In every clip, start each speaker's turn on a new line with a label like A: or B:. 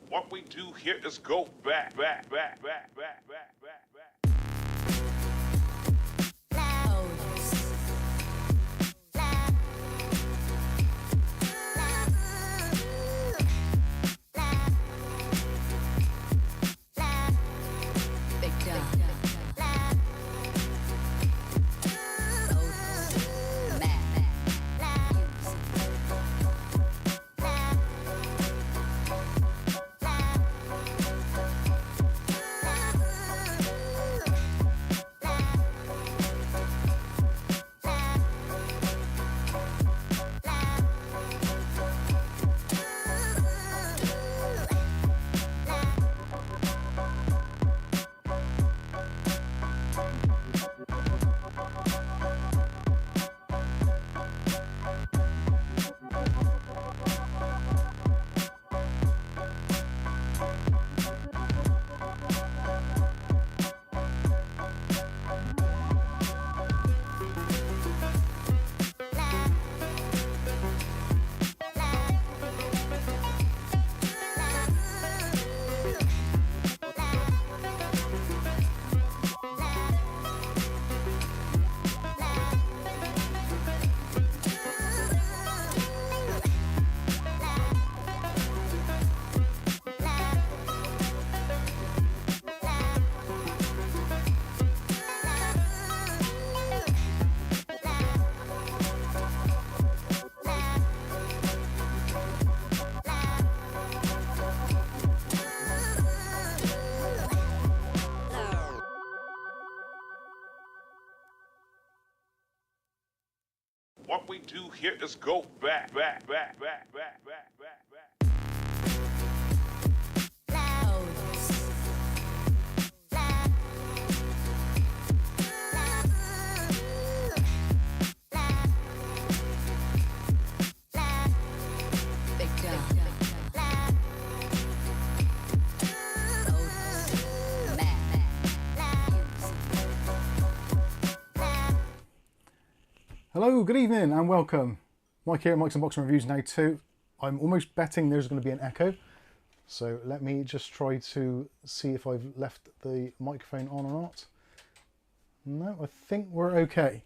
A: What we do here is go back. What we do here is go back.
B: Hello, good evening and welcome. Mike here, Mike's Unboxing Reviews Now 2. I'm almost betting there's going to be an echo. So let me just try to see if I've left the microphone on or not. No, I think we're okay.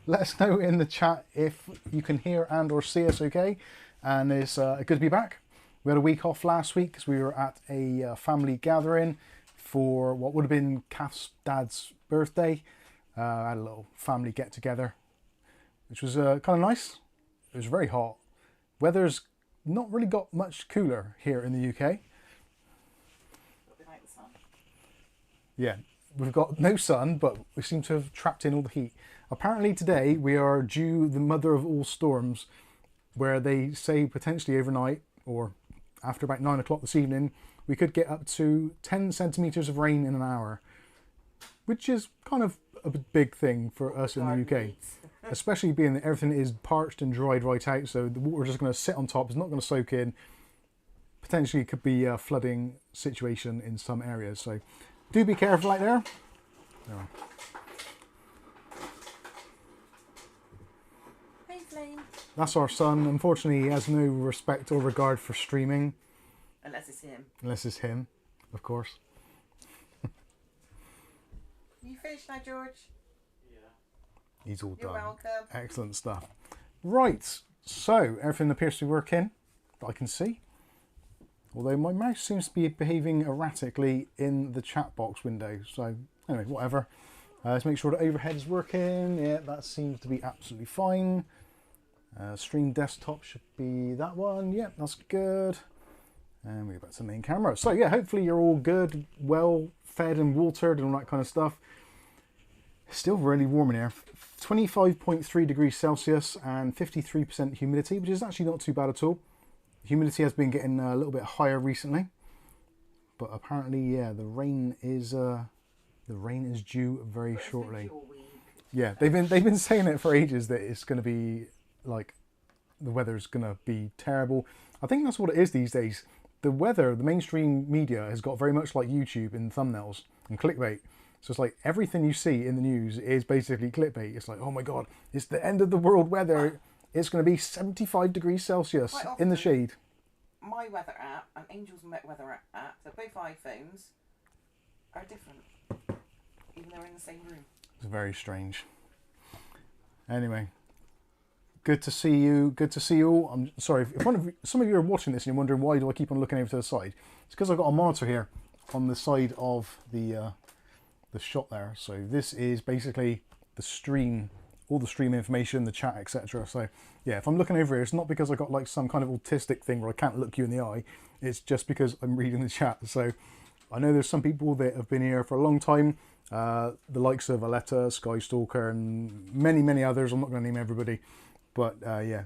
B: Let us know in the chat if you can hear and or see us okay. And it's good to be back. We had a week off last week because we were at a family gathering for what would have been Kath's dad's birthday. I had a little family get together, which was kind of nice. It was very hot. Weather's not really got much cooler here in the UK. Yeah, we've got no sun, but we seem to have trapped in all the heat. Apparently today we are due the mother of all storms, where they say potentially overnight or after about 9 o'clock this evening, we could get up to 10 centimetres of rain in an hour, which is kind of a big thing for us in the UK, especially being that everything is parched and dried right out, so the water is just going to sit on top, it's not going to soak in. Potentially could be a flooding situation in some areas, so do be careful out there.
C: Hey Flame.
B: That's our son. Unfortunately he has no respect or regard for streaming.
C: Unless it's him.
B: Unless it's him, of course.
C: You finished now, George?
B: He's all
C: You're
B: done.
C: welcome.
B: Excellent stuff. Right, so everything appears to be working that I can see. Although my mouse seems to be behaving erratically in the chat box window. So anyway, whatever. Let's make sure the overhead is working. Yeah, that seems to be absolutely fine. Stream desktop should be that one. Yep, that's good. And we go back to the main camera. So yeah, hopefully you're all good, well fed and watered and all that kind of stuff. It's still really warm in here. 25.3 degrees Celsius and 53% humidity, which is actually not too bad at all. Humidity has been getting a little bit higher recently, but apparently, yeah, the rain is due very shortly. Yeah, they've been saying it for ages that it's going to be like the weather's going to be terrible. I think that's what it is these days. The weather, the mainstream media has got very much like YouTube in thumbnails and clickbait. So it's like everything you see in the news is basically clickbait. It's like, oh my God, it's the end of the world weather. It's going to be 75 degrees Celsius in the shade.
C: My weather app and Angel's weather app, so both iPhones, are different, even though they're in the same room.
B: It's very strange. Anyway, good to see you. Good to see you all. I'm sorry if some of you are watching this and you're wondering why do I keep on looking over to the side. It's because I've got a monitor here on the side of the shot there. So this is basically the stream, all the stream information, the chat, etc. So yeah, if I'm looking over here, it's not because I got like some kind of autistic thing where I can't look you in the eye. It's just because I'm reading the chat. So I know there's some people that have been here for a long time, the likes of Aletta, Skystalker, and many others. I'm not going to name everybody, but yeah,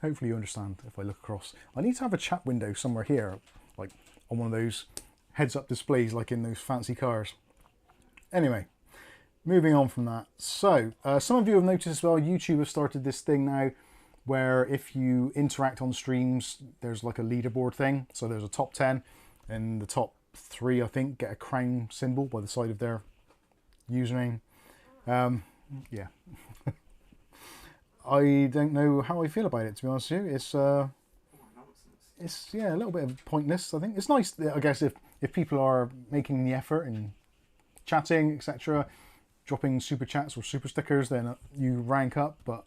B: hopefully you understand if I look across. I need to have a chat window somewhere here, like on one of those heads-up displays like in those fancy cars. Anyway, moving on from that. So, some of you have noticed as well, YouTube has started this thing now where if you interact on streams, there's like a leaderboard thing. So there's a top 10 and the top 3, I think, get a crown symbol by the side of their username. Yeah. I don't know how I feel about it, to be honest with you. It's yeah, a little bit of pointless, I think. It's nice, I guess, if people are making the effort and chatting, etc., dropping super chats or super stickers, then you rank up, but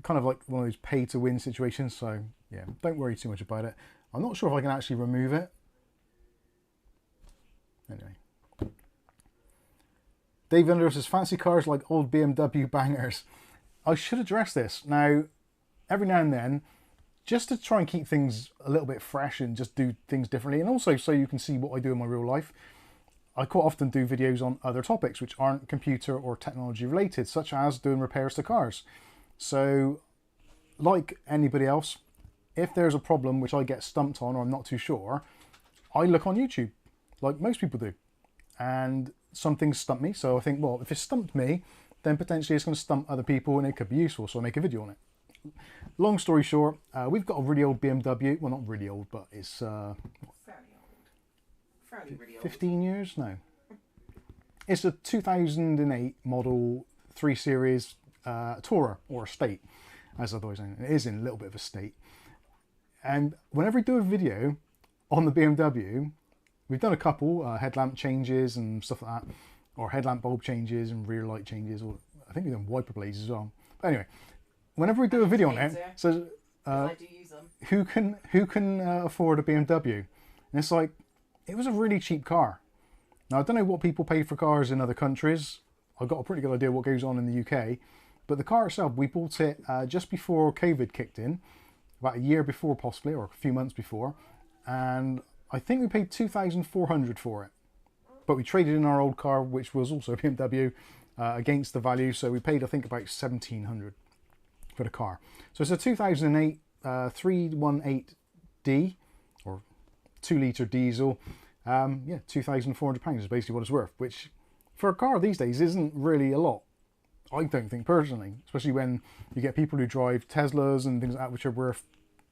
B: kind of like one of those pay to win situations. So yeah, don't worry too much about it. I'm not sure if I can actually remove it. Anyway, Dave Under says fancy cars like old BMW bangers. I should address this now. Every now and then, just to try and keep things a little bit fresh and just do things differently, and also so you can see what I do in my real life. I quite often do videos on other topics which aren't computer or technology related, such as doing repairs to cars. So, like anybody else, if there's a problem which I get stumped on or I'm not too sure, I look on YouTube, like most people do. And some things stump me, so I think, well, if it stumped me, then potentially it's going to stump other people and it could be useful, so I make a video on it. Long story short, we've got a really old BMW, well not really old, but it's
C: Really old.
B: 15 years now. It's a 2008 model 3 Series Tourer, or Estate, as otherwise known. It is in a little bit of a state. And whenever we do a video on the BMW, we've done a couple headlamp changes and stuff like that, or headlamp bulb changes and rear light changes, or I think we've done wiper blades as well. But anyway, whenever we do a video on it, so
C: I do use them.
B: who can afford a BMW? And it's like, it was a really cheap car. Now, I don't know what people pay for cars in other countries. I've got a pretty good idea what goes on in the UK. But the car itself, we bought it just before COVID kicked in, about a year before possibly, or a few months before. And I think we paid $2,400 for it. But we traded in our old car, which was also a BMW, against the value. So we paid, I think, about $1,700 for the car. So it's a 2008 318D, or 2-litre diesel. Yeah, £2,400 is basically what it's worth, which for a car these days isn't really a lot. I don't think personally, especially when you get people who drive Teslas and things like that, which are worth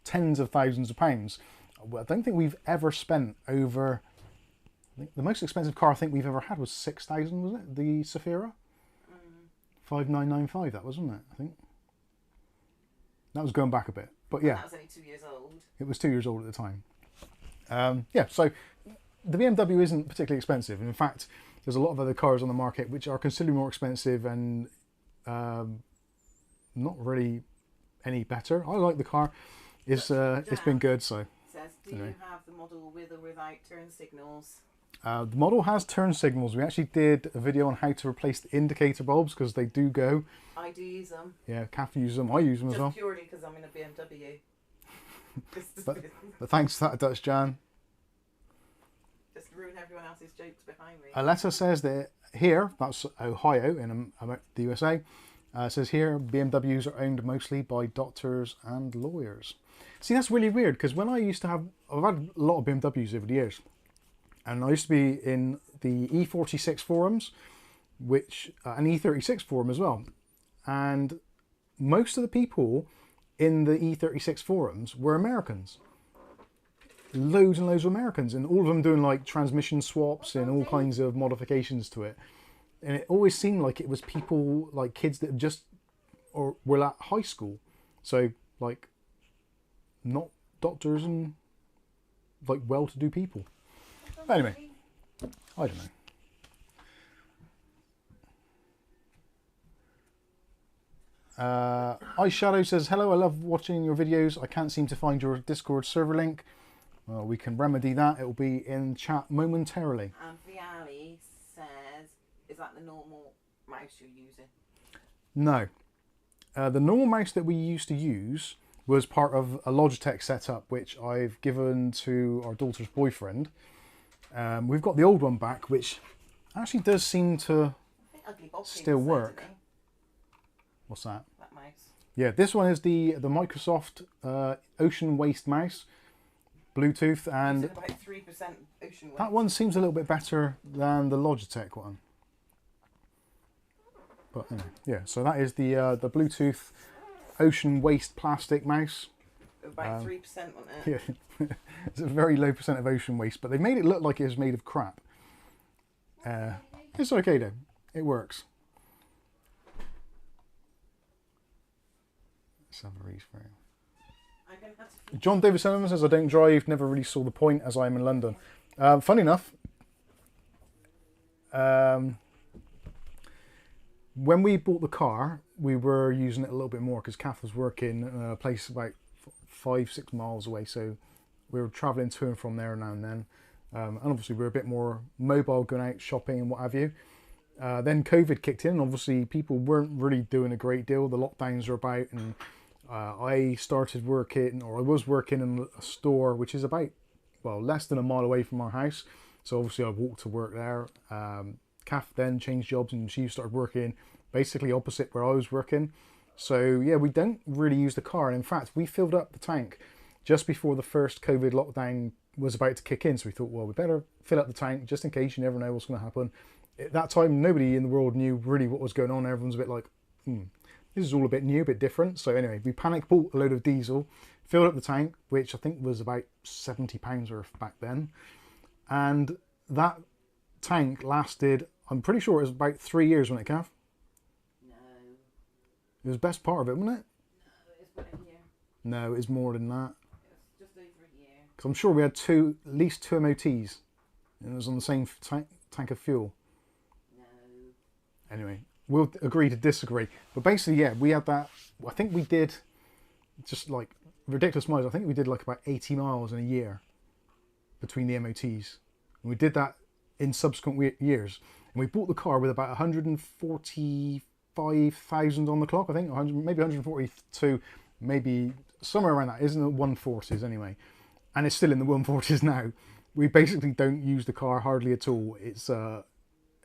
B: tens of thousands of pounds. I don't think we've ever spent over, I think the most expensive car I think we've ever had was 6,000, was it? The Safira? 5995, that was, wasn't it? I think. That was going back a bit, but yeah.
C: That was only 2 years old.
B: It was 2 years old at the time. Yeah, so the BMW isn't particularly expensive. In fact, there's a lot of other cars on the market which are considerably more expensive and not really any better. I like the car. It's been good. So
C: Says, do
B: anyway.
C: you have the model with or without turn signals?
B: The model has turn signals. We actually did a video on how to replace the indicator bulbs because they do go.
C: I do use them.
B: Yeah, Kath uses them. I use them as well.
C: Just purely because I'm in a BMW.
B: But thanks for that, Dutch Jan.
C: Just ruin everyone else's jokes behind me.
B: Aletta says that here, that's Ohio in the USA, says here BMWs are owned mostly by doctors and lawyers. See, that's really weird because when I've had a lot of BMWs over the years, and I used to be in the E46 forums, which an E36 forum as well, and most of the people in the E36 forums were Americans. Loads and loads of Americans, and all of them doing like transmission swaps and all kinds of modifications to it. And it always seemed like it was people, like kids that just or were at high school, so like not doctors and like well-to-do people. But anyway, I don't know. iShadow says, hello, I love watching your videos. I can't seem to find your Discord server link. Well, we can remedy that. It will be in chat momentarily.
C: And Viali says, is that the normal mouse you're using?
B: No. The normal mouse that we used to use was part of a Logitech setup, which I've given to our daughter's boyfriend. We've got the old one back, which actually does seem to still work. What's that?
C: That mouse.
B: Yeah, this one is the Microsoft Ocean Waste mouse, Bluetooth, and
C: about 3% ocean waste.
B: that one seems a little bit better than the Logitech one. But anyway, yeah, so that is the Bluetooth Ocean Waste plastic mouse.
C: About 3% on it.
B: Yeah, it's a very low percent of ocean waste, but they made it look like it was made of crap. It's okay though, it works. Let's have a read through. John David Sullivan says, I don't drive, never really saw the point as I am in London. Funny enough, when we bought the car, we were using it a little bit more because Kath was working in a place about 5-6 miles away, so we were travelling to and from there now and then. And obviously we were a bit more mobile, going out shopping and what have you. Then COVID kicked in, and obviously people weren't really doing a great deal. The lockdowns were about, and I started working, or I was working in a store which is about, well, less than a mile away from our house. So obviously I walked to work there. Kath then changed jobs and she started working basically opposite where I was working. So yeah, we don't really use the car. And in fact, we filled up the tank just before the first COVID lockdown was about to kick in. So we thought, well, we better fill up the tank just in case, you never know what's going to happen. At that time, nobody in the world knew really what was going on. Everyone's a bit like, this is all a bit new, a bit different. So anyway, we panic bought a load of diesel, filled up the tank, which I think was about £70 worth back then. And that tank lasted, I'm pretty sure it was about 3 years, wasn't it, Kath?
C: No.
B: It was the best part of it, wasn't it?
C: No, it's about a year.
B: No, it was more than that.
C: It was just over a year.
B: Because I'm sure we had at least two MOTs. And it was on the same tank of fuel.
C: No.
B: Anyway, we'll agree to disagree. But basically, yeah, we had that. I think we did, just like ridiculous miles, I think we did like about 80 miles in a year between the MOTs. And we did that in subsequent years. And we bought the car with about 145,000 on the clock, I think, 100, maybe 142, maybe somewhere around that. Isn't it 140s anyway? And it's still in the 140s now. We basically don't use the car hardly at all. It's a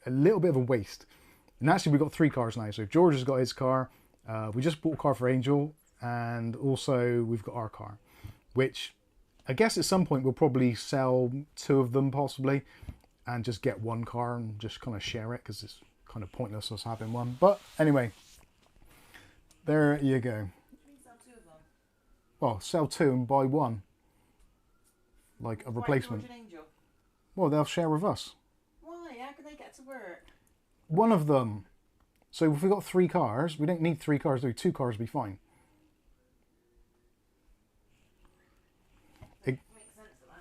B: little bit of a waste. And actually, we've got 3 cars now. So George has got his car. We just bought a car for Angel. And also we've got our car, which I guess at some point we'll probably sell 2 of them possibly and just get 1 car and just kind of share it because it's kind of pointless us having one. But anyway, there you go.
C: Sell 2 of them.
B: Well, sell 2 and buy 1. Like a replacement.
C: George and Angel?
B: Well, they'll share with us.
C: Why? How can they get to work?
B: One of them. So if we've got 3 cars, we don't need 3 cars, do we? 2 cars will be fine.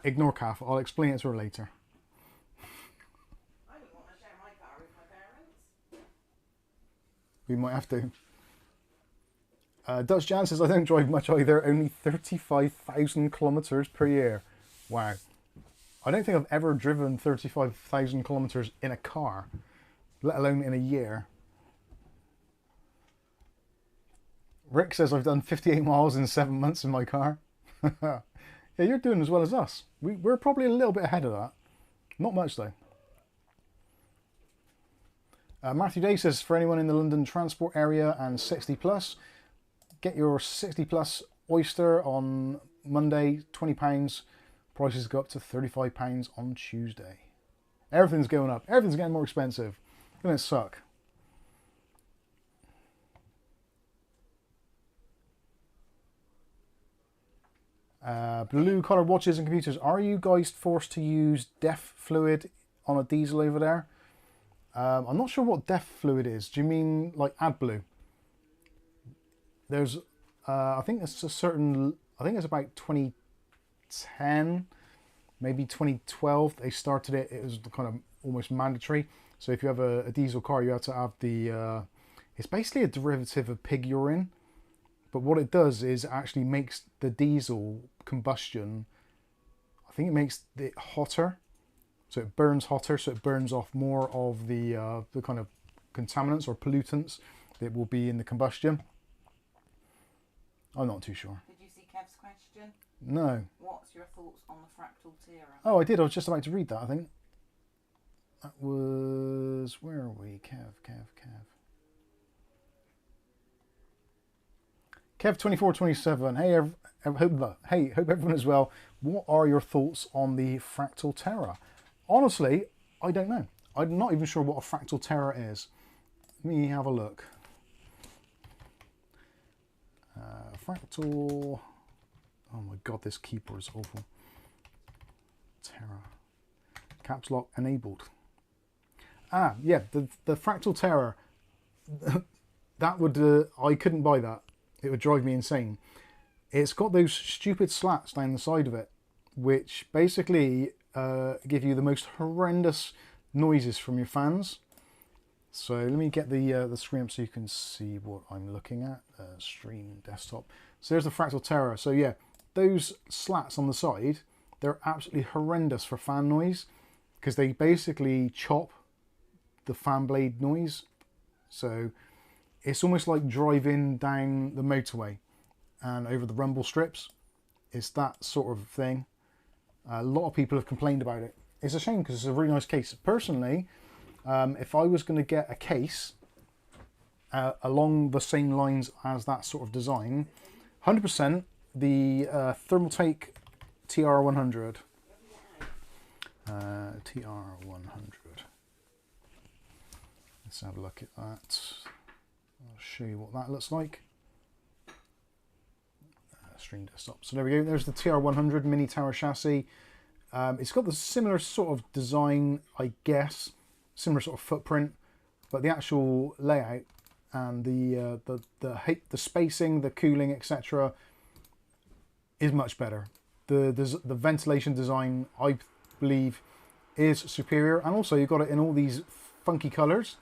B: Ignore Kath, I'll explain it to her later.
C: I wouldn't want to share my car with my parents.
B: We might have to. Dutch Jan says, I don't drive much either, only 35,000 kilometers per year. Wow. I don't think I've ever driven 35,000 kilometers in a car, let alone in a year. Rick says, I've done 58 miles in 7 months in my car. Yeah, you're doing as well as us. We're probably a little bit ahead of that. Not much though. Matthew Day says, for anyone in the London transport area and 60 plus, get your 60 plus Oyster on Monday, £20. Prices go up to £35 on Tuesday. Everything's going up. Everything's getting more expensive. Doesn't it suck? Blue collar watches and computers. Are you guys forced to use DEF fluid on a diesel over there? I'm not sure what DEF fluid is. Do you mean like AdBlue? There's, I think it's a certain, I think it's about 2010, maybe 2012. They started it. It was kind of almost mandatory. So if you have a diesel car, you have to have the, it's basically a derivative of pig urine. But what it does is it actually makes the diesel combustion, I think it makes it hotter. So it burns hotter, so it burns off more of the kind of contaminants or pollutants that will be in the combustion. I'm not too sure.
C: Did you see Kev's question?
B: No.
C: What's your thoughts on the fractal Tera?
B: Oh, I did. I was just about to read that, I think. That was... Where are we? Kev. Kev2427. Hey, hope everyone is well. What are your thoughts on the fractal Tera? Honestly, I don't know. I'm not even sure what a fractal Tera is. Let me have a look. Fractal... Oh my god, this keyboard is awful. Tera. Caps lock enabled. Ah, yeah, the fractal Tera. That would... I couldn't buy that. It would drive me insane. It's got those stupid slats down the side of it, which basically give you the most horrendous noises from your fans. So let me get the screen up so you can see what I'm looking at. Stream desktop. So there's the fractal Tera. So yeah, those slats on the side, they're absolutely horrendous for fan noise because they basically chop the fan blade noise. So it's almost like driving down the motorway and over the rumble strips. It's that sort of thing. A lot of people have complained about it. It's a shame because it's a really nice case. Personally, if I was going to get a case along the same lines as that sort of design, 100% the Thermaltake TR100. TR100. Let's have a look at that. I'll show you what that looks like. Stream desktop. So there we go. There's the TR100 mini tower chassis. It's got the similar sort of design, I guess, similar sort of footprint, but the actual layout and the spacing, the cooling, etc., is much better. The ventilation design, I believe, is superior, and also you've got it in all these funky colours.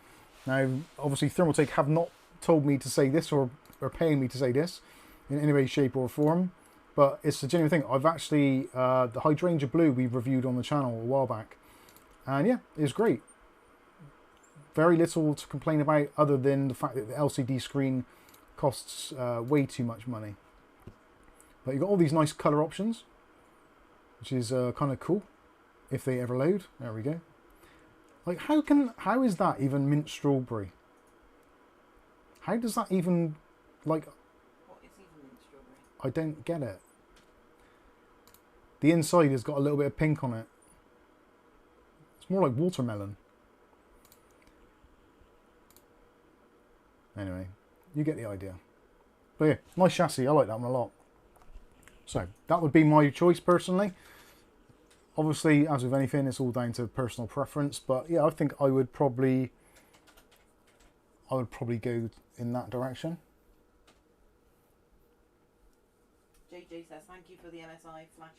B: Now, obviously, Thermaltake have not told me to say this or paying me to say this in any way, shape or form, but it's a genuine thing. I've actually, the Hydrangea Blue we reviewed on the channel a while back, and yeah, it's great. Very little to complain about other than the fact that the LCD screen costs way too much money. But you've got all these nice colour options, which is kind of cool if they ever load. There we go. Like, how is that even mint strawberry? How does that even, like...
C: What is even mint strawberry?
B: I don't get it. The inside has got a little bit of pink on it. It's more like watermelon. Anyway, you get the idea. But yeah, nice chassis. I like that one a lot. So, that would be my choice personally. Obviously, as with anything, it's all down to personal preference. But yeah, I think I would probably go in that direction.
C: JJ says, thank you for the MSI flash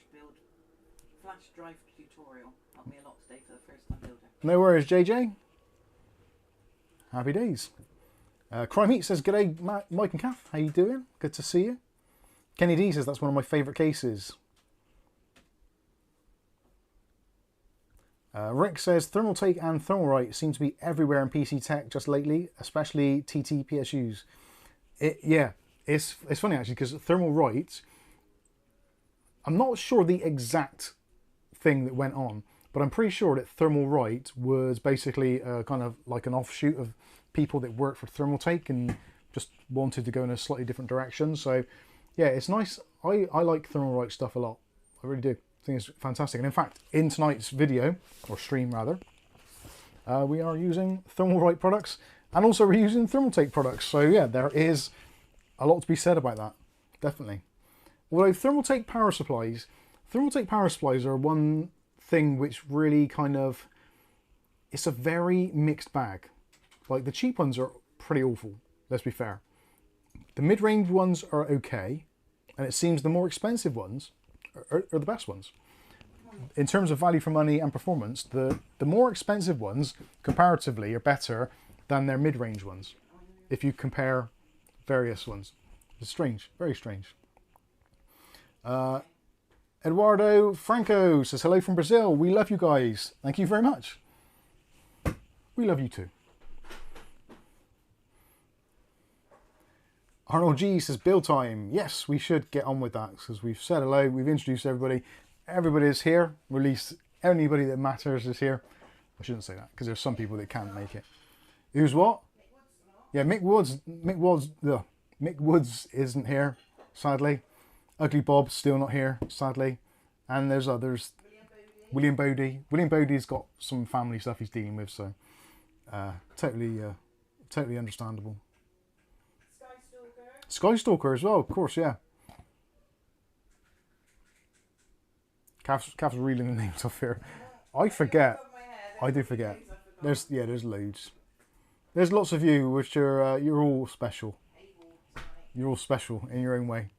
C: drive tutorial. Helped me a lot today for the first time builder.
B: No worries, JJ. Happy days. Crymeat says, "G'day, Mike and Kath. How you doing? Good to see you." Kenny D says, "That's one of my favourite cases." Rick says, "Thermaltake and Thermalright seem to be everywhere in PC tech just lately, especially TT PSUs." Yeah, it's funny actually, because Thermalright, I'm not sure the exact thing that went on, but I'm pretty sure that Thermalright was basically kind of like an offshoot of people that work for Thermaltake and just wanted to go in a slightly different direction. So yeah, it's nice. I like Thermalright stuff a lot. I really do. I think it's fantastic. And in fact, in tonight's video, or stream rather, we are using Thermalright products, and also we're using Thermaltake products. So yeah, there is a lot to be said about that, definitely. Although Thermaltake power supplies are one thing which really kind of, it's a very mixed bag. Like the cheap ones are pretty awful, let's be fair. The mid-range ones are okay, and it seems the more expensive ones are the best ones. In terms of value for money and performance, the more expensive ones comparatively are better than their mid-range ones, if you compare various ones. It's strange, very strange. Eduardo Franco says, "Hello from Brazil. We love you guys." Thank you very much. We love you too. Arnold G says, "Build time." Yes, we should get on with that, because we've said hello, we've introduced everybody. Everybody is here, or at least anybody that matters is here. I shouldn't say that, because there's some people that can't make it. Who's what? Yeah, Mick Woods isn't here, sadly. Ugly Bob's still not here, sadly. And there's others. William Bodie. William Bodie's got some family stuff he's dealing with, so totally understandable. Skystalker as well, of course, yeah. Kath's reeling the names off here. I forget. I do forget. There's loads. There's lots of you which are you're all special. You're all special in your own way.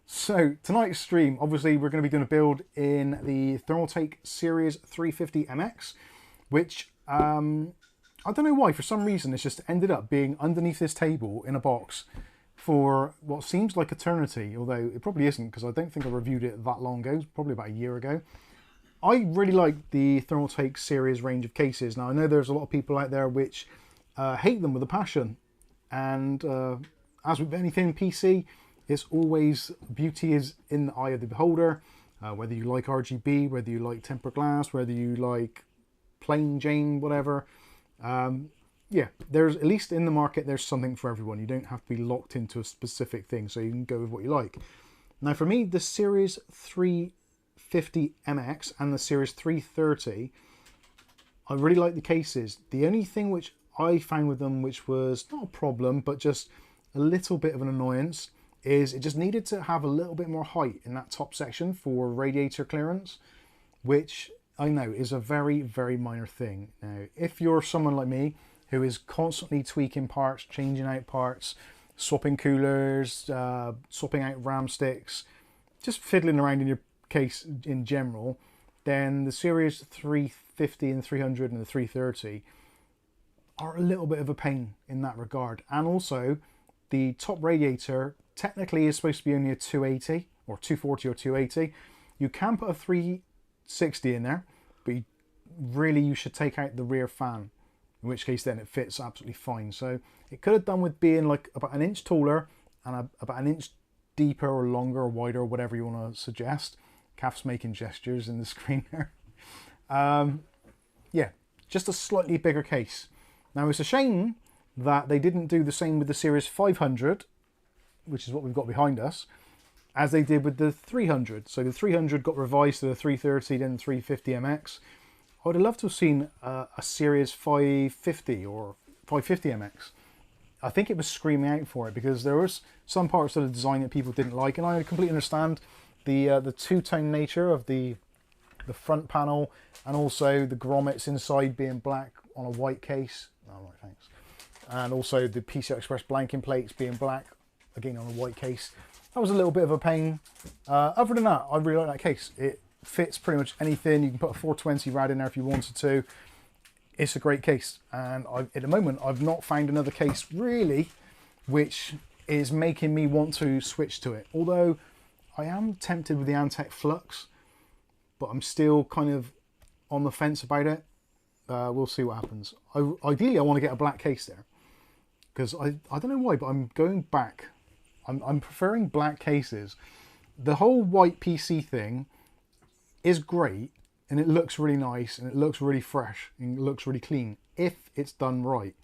B: So tonight's stream, obviously we're going to be doing a build in the Thermaltake Ceres 350 MX, which I don't know why, for some reason it's just ended up being underneath this table in a box for what seems like eternity, although it probably isn't, because I don't think I reviewed it that long ago, probably about a year ago. I really like the Thermaltake Ceres range of cases. Now I know there's a lot of people out there which hate them with a passion, and as with anything PC, it's always, beauty is in the eye of the beholder. Whether you like RGB, whether you like tempered glass, whether you like plain Jane, whatever. Yeah, there's, at least in the market, there's something for everyone. You don't have to be locked into a specific thing, so you can go with what you like. Now for me, the Ceres 350 MX and the Ceres 330, I really like the cases. The only thing which I found with them, which was not a problem, but just a little bit of an annoyance, is it just needed to have a little bit more height in that top section for radiator clearance, which I know is a very, very minor thing. Now, if you're someone like me, who is constantly tweaking parts, changing out parts, swapping coolers, swapping out RAM sticks, just fiddling around in your case in general, then the Ceres 350 and 300 and the 330 are a little bit of a pain in that regard. And also, the top radiator technically is supposed to be only a 280 or 240 or 280. You can put a 360 in there, but you should take out the rear fan, in which case then it fits absolutely fine. So it could have done with being like about an inch taller and about an inch deeper or longer or wider or whatever you want to suggest. Kath's making gestures in the screen there. Yeah, just a slightly bigger case. Now it's a shame that they didn't do the same with the Ceres 500, which is what we've got behind us, as they did with the 300. So the 300 got revised to the 330, then the 350 MX. I would have loved to have seen a Ceres 550 or 550 MX. I think it was screaming out for it, because there was some parts of the design that people didn't like, and I completely understand the two-tone nature of the front panel, and also the grommets inside being black on a white case. Oh, right, thanks. And also the PCI Express blanking plates being black, again on a white case. That was a little bit of a pain. Other than that, I really like that case. It fits pretty much anything. You can put a 420 rad in there if you wanted to. it's a great case. And at the moment, I've not found another case really which is making me want to switch to it. Although I am tempted with the Antec Flux, but I'm still kind of on the fence about it. We'll see what happens. Ideally, I want to get a black case there, because I don't know why, but I'm going back. I'm preferring black cases. The whole white PC thing is great, and it looks really nice, and it looks really fresh, and it looks really clean, if it's done right.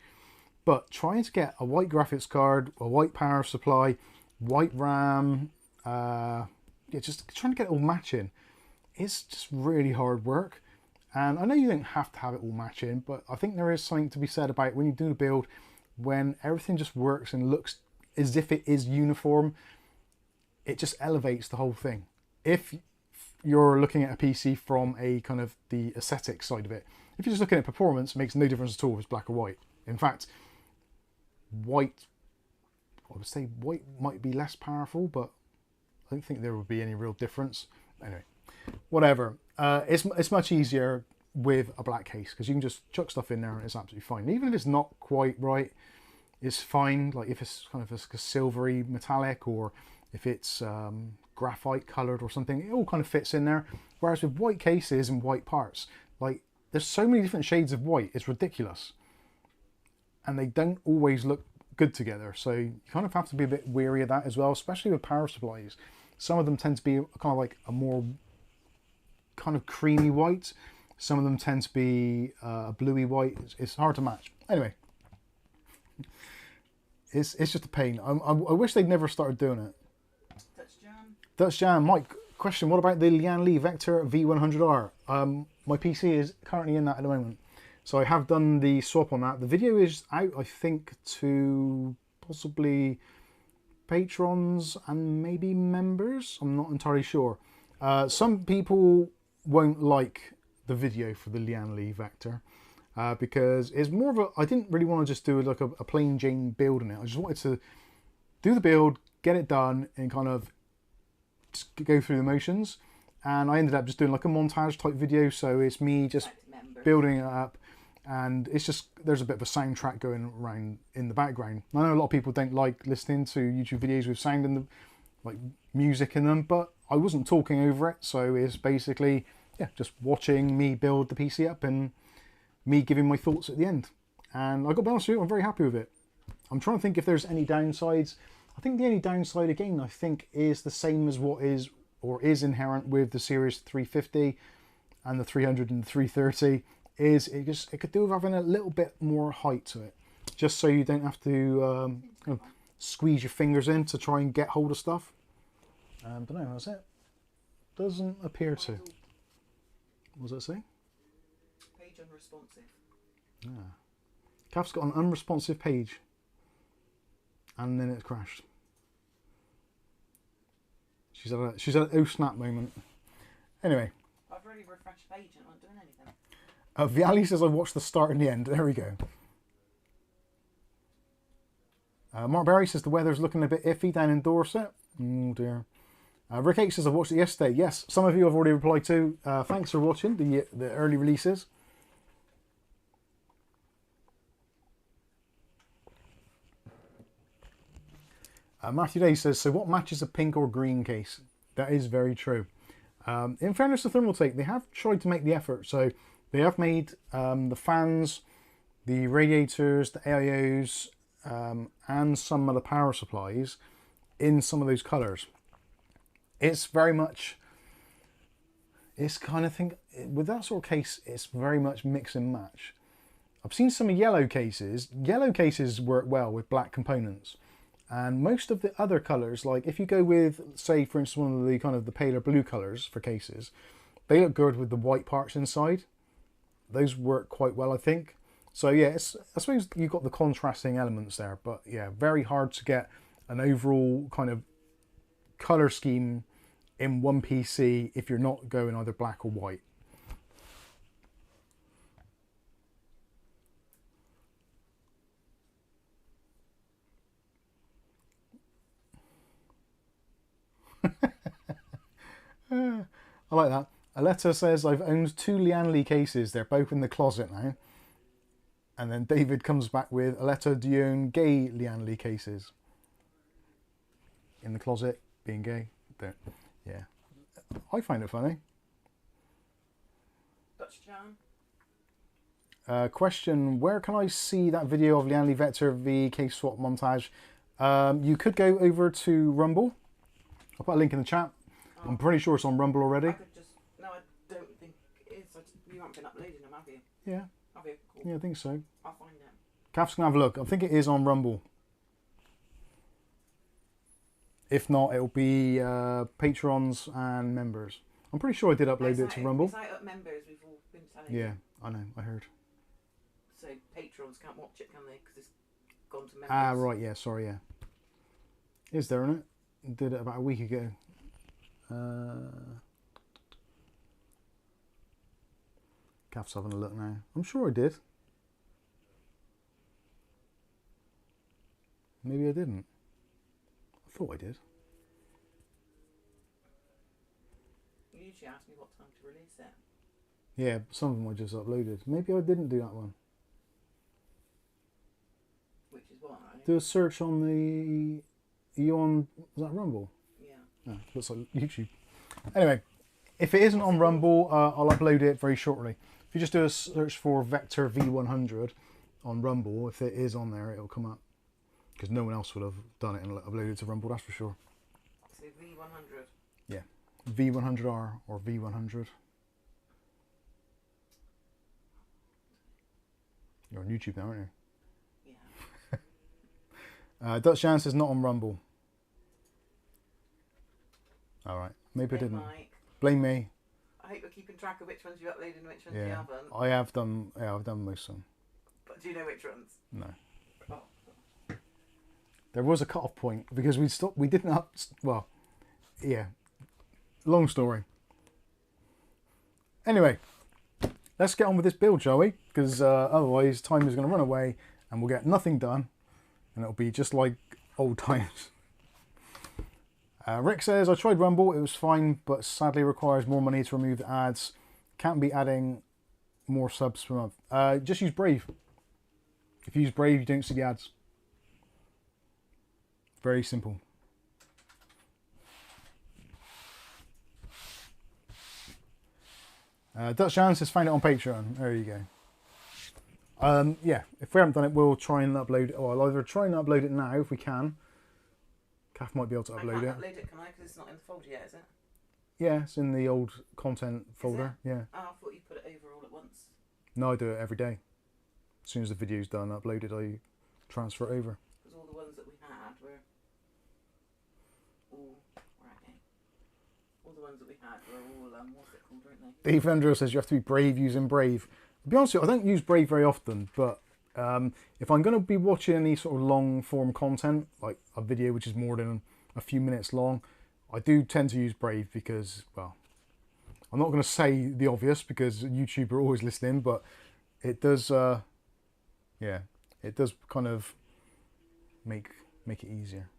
B: But trying to get a white graphics card, a white power supply, white RAM, yeah, just trying to get it all matching, it's just really hard work. And I know you don't have to have it all matching, but I think there is something to be said about when you do a build, when everything just works and looks as if it is uniform, it just elevates the whole thing. If you're looking at a PC from a kind of the aesthetic side of it, if you're just looking at performance, it makes no difference at all if it's black or white. In fact, white, I would say white might be less powerful, but I don't think there would be any real difference. Anyway, whatever. It's much easier with a black case, because you can just chuck stuff in there and it's absolutely fine. Even if it's not quite right, it's fine. Like if it's kind of a silvery metallic, or if it's graphite coloured or something, it all kind of fits in there. Whereas with white cases and white parts, like there's so many different shades of white, it's ridiculous. And they don't always look good together. So you kind of have to be a bit wary of that as well, especially with power supplies. Some of them tend to be kind of like a more kind of creamy white. Some of them tend to be a bluey white. It's hard to match. Anyway, it's just a pain. I wish they'd never started doing it. Dutch Jam. Mike, question, what about the Lian Li Vector V100R? My PC is currently in that at the moment. So I have done the swap on that. The video is out, I think, to possibly patrons and maybe members. I'm not entirely sure. Some people won't like the video for the Lian Li Vector because it's more of a... I didn't really want to just do like a plain Jane build in it. I just wanted to do the build, get it done, and kind of just go through the motions. And I ended up just doing like a montage type video. So it's me just building it up. And it's just, there's a bit of a soundtrack going around in the background. I know a lot of people don't like listening to YouTube videos with sound in the, like music in them, but I wasn't talking over it. So it's basically, yeah, just watching me build the PC up and me giving my thoughts at the end. And I got to be honest with you, I'm very happy with it. I'm trying to think if there's any downsides. I think the only downside, again, I think is the same as what is, or is inherent with the Ceres 350 and the 300 and the 330. Is it could do with having a little bit more height to it, just so you don't have to kind of squeeze your fingers in to try and get hold of stuff. But no, that's it. Doesn't appear to. What does that say?
C: Page unresponsive.
B: Ah. Kaf's got an unresponsive page, and then it's crashed. She's had an oh snap moment. Anyway.
C: I've already refreshed the page and I'm not doing anything.
B: Viali says I watched the start and the end. There we go. Mark Berry says the weather's looking a bit iffy down in Dorset. Oh dear. Rick H says I watched it yesterday. Yes, some of you have already replied to. Thanks for watching the early releases. Matthew Day says, so what matches a pink or green case? That is very true. In fairness to Thermaltake, they have tried to make the effort. So they have made the fans, the radiators, the AIOs, and some of the power supplies in some of those colours. It's very much, it's kind of thing, with that sort of case, it's very much mix and match. I've seen some yellow cases. Yellow cases work well with black components. And most of the other colours, like if you go with, say, for instance, one of the kind of the paler blue colours for cases, they look good with the white parts inside. Those work quite well, I think. So yeah, I suppose you've got the contrasting elements there, but yeah, very hard to get an overall kind of colour scheme in one PC if you're not going either black or white. I like that. Aletta says, I've owned two Lian Li cases. They're both in the closet now. And then David comes back with Aletta Dion gay Lian Li cases. In the closet, being gay. Don't. Yeah. I find it funny.
C: Dutch John.
B: Question, where can I see that video of Lian Li Vector V case swap montage? You could go over to Rumble. I'll put a link in the chat.
C: Oh.
B: I'm pretty sure it's on Rumble already.
C: I could just... No, I don't think it is. You haven't been uploading them, have you?
B: Yeah.
C: Have you? Cool.
B: Yeah, I think so.
C: I'll find it.
B: Kath's going to have a look. I think it is on Rumble. If not, it'll be patrons and members. I'm pretty sure I did upload it to Rumble.
C: It's out at members, we've all been telling you.
B: Yeah, I know, I heard.
C: So patrons can't watch it, can they? Because it's gone to members.
B: Ah, right, yeah, sorry, yeah. Is there, isn't it? Did it about a week ago. Kath's having a look now. I'm sure I did. Maybe I didn't. I thought I did.
C: You usually ask me what time to release it.
B: Yeah, some of them I just uploaded. Maybe I didn't do that one.
C: Which is why.
B: Do a search on the... Are you on... Was that Rumble?
C: Yeah.
B: No, looks like YouTube. Anyway, if it isn't on Rumble, I'll upload it very shortly. If you just do a search for Vector V100 on Rumble, if it is on there, it'll come up. Because no one else would have done it and uploaded it to Rumble, that's for sure.
C: So V100?
B: Yeah. V100R or V100. You're on YouTube now, aren't you?
C: Yeah.
B: Dutch Chance is not on Rumble. Alright, maybe I
C: Blame
B: didn't.
C: Mike.
B: Blame me.
C: I hope you're keeping track of which ones you uploaded and which ones
B: Yeah,
C: you haven't.
B: I have done. Yeah, I've done most of them.
C: But do you know which ones?
B: No.
C: Oh.
B: There was a cut-off point because we stopped. We didn't up. Well, yeah. Long story. Anyway, let's get on with this build, shall we? Because otherwise, time is going to run away, and we'll get nothing done, and it'll be just like old times. Rick says, I tried Rumble, it was fine, but sadly requires more money to remove the ads. Can't be adding more subs per month. Just use Brave. If you use Brave, you don't see the ads. Very simple. Dutch Chance has found it on Patreon. There you go. Yeah, if we haven't done it, we'll try and upload it. Or I'll either try and upload it now if we can. Kath might be able to upload it.
C: I can't upload it, can I? Because it's not in the folder yet, is it?
B: Yeah, it's in the old content folder. Yeah.
C: Oh, I thought you put it over all at once.
B: No, I do it every day. As soon as the video's done, uploaded, I transfer it over.
C: Because all the ones that we had were all... Right, all the ones that we had were all, what's it called, weren't they?
B: Dave Vendro says you have to be brave using Brave. To be honest with you, I don't use Brave very often, but if I'm going to be watching any sort of long form content, like a video which is more than a few minutes long, I do tend to use Brave because, well, I'm not going to say the obvious because YouTube are always listening, but it does, yeah, it does kind of make it easier.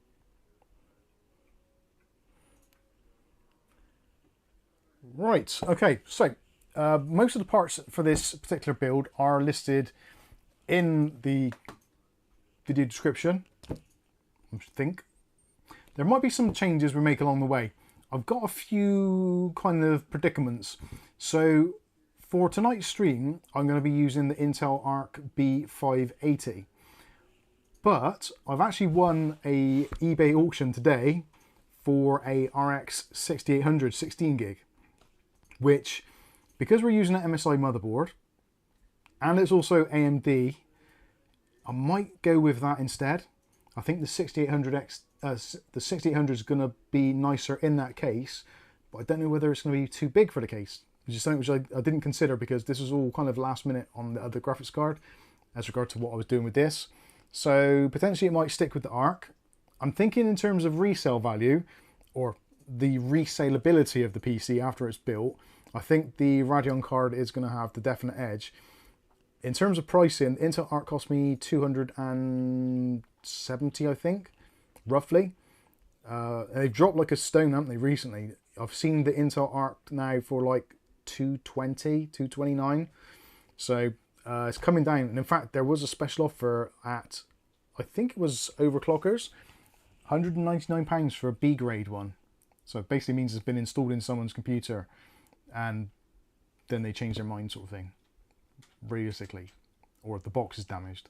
B: Right, okay, so most of the parts for this particular build are listed in the video description, I think. There might be some changes we make along the way. I've got a few kind of predicaments. So for tonight's stream, I'm going to be using the Intel Arc B580. But I've actually won a eBay auction today for a RX 6800 16 gig, which, because we're using an MSI motherboard, and it's also AMD, I might go with that instead. I think the 6800X, the 6800 is going to be nicer in that case, but I don't know whether it's going to be too big for the case, which is something which I didn't consider because this was all kind of last minute on the other graphics card as regard to what I was doing with this. So potentially it might stick with the Arc. I'm thinking in terms of resale value or the resaleability of the PC after it's built. I think the Radeon card is going to have the definite edge. In terms of pricing, Intel Arc cost me $270, I think, roughly. They've dropped like a stone, haven't they, recently? I've seen the Intel Arc now for like $220, $229. So It's coming down, and in fact there was a special offer at, I think it was Overclockers, £199 for a B grade one. So it basically means it's been installed in someone's computer and then they change their mind, sort of thing, realistically, or the box is damaged.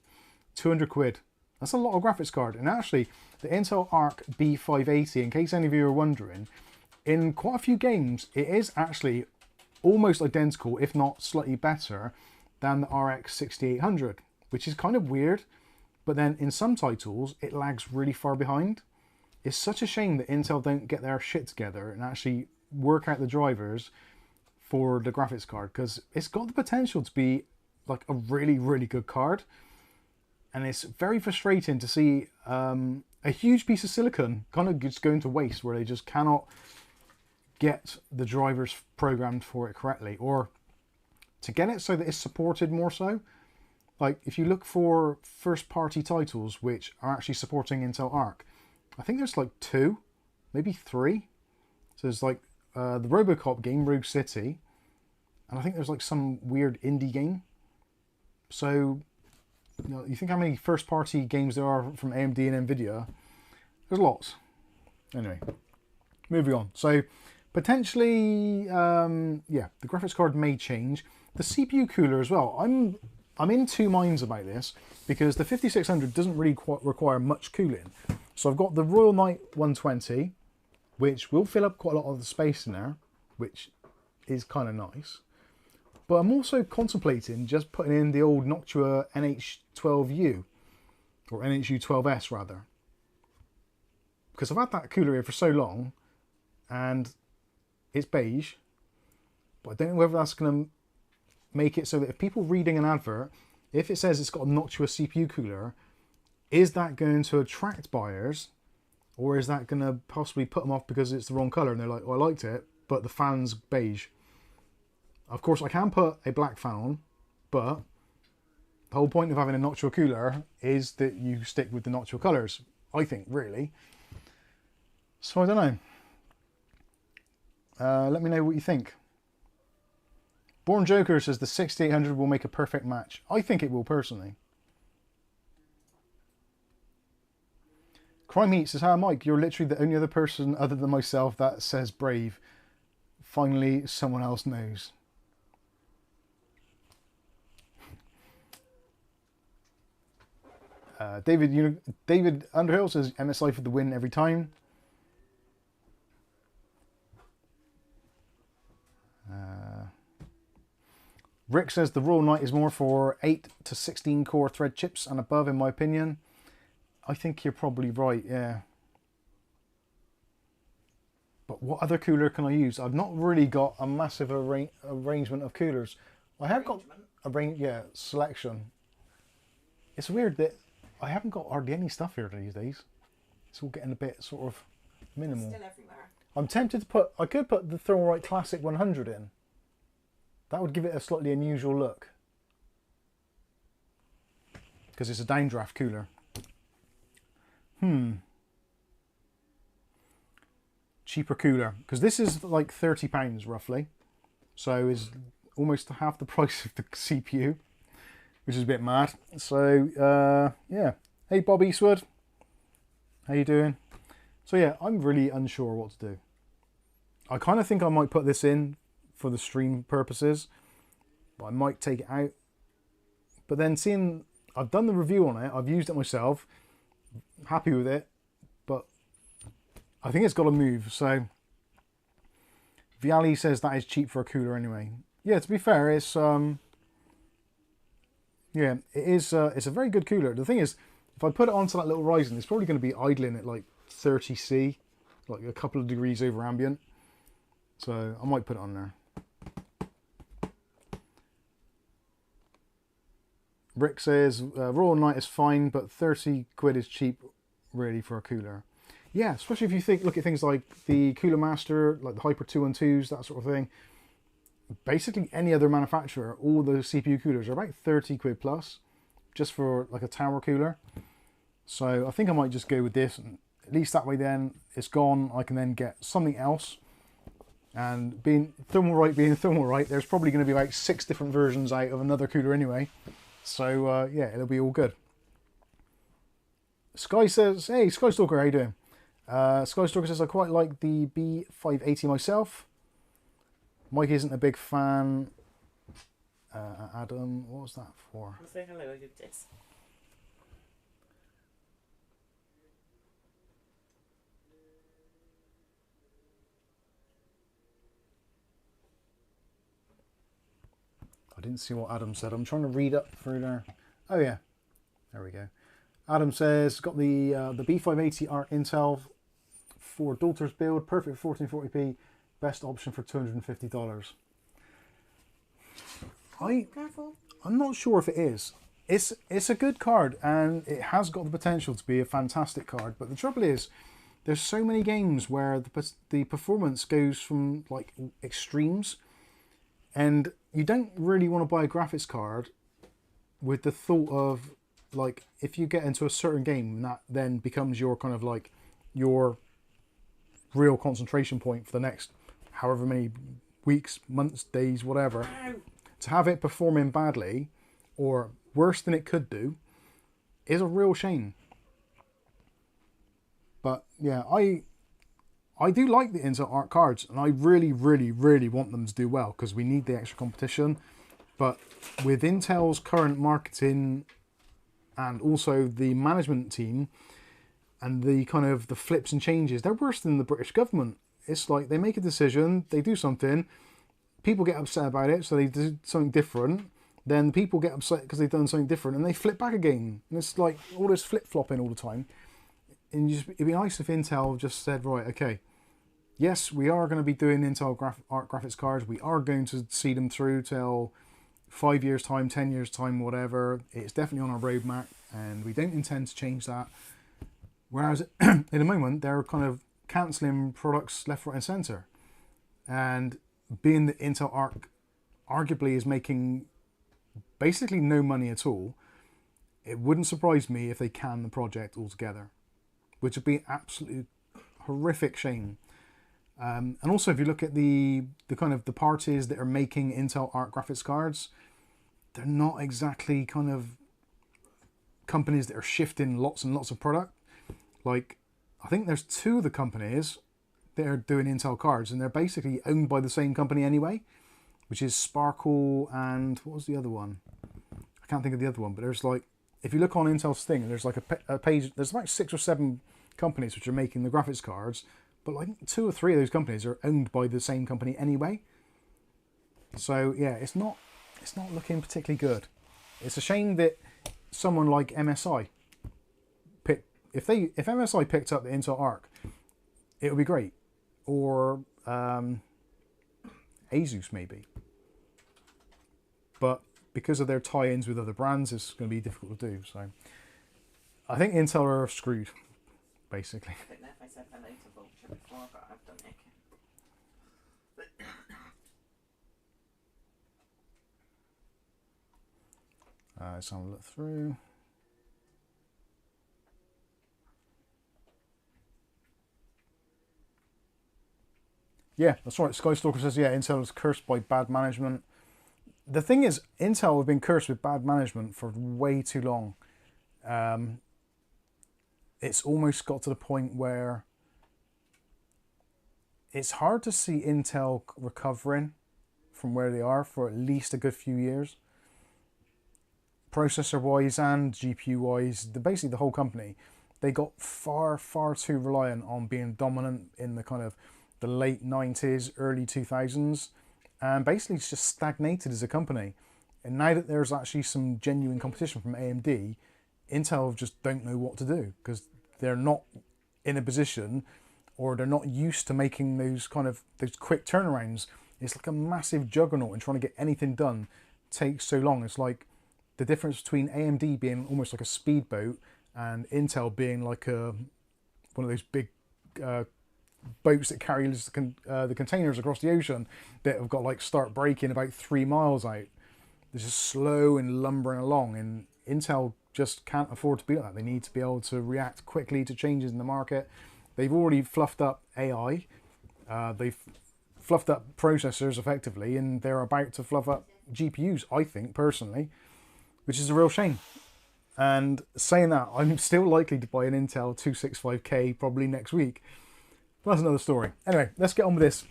B: 200 quid. That's a lot of graphics card. And actually the Intel Arc B580, in case any of you are wondering, in quite a few games it is actually almost identical, if not slightly better, than the RX 6800, which is kind of weird. But then in some titles it lags really far behind. It's such a shame that Intel don't get their shit together and actually work out the drivers for the graphics card, because it's got the potential to be like a really, really good card. And it's very frustrating to see a huge piece of silicon kind of just going to waste, where they just cannot get the drivers programmed for it correctly, or to get it so that it's supported more so. Like if you look for first party titles which are actually supporting Intel Arc, I think there's like 2, maybe 3. So there's like the Robocop game, Rogue City, and I think there's like some weird indie game. So you know, you think how many first party games there are from AMD and NVIDIA? There's lots. Anyway, moving on. So potentially, yeah, the graphics card may change. The CPU cooler as well. I'm in two minds about this, because the 5600 doesn't really require much cooling. So I've got the Royal Knight 120, which will fill up quite a lot of the space in there, which is kind of nice. But I'm also contemplating just putting in the old Noctua NH12U, or NHU12S rather. Because I've had that cooler here for so long, and it's beige, but I don't know whether that's going to make it so that if people reading an advert, if it says it's got a Noctua CPU cooler, is that going to attract buyers, or is that going to possibly put them off because it's the wrong colour and they're like, oh, I liked it, but the fan's beige. Of course, I can put a black fan on, but the whole point of having a Noctua cooler is that you stick with the Noctua colours, I think, really. So I don't know. Let me know what you think. Born Joker says the 6800 will make a perfect match. I think it will, personally. Crime Heat says, hi Mike, you're literally the only other person other than myself that says brave. Finally, someone else knows. David Underhill says MSI for the win every time. Rick says the Royal Knight is more for 8 to 16 core thread chips and above, in my opinion. I think you're probably right, yeah. But what other cooler can I use? I've not really got a massive arrangement of coolers. I have got a selection. It's weird that I haven't got hardly any stuff here these days. It's all getting a bit sort of minimal.
C: Still everywhere.
B: I'm tempted to put, I could put the Thermalright Classic 100 in. That would give it a slightly unusual look, because it's a downdraft cooler. Cheaper cooler, because this is like £30 roughly, so is almost half the price of the CPU, which is a bit mad. So yeah, hey Bob Eastwood, how you doing? So yeah, I'm really unsure what to do. I kind of think I might put this in for the stream purposes, but I might take it out. But then seeing I've done the review on it, I've used it myself, happy with it, but I think it's got to move. So Viali says that is cheap for a cooler anyway. Yeah, to be fair, it's yeah, it is. It's a very good cooler. The thing is, if I put it onto that little Ryzen, it's probably going to be idling at like 30°C, like a couple of degrees over ambient. So I might put it on there. Rick says Royal Knight is fine, but 30 quid is cheap really for a cooler. Yeah, especially if you look at things like the Cooler Master, like the Hyper 212s, that sort of thing. Basically any other manufacturer, all the CPU coolers are about 30 quid plus, just for like a tower cooler. So I think I might just go with this, and at least that way then it's gone. I can then get something else And being Thermalright, there's probably going to be about 6 different versions out of another cooler anyway. So yeah, it'll be all good. Sky says, hey Skystalker, how you doing? Skystalker says, I quite like the B580 myself. Mike isn't a big fan. Adam, what was that for?
C: I'll say hello, I did this.
B: I didn't see what Adam said. I'm trying to read up through there. Oh yeah, there we go. Adam says, got the B580 Arc Intel for daughter's build, perfect 1440p, best option for $250. I'm not sure if it is. It's a good card and it has got the potential to be a fantastic card, but the trouble is there's so many games where the performance goes from like extremes, and you don't really want to buy a graphics card with the thought of like, if you get into a certain game, that then becomes your kind of like your real concentration point for the next however many weeks, months, days, whatever. To have it performing badly or worse than it could do is a real shame. But yeah, I do like the Intel Arc cards, and I really, really, really want them to do well because we need the extra competition. But with Intel's current marketing and also the management team and the kind of the flips and changes, they're worse than the British government. It's like they make a decision, they do something, people get upset about it, so they do something different. Then the people get upset because they've done something different, and they flip back again. And it's like all this flip-flopping all the time. And it'd be nice if Intel just said, right, okay, yes, we are going to be doing Intel Arc graphics cards. We are going to see them through till 5 years time, 10 years time, whatever. It's definitely on our roadmap, and we don't intend to change that. Whereas at the moment, they're kind of cancelling products left, right and centre. And being that Intel Arc arguably is making basically no money at all, it wouldn't surprise me if they can the project altogether, which would be an absolutely horrific shame. And also, if you look at the kind of the parties that are making Intel Arc graphics cards, they're not exactly kind of companies that are shifting lots and lots of product. Like, I think there's 2 of the companies that are doing Intel cards, and they're basically owned by the same company anyway, which is Sparkle and what was the other one? I can't think of the other one, but there's like, if you look on Intel's thing, there's like a page, there's like 6 or 7 companies which are making the graphics cards, but like 2 or 3 of those companies are owned by the same company anyway. So yeah, it's not looking particularly good. It's a shame that someone like MSI if MSI picked up the Intel Arc, it would be great. Or Asus maybe. But because of their tie-ins with other brands, it's going to be difficult to do. So I think Intel are screwed, basically.
C: I don't know if I said hello to Vulture before, but I've done it.
B: Let's have a look through. Yeah, that's right. Skystalker says, yeah, Intel is cursed by bad management. The thing is, Intel have been cursed with bad management for way too long. It's almost got to the point where it's hard to see Intel recovering from where they are for at least a good few years. Processor-wise and GPU-wise, basically the whole company, they got far, far too reliant on being dominant in the kind of the late 90s, early 2000s, and basically it's just stagnated as a company. And now that there's actually some genuine competition from AMD, Intel just don't know what to do because they're not in a position, or they're not used to making those quick turnarounds. It's like a massive juggernaut, and trying to get anything done takes so long. It's like the difference between AMD being almost like a speedboat and Intel being like one of those big boats that carry the containers across the ocean that have got like start braking about 3 miles out. They're just slow and lumbering along, and Intel just can't afford to be like that. They need to be able to react quickly to changes in the market. They've already fluffed up AI. They've fluffed up processors effectively, and they're about to fluff up GPUs, I think, personally, which is a real shame. And saying that, I'm still likely to buy an Intel 265K probably next week. But that's another story. Anyway, let's get on with this.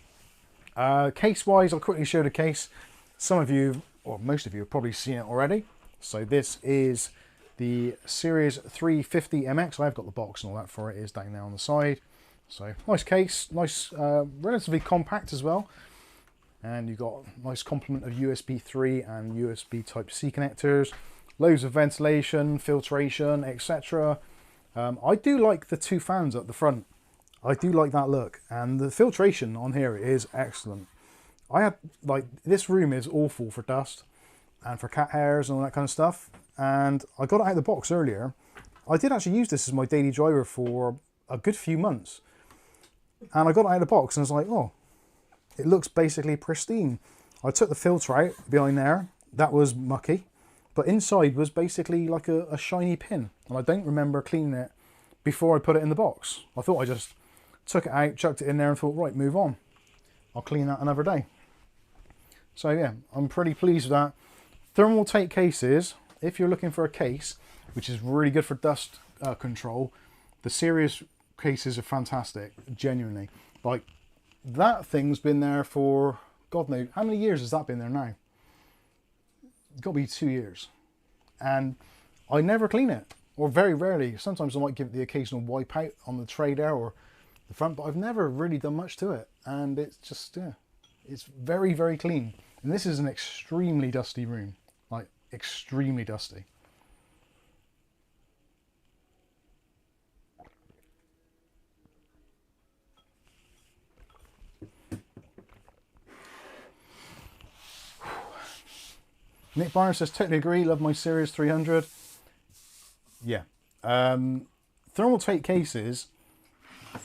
B: Case-wise, I'll quickly show the case. Some of you, or most of you, have probably seen it already. So this is the Ceres 350MX. I've got the box and all that for it. It is down there on the side. So nice case, nice, relatively compact as well. And you've got a nice complement of USB 3 and USB Type-C connectors. Loads of ventilation, filtration, etc. I do like the two fans at the front. I do like that look. And the filtration on here is excellent. I had, like, this room is awful for dust and for cat hairs and all that kind of stuff. And I got it out of the box earlier. I did actually use this as my daily driver for a good few months. And I got it out of the box and I was like, oh, it looks basically pristine. I took the filter out behind there. That was mucky. But inside was basically like a shiny pin. And I don't remember cleaning it before I put it in the box. I thought I just took it out, chucked it in there and thought, right, move on. I'll clean that another day. So yeah, I'm pretty pleased with that. Thermaltake cases, if you're looking for a case, which is really good for dust control, the Ceres cases are fantastic, genuinely. Like, that thing's been there for, God knows, how many years has that been there now? It's got to be 2 years. And I never clean it, or very rarely. Sometimes I might give it the occasional wipe out on the tray there or the front, but I've never really done much to it. And it's just, yeah, it's very, very clean. And this is an extremely dusty room, like extremely dusty. Nick Barnes says, totally agree, love my Ceres 300. Yeah. Thermaltake cases,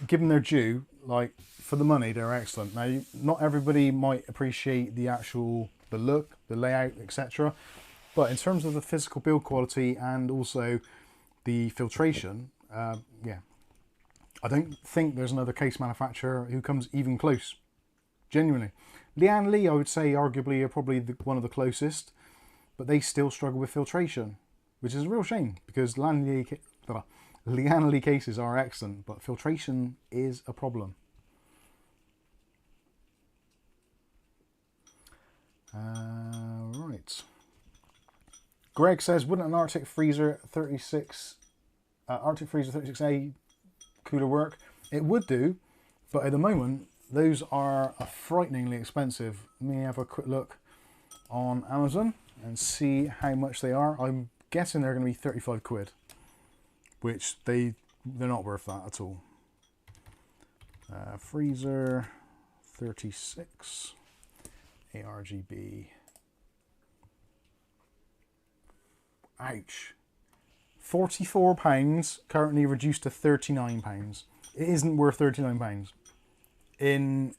B: given their due, like, for the money, they're excellent. Now, not everybody might appreciate the look, the layout, etc. But in terms of the physical build quality and also the filtration, yeah. I don't think there's another case manufacturer who comes even close. Genuinely. Lian Li, I would say, arguably, are probably one of the closest. But they still struggle with filtration, which is a real shame because Lian Li cases are excellent, but filtration is a problem. Right. Greg says, wouldn't an Arctic Freezer 36A cooler work? It would do, but at the moment, those are frighteningly expensive. Let me have a quick look on Amazon and see how much they are. I'm guessing they're going to be 35 quid, which they're not worth that at all. Freezer 36 ARGB. Ouch. £44, currently reduced to £39. It isn't worth £39. In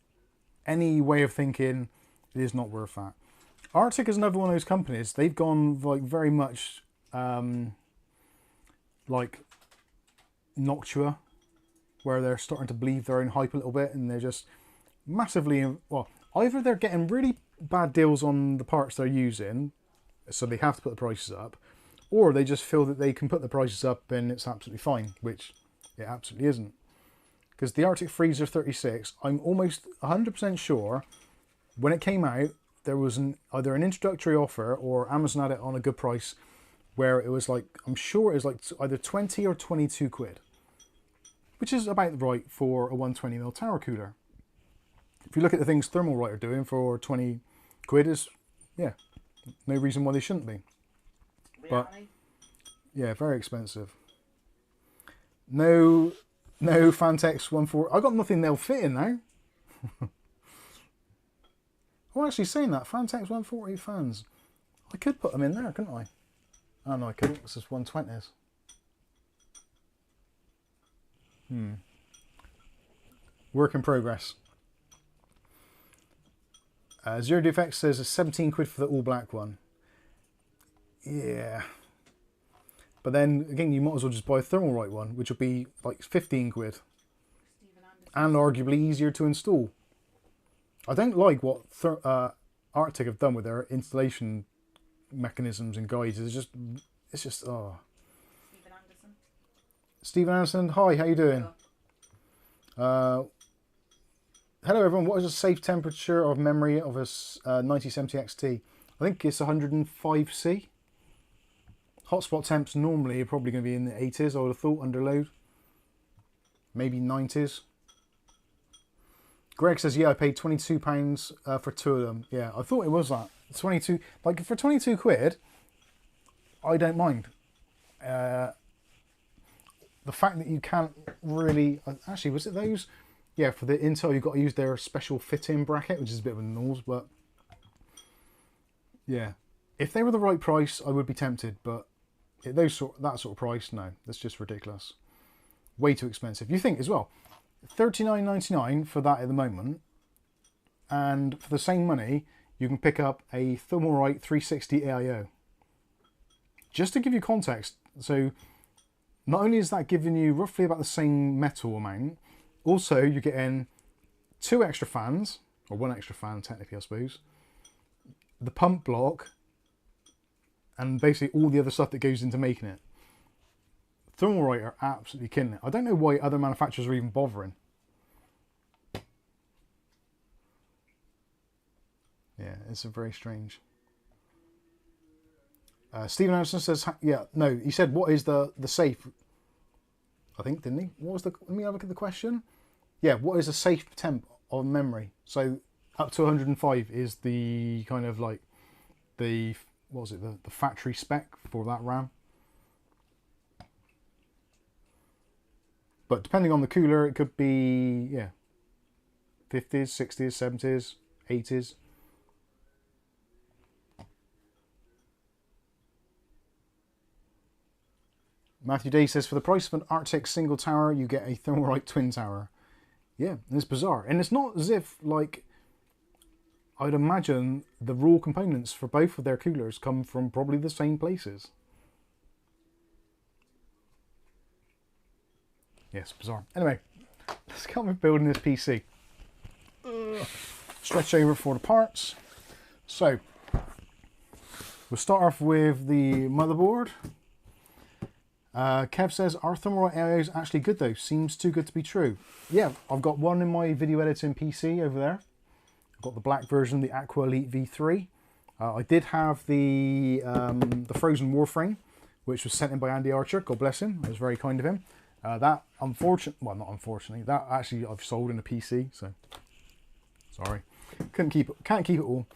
B: any way of thinking, it is not worth that. Arctic is another one of those companies. They've gone like very much like Noctua, where they're starting to believe their own hype a little bit, and they're just massively, well, either they're getting really bad deals on the parts they're using, so they have to put the prices up, or they just feel that they can put the prices up and it's absolutely fine, which it absolutely isn't. Because the Arctic Freezer 36, I'm almost 100% sure when it came out, there was either an introductory offer or Amazon had it on a good price where it was like, I'm sure it was like either 20 or 22 quid, which is about right for a 120mm tower cooler. If you look at the things Thermalright are doing for 20 quid, is, yeah, no reason why they shouldn't be. But yeah, very expensive. No Fantex 140. I got nothing they'll fit in now. I'm actually saying that Fantex 140 fans, I could put them in there, couldn't I? Oh no, I couldn't. This is 120s. Work in progress. Zero Defects says it's 17 quid for the all black one. Yeah. But then again, you might as well just buy a Thermalright one, which will be like 15 quid. And arguably easier to install. I don't like what Arctic have done with their installation mechanisms and guides. It's just oh.
C: Stephen Anderson.
B: Stephen Anderson, hi, how you doing? Hello everyone. What is a safe temperature of memory of a 9070 XT? I think it's 105C. Hotspot temps normally are probably going to be in the 80s. I would have thought under load, maybe 90s. Greg says, yeah, I paid £22 for 2 of them. Yeah, I thought it was that. 22, like for 22 quid, I don't mind. The fact that you can't really, actually, was it those? Yeah, for the Intel, you've got to use their special fit-in bracket, which is a bit of a nose, but yeah. If they were the right price, I would be tempted, but at that sort of price, no, that's just ridiculous. Way too expensive. You think as well, $39.99 for that at the moment, and for the same money you can pick up a Thermalright 360 AIO. Just to give you context, so not only is that giving you roughly about the same metal amount, also you're getting 2 extra fans, or 1 extra fan technically I suppose, the pump block, and basically all the other stuff that goes into making it. Thermalright are absolutely killing it. I don't know why other manufacturers are even bothering. Yeah, it's very strange. Stephen Anderson says, yeah, no, he said, what is the safe? I think, didn't he? What was the, let me have a look at the question. Yeah, what is a safe temp on memory? So up to 105 is the kind of like the, what was it, the factory spec for that RAM. But depending on the cooler, it could be, yeah, 50s, 60s, 70s, 80s. Matthew Day says, for the price of an Arctic single tower, you get a Thermalright twin tower. Yeah, it's bizarre. And it's not as if, like, I'd imagine the raw components for both of their coolers come from probably the same places. Yes, bizarre. Anyway, let's get on with building this PC. Stretch over for the parts. So, we'll start off with the motherboard. Kev says, are Thermalright AIOs actually good though? Seems too good to be true. Yeah, I've got one in my video editing PC over there. I've got the black version, the Aqua Elite V3. I did have the Frozen Warframe, which was sent in by Andy Archer. God bless him. It was very kind of him. That well, not unfortunately, that actually I've sold in a PC, so sorry, can't keep it all.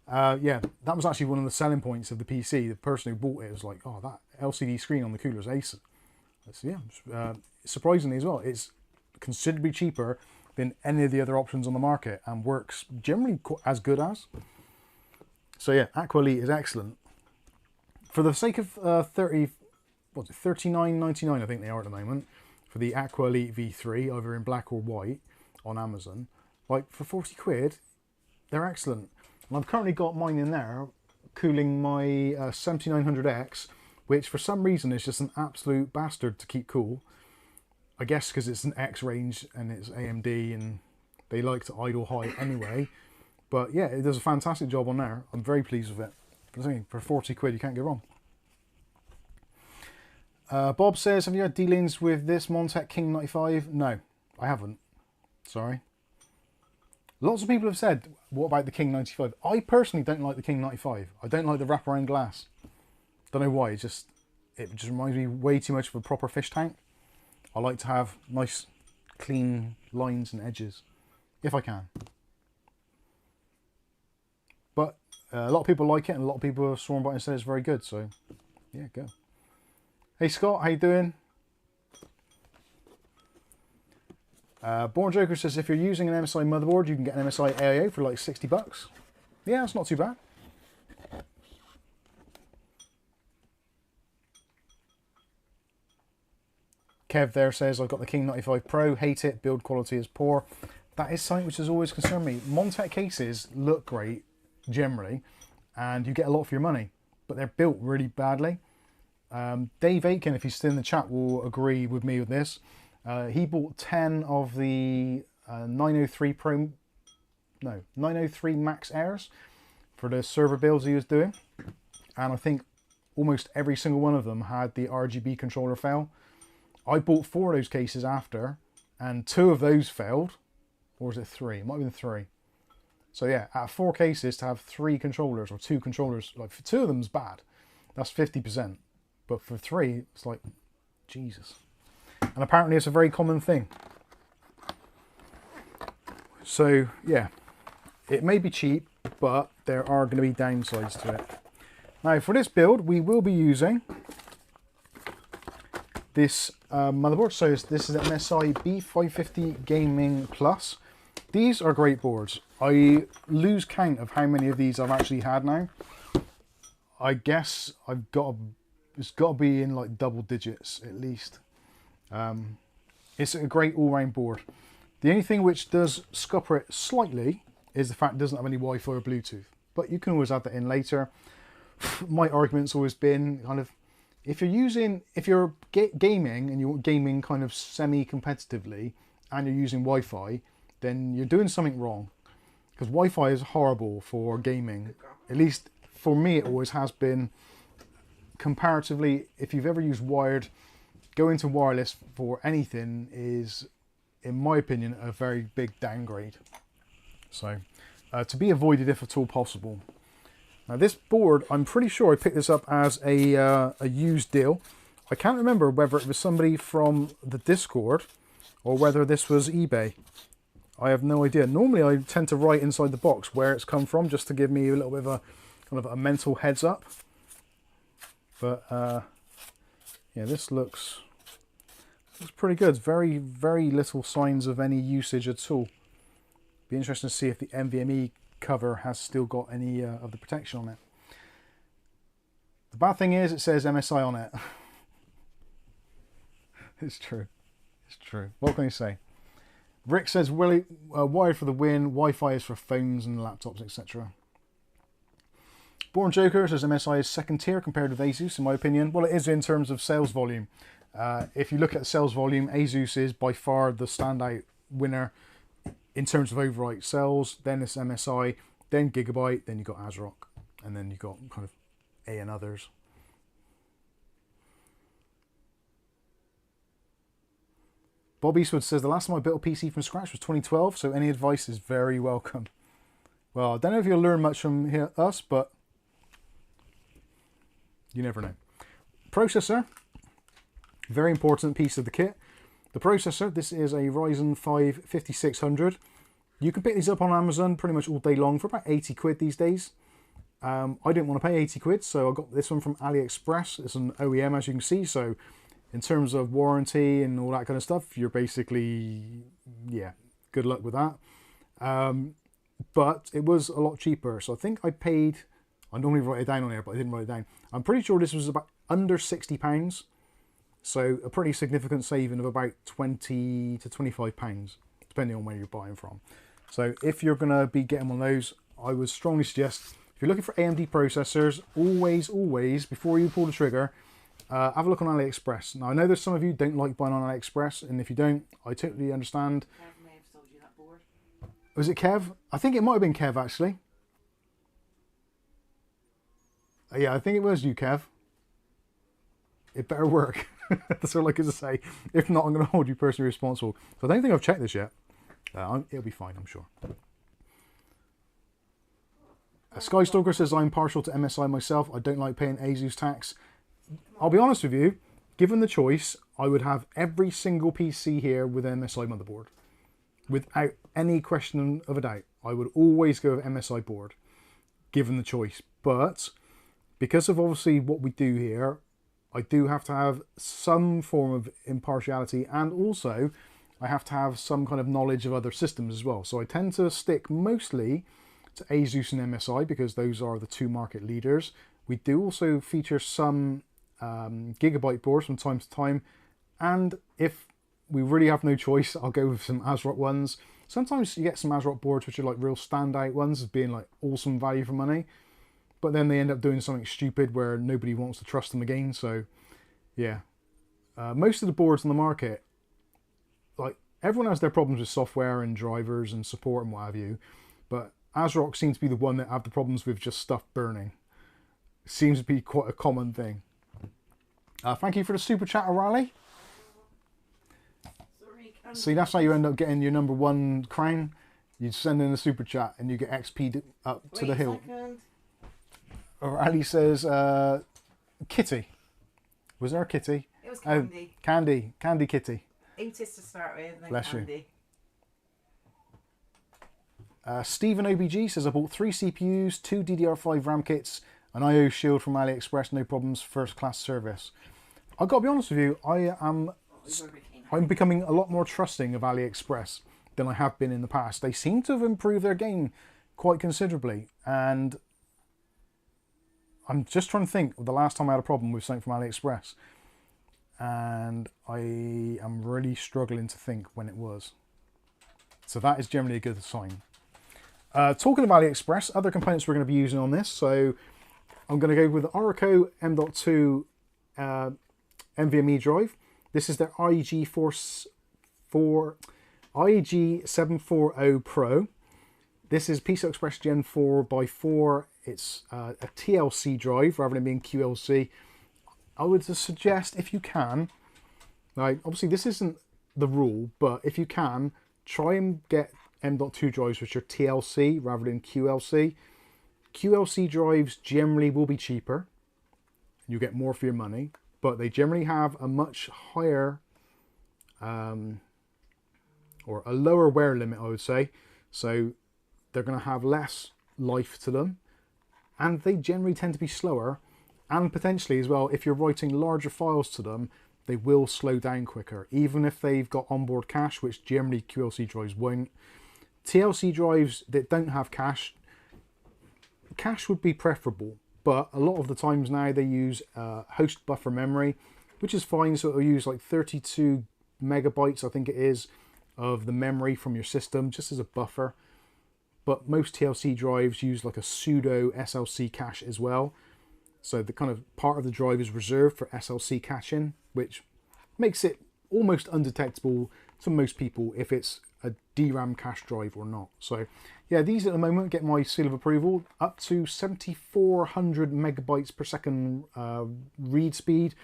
B: Yeah, that was actually one of the selling points of the PC. The person who bought it was like, oh, that LCD screen on the cooler is ace. Yeah, surprisingly as well, it's considerably cheaper than any of the other options on the market and works generally as good as. So yeah, Aqua Elite is excellent. For the sake of $39.99 I think they are at the moment for the Aqua Elite V3, either in black or white on Amazon. Like for 40 quid, they're excellent. And I've currently got mine in there cooling my 7900X, which for some reason is just an absolute bastard to keep cool. I guess because it's an X range and it's AMD and they like to idle high anyway. But yeah, it does a fantastic job on there. I'm very pleased with it. For 40 quid, you can't go wrong. Bob says, have you had dealings with this Montech King 95? No, I haven't. Sorry. Lots of people have said, what about the King 95? I personally don't like the King 95. I don't like the wraparound glass. Don't know why, it just reminds me way too much of a proper fish tank. I like to have nice, clean lines and edges, if I can. But a lot of people like it, and a lot of people have sworn by it and said it's very good, so yeah, go. Hey Scott, how you doing? Born Joker says, if you're using an MSI motherboard, you can get an MSI AIO for like 60 bucks. Yeah, that's not too bad. Kev there says, I've got the King 95 Pro, hate it, build quality is poor. That is something which has always concerned me. Montech cases look great, generally, and you get a lot for your money, but they're built really badly. Dave Aiken, if he's still in the chat, will agree with me with this. He bought 10 of the 903 Pro no, 903 Max Airs for the server builds he was doing. And I think almost every single one of them had the RGB controller fail. I bought 4 of those cases after, and 2 of those failed. Or was it 3? It might have been 3. So yeah, out of 4 cases to have 3 controllers or 2 controllers, like for 2 of them's bad. That's 50%. But for 3, it's like, Jesus. And apparently it's a very common thing. So yeah, it may be cheap, but there are going to be downsides to it. Now for this build, we will be using this motherboard. So this is an MSI B550 Gaming Plus. These are great boards. I lose count of how many of these I've actually had now. I guess it's got to be in like double digits at least. It's a great all-round board. The only thing which does scupper it slightly is the fact it doesn't have any Wi-Fi or Bluetooth. But you can always add that in later. My argument's always been kind of, if you're gaming and you're gaming kind of semi-competitively and you're using Wi-Fi, then you're doing something wrong. Because Wi-Fi is horrible for gaming. At least for me it always has been. Comparatively, if you've ever used wired, going to wireless for anything is, in my opinion, a very big downgrade. So, to be avoided if at all possible. Now this board, I'm pretty sure I picked this up as a used deal. I can't remember whether it was somebody from the Discord or whether this was eBay. I have no idea. Normally I tend to write inside the box where it's come from, just to give me a little bit of a kind of a mental heads up. But yeah, this looks pretty good. Very, very little signs of any usage at all. Be interesting to see if the NVMe cover has still got any of the protection on it. The bad thing is it says MSI on it. It's true. It's true. What can you say? Rick says, well, wired for the win, Wi-Fi is for phones and laptops, etc. Born Joker says MSI is second tier compared with Asus, in my opinion. Well, it is in terms of sales volume. If you look at sales volume, Asus is by far the standout winner in terms of overall sales. Then it's MSI, then Gigabyte, then you've got ASRock, and then you've got kind of A and others. Bob Eastwood says, the last time I built a PC from scratch was 2012, so any advice is very welcome. Well, I don't know if you'll learn much from us, but you never know. Processor, very important piece of the kit. The processor, this is a Ryzen 5 5600. You can pick these up on Amazon pretty much all day long for about 80 quid these days. I didn't want to pay 80 quid, so I got this one from AliExpress. It's an OEM, as you can see, so in terms of warranty and all that kind of stuff, you're basically, yeah, good luck with that. But it was a lot cheaper. So I think I paid, I normally write it down on here, but I didn't write it down. I'm pretty sure this was about under £60. So a pretty significant saving of about £20 to £25, depending on where you're buying from. So if you're going to be getting one of those, I would strongly suggest, if you're looking for AMD processors, always, before you pull the trigger, have a look on AliExpress. Now, I know there's some of you don't like buying on AliExpress, and if you don't, I totally understand.
C: Kev may have sold you that board.
B: Was it Kev? I think it might have been Kev, actually. Yeah, I think it was you, Kev. It better work. That's all I can say. If not, I'm going to hold you personally responsible. So I don't think I've checked this yet. It'll be fine, I'm sure. Skystalker says, I'm partial to MSI myself. I don't like paying Asus tax. I'll be honest with you, given the choice, I would have every single PC here with an MSI motherboard. Without any question of a doubt. I would always go with MSI board, given the choice. But because of obviously what we do here, I do have to have some form of impartiality, and also I have to have some kind of knowledge of other systems as well. So I tend to stick mostly to Asus and MSI because those are the two market leaders. We do also feature some Gigabyte boards from time to time, and if we really have no choice, I'll go with some ASRock ones. Sometimes you get some ASRock boards which are like real standout ones as being like awesome value for money, but then they end up doing something stupid where nobody wants to trust them again. So yeah, most of the boards on the market, like, everyone has their problems with software and drivers and support and what have you, but ASRock seems to be the one that have the problems with just stuff burning. It seems to be quite a common thing. Thank you for the super chat, O'Reilly. See, that's how you end up getting your #1 crown. You send in a super chat and you get XP up to the hill. O'Reilly says, Kitty. Was there a Kitty?
C: It was Candy.
B: Candy Kitty.
C: Otis to start with, and then
B: Bless
C: Candy.
B: You. Stephen OBG says, I bought 3 CPUs, 2 DDR5 RAM kits, an IO shield from AliExpress, no problems, first class service. I've got to be honest with you, I'm becoming a lot more trusting of AliExpress than I have been in the past. They seem to have improved their game quite considerably, and I'm just trying to think of the last time I had a problem with something from AliExpress, and I am really struggling to think when it was. So that is generally a good sign. Talking of AliExpress, other components we're going to be using on this, so I'm going to go with the Orico M.2 NVMe drive. This is their IG740 Pro. This is PCI Express Gen 4x4. It's a TLC drive rather than being QLC. I would suggest, if you can, like obviously this isn't the rule, but if you can, try and get M.2 drives which are TLC rather than QLC. QLC drives generally will be cheaper. You get more for your money, but they generally have a much higher or a lower wear limit, I would say. So they're going to have less life to them, and they generally tend to be slower, and potentially as well, if you're writing larger files to them, they will slow down quicker, even if they've got onboard cache, which generally QLC drives won't. TLC drives that don't have cache would be preferable, but a lot of the times now they use host buffer memory, which is fine. So it'll use like 32 megabytes, I think it is, of the memory from your system just as a buffer. But most TLC drives use like a pseudo SLC cache as well. So the kind of part of the drive is reserved for SLC caching, which makes it almost undetectable to most people if it's a DRAM cache drive or not. So yeah, these at the moment get my seal of approval up to 7,400 megabytes per second read speed,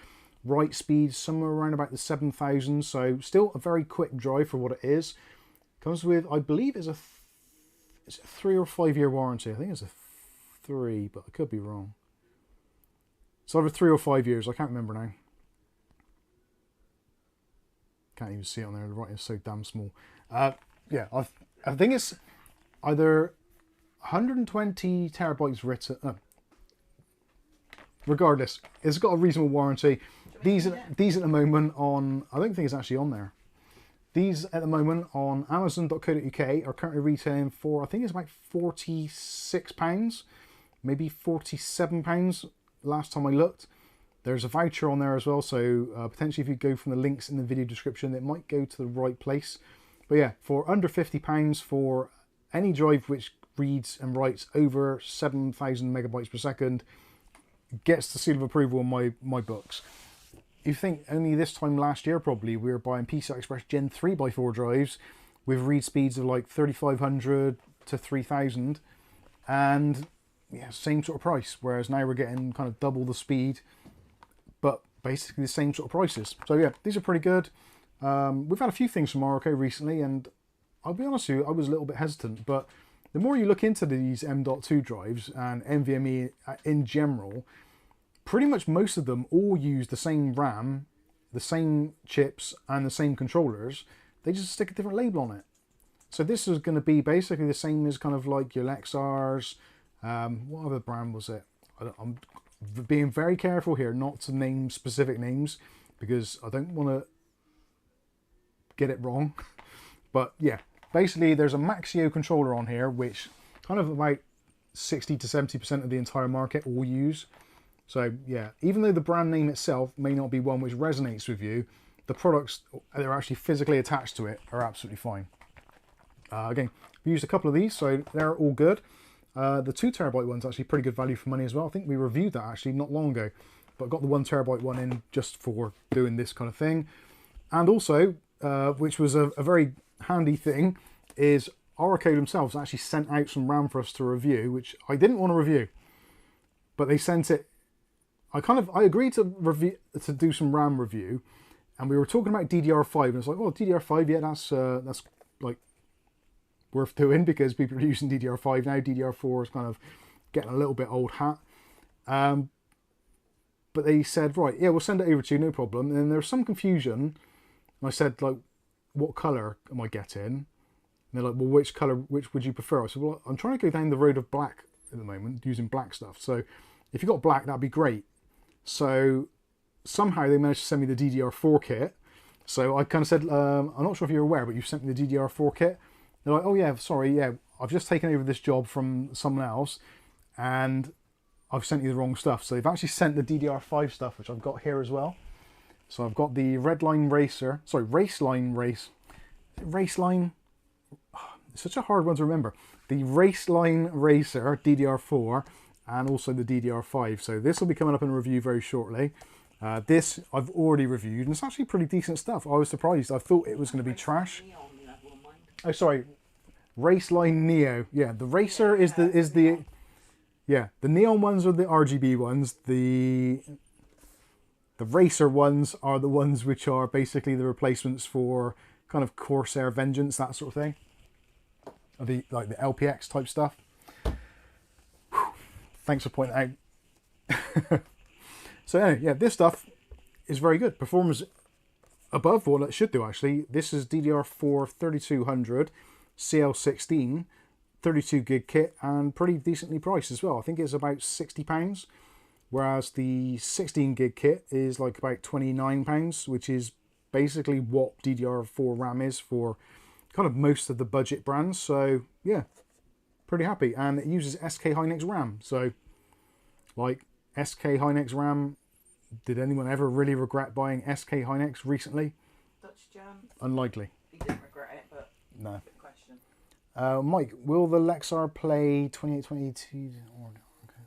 B: write speed somewhere around about the 7,000. So still a very quick drive for what it is. Comes with, I believe, is a 3 or 5 year warranty. I think it's a 3, but I could be wrong. It's either 3 or 5 years. I can't remember now. Can't even see it on there. The writing is so damn small. Yeah, I think it's either 120 terabytes written. Regardless, it's got a reasonable warranty. These at the moment on, I don't think it's actually on there. These at the moment on Amazon.co.uk are currently retailing for, I think it's about £46, maybe £47 last time I looked. There's a voucher on there as well, so potentially if you go from the links in the video description, it might go to the right place. But yeah, for under £50 for any drive which reads and writes over 7,000 megabytes per second, gets the seal of approval in my books. You think only this time last year probably we were buying PCI Express Gen 3x4 drives with read speeds of like 3,500 to 3,000, and yeah, same sort of price, whereas now we're getting kind of double the speed, but basically the same sort of prices. So yeah, these are pretty good. We've had a few things from Orico recently, and I'll be honest with you, I was a little bit hesitant, but the more you look into these M.2 drives and NVMe in general, pretty much most of them all use the same RAM, the same chips, and the same controllers. They just stick a different label on it. So this is going to be basically the same as kind of like your Lexars. What other brand was it? I'm being very careful here not to name specific names because I don't want to get it wrong. But yeah, basically there's a Maxio controller on here, which kind of about 60 to 70% of the entire market all use. So yeah, even though the brand name itself may not be one which resonates with you, the products that are actually physically attached to it are absolutely fine. Again, we used a couple of these, so they're all good. The 2 terabyte one's actually pretty good value for money as well. I think we reviewed that actually not long ago, but got the 1 terabyte one in just for doing this kind of thing. And also, which was a very handy thing, is Orico themselves actually sent out some RAM for us to review, which I didn't want to review, but they sent it. I agreed to do some RAM review, and we were talking about DDR5, and it's like, oh, DDR5, yeah, that's like worth doing because people are using DDR5 now. DDR4 is kind of getting a little bit old hat. But they said, right, yeah, we'll send it over to you, no problem. And then there was some confusion. And I said, like, what colour am I getting? And they're like, well, which colour, which would you prefer? I said, well, I'm trying to go down the road of black at the moment, using black stuff. So if you got black, that'd be great. So somehow they managed to send me the DDR4 kit. So I kind of said, I'm not sure if you're aware, but you've sent me the DDR4 kit. They're like, oh yeah, sorry, yeah, I've just taken over this job from someone else and I've sent you the wrong stuff. So they've actually sent the DDR5 stuff, which I've got here as well. So I've got the Raceline, it's such a hard one to remember. The Raceline Racer DDR4 and also the DDR5. So this will be coming up in a review very shortly. This I've already reviewed and it's actually pretty decent stuff. I was surprised. I thought it was going to be trash. Oh, sorry, Raceline Neo. Yeah, the Racer is the yeah, the neon ones are the RGB ones. The Racer ones are the ones which are basically the replacements for kind of Corsair Vengeance, that sort of thing. Like the LPX type stuff. Whew. Thanks for pointing out. So anyway, yeah, this stuff is very good. Performs above what it should do actually. This is DDR4 3200 CL16 32 gig kit and pretty decently priced as well. I think it's about £60, whereas the 16 gig kit is like about £29, which is basically what DDR4 RAM is for kind of most of the budget brands. So yeah, pretty happy. And it uses SK Hynix RAM. So like SK Hynix RAM, did anyone ever really regret buying SK Hynix recently?
C: Dutch Jam.
B: Unlikely.
C: He didn't regret it, but
B: no.
C: good question.
B: Mike, will the Lexar play 2822? Okay.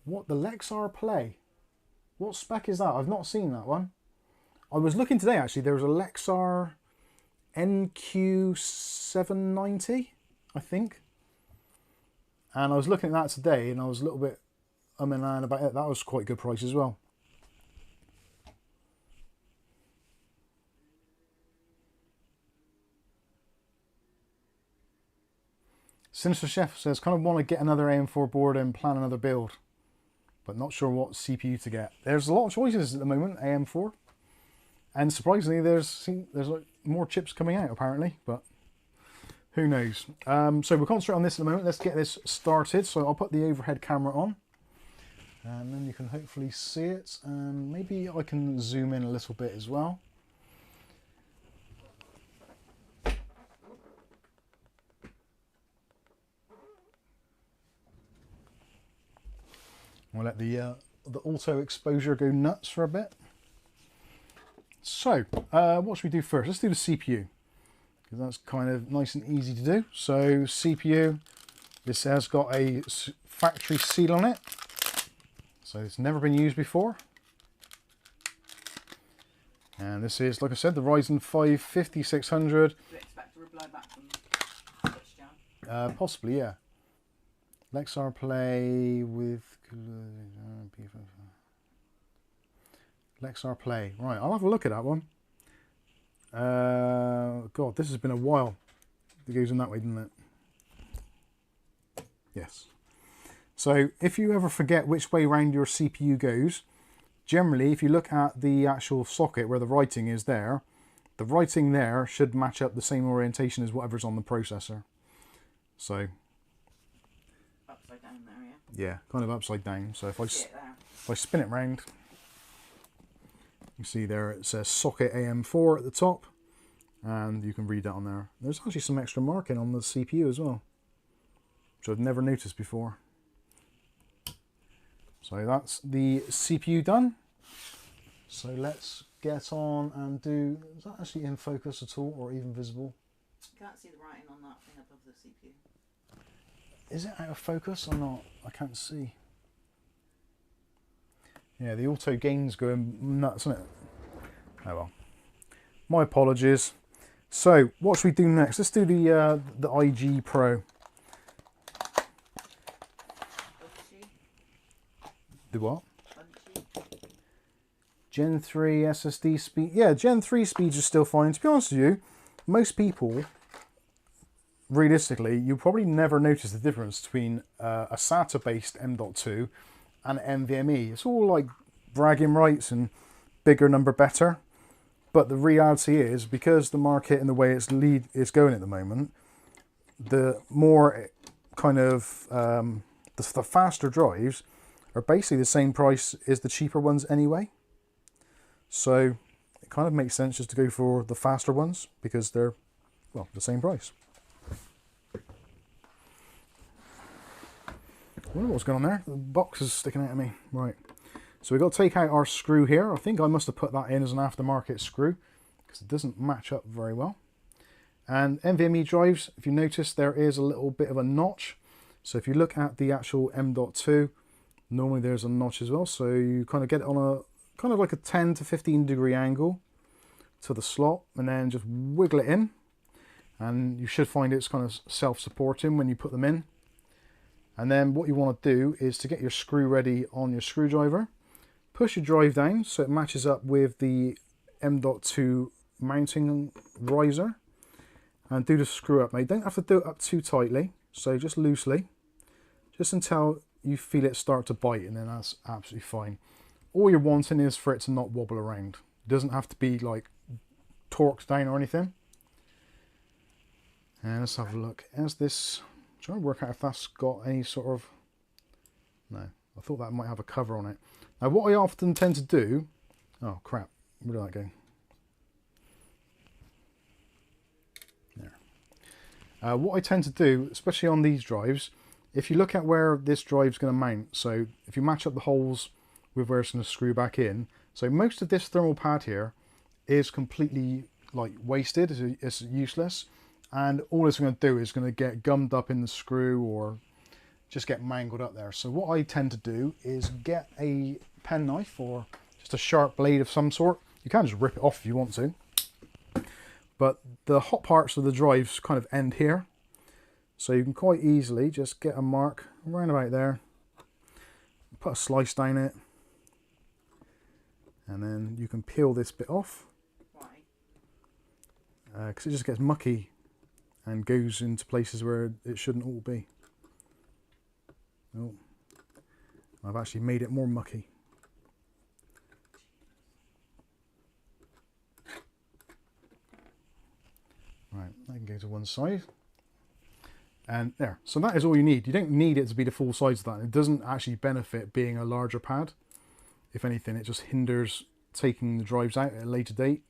B: What, the Lexar play? What spec is that? I've not seen that one. I was looking today actually. There was a Lexar NQ790, I think. And I was looking at that today and I was a little bit and ahhing about it. That was quite a good price as well. Sinister Chef says, kind of want to get another AM4 board and plan another build, but not sure what CPU to get. There's a lot of choices at the moment, AM4. And surprisingly, there's like more chips coming out apparently, but who knows. So we'll concentrate on this at the moment. Let's get this started. So I'll put the overhead camera on and then you can hopefully see it. And maybe I can zoom in a little bit as well. We'll let the auto exposure go nuts for a bit. So, what should we do first? Let's do the CPU, because that's kind of nice and easy to do. So, CPU, this has got a factory seal on it. So, it's never been used before. And this is, like I said, the Ryzen 5 5600.
C: Do you expect a reply back from Dutch Jam?
B: Possibly, yeah. Lexar Play with Lexar Play. Right, I'll have a look at that one. God, this has been a while. It goes in that way, doesn't it? Yes. So if you ever forget which way round your CPU goes, generally if you look at the actual socket where the writing is there, the writing there should match up the same orientation as whatever's on the processor. So
C: Upside down there, yeah?
B: yeah, kind of upside down. So if I spin it round, you see there it says socket AM4 at the top, and you can read that on there. There's actually some extra marking on the CPU as well, which I've never noticed before. So that's the CPU done. So let's get on and do, is that actually in focus at all or even visible?
C: You can't see the writing on that thing above the CPU.
B: Is it out of focus or not? I can't see. Yeah, the auto gain's going nuts, isn't it? Oh well. My apologies. So what should we do next? Let's do the IG Pro. The what? Gen 3 SSD speed. Yeah, Gen 3 speeds are still fine. To be honest with you, most people, realistically, you probably never notice the difference between a SATA-based M.2 and NVMe. It's all like bragging rights and bigger number better. But the reality is, because the market and the way it's going at the moment, the more kind of the faster drives are basically the same price as the cheaper ones anyway. So it kind of makes sense just to go for the faster ones because they're, well, the same price. I wonder what's going on there. The box is sticking out at me. Right. So we've got to take out our screw here. I think I must have put that in as an aftermarket screw because it doesn't match up very well. And NVMe drives, if you notice, there is a little bit of a notch. So if you look at the actual M.2, normally there's a notch as well. So you kind of get it on a kind of like a 10 to 15 degree angle to the slot and then just wiggle it in. And you should find it's kind of self-supporting when you put them in. And then what you want to do is to get your screw ready on your screwdriver. Push your drive down so it matches up with the M.2 mounting riser. And do the screw up. Now you don't have to do it up too tightly, so just loosely. Just until you feel it start to bite, and then that's absolutely fine. All you're wanting is for it to not wobble around. It doesn't have to be like torqued down or anything. And let's have a look. As this, I'm trying to work out if that's got any sort of, no, I thought that might have a cover on it. Now what I often tend to do, oh crap, where did that go? There. What I tend to do, especially on these drives, if you look at where this drive's going to mount, so if you match up the holes with where it's going to screw back in, so most of this thermal pad here is completely like wasted, it's useless, and all it's going to do is going to get gummed up in the screw or just get mangled up there. So what I tend to do is get a penknife or just a sharp blade of some sort. You can just rip it off if you want to, but the hot parts of the drives kind of end here. So you can quite easily just get a mark around about there, put a slice down it, and then you can peel this bit off. Why? Because it just gets mucky and goes into places where it shouldn't all be. Oh, I've actually made it more mucky. Right, that can go to one side. And there, so that is all you need. You don't need it to be the full size of that. It doesn't actually benefit being a larger pad. If anything, it just hinders taking the drives out at a later date.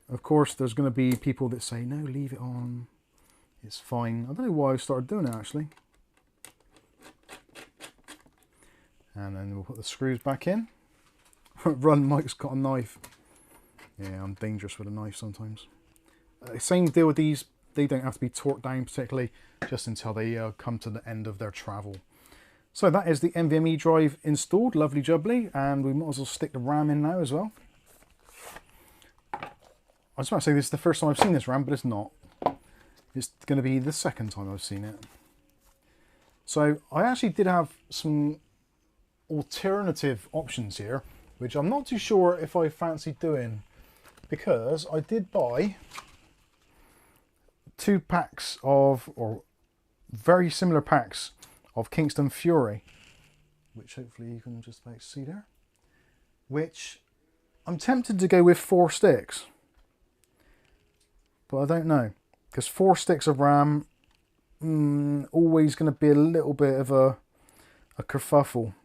B: Of course, there's going to be people that say, no, leave it on. It's fine. I don't know why I started doing it, actually. And then we'll put the screws back in. Run, Mike's got a knife. Yeah, I'm dangerous with a knife sometimes. Same deal with these. They don't have to be torqued down particularly, just until they come to the end of their travel. So that is the NVMe drive installed, lovely jubbly, and we might as well stick the RAM in now as well. I was about to say this is the first time I've seen this RAM, but it's not. It's going to be the second time I've seen it. So I actually did have some alternative options here, which I'm not too sure if I fancy doing, because I did buy 2 packs of, or very similar packs of Kingston Fury, which hopefully you can just about see there, which I'm tempted to go with 4 sticks, but I don't know, because 4 sticks of RAM, always going to be a little bit of a kerfuffle.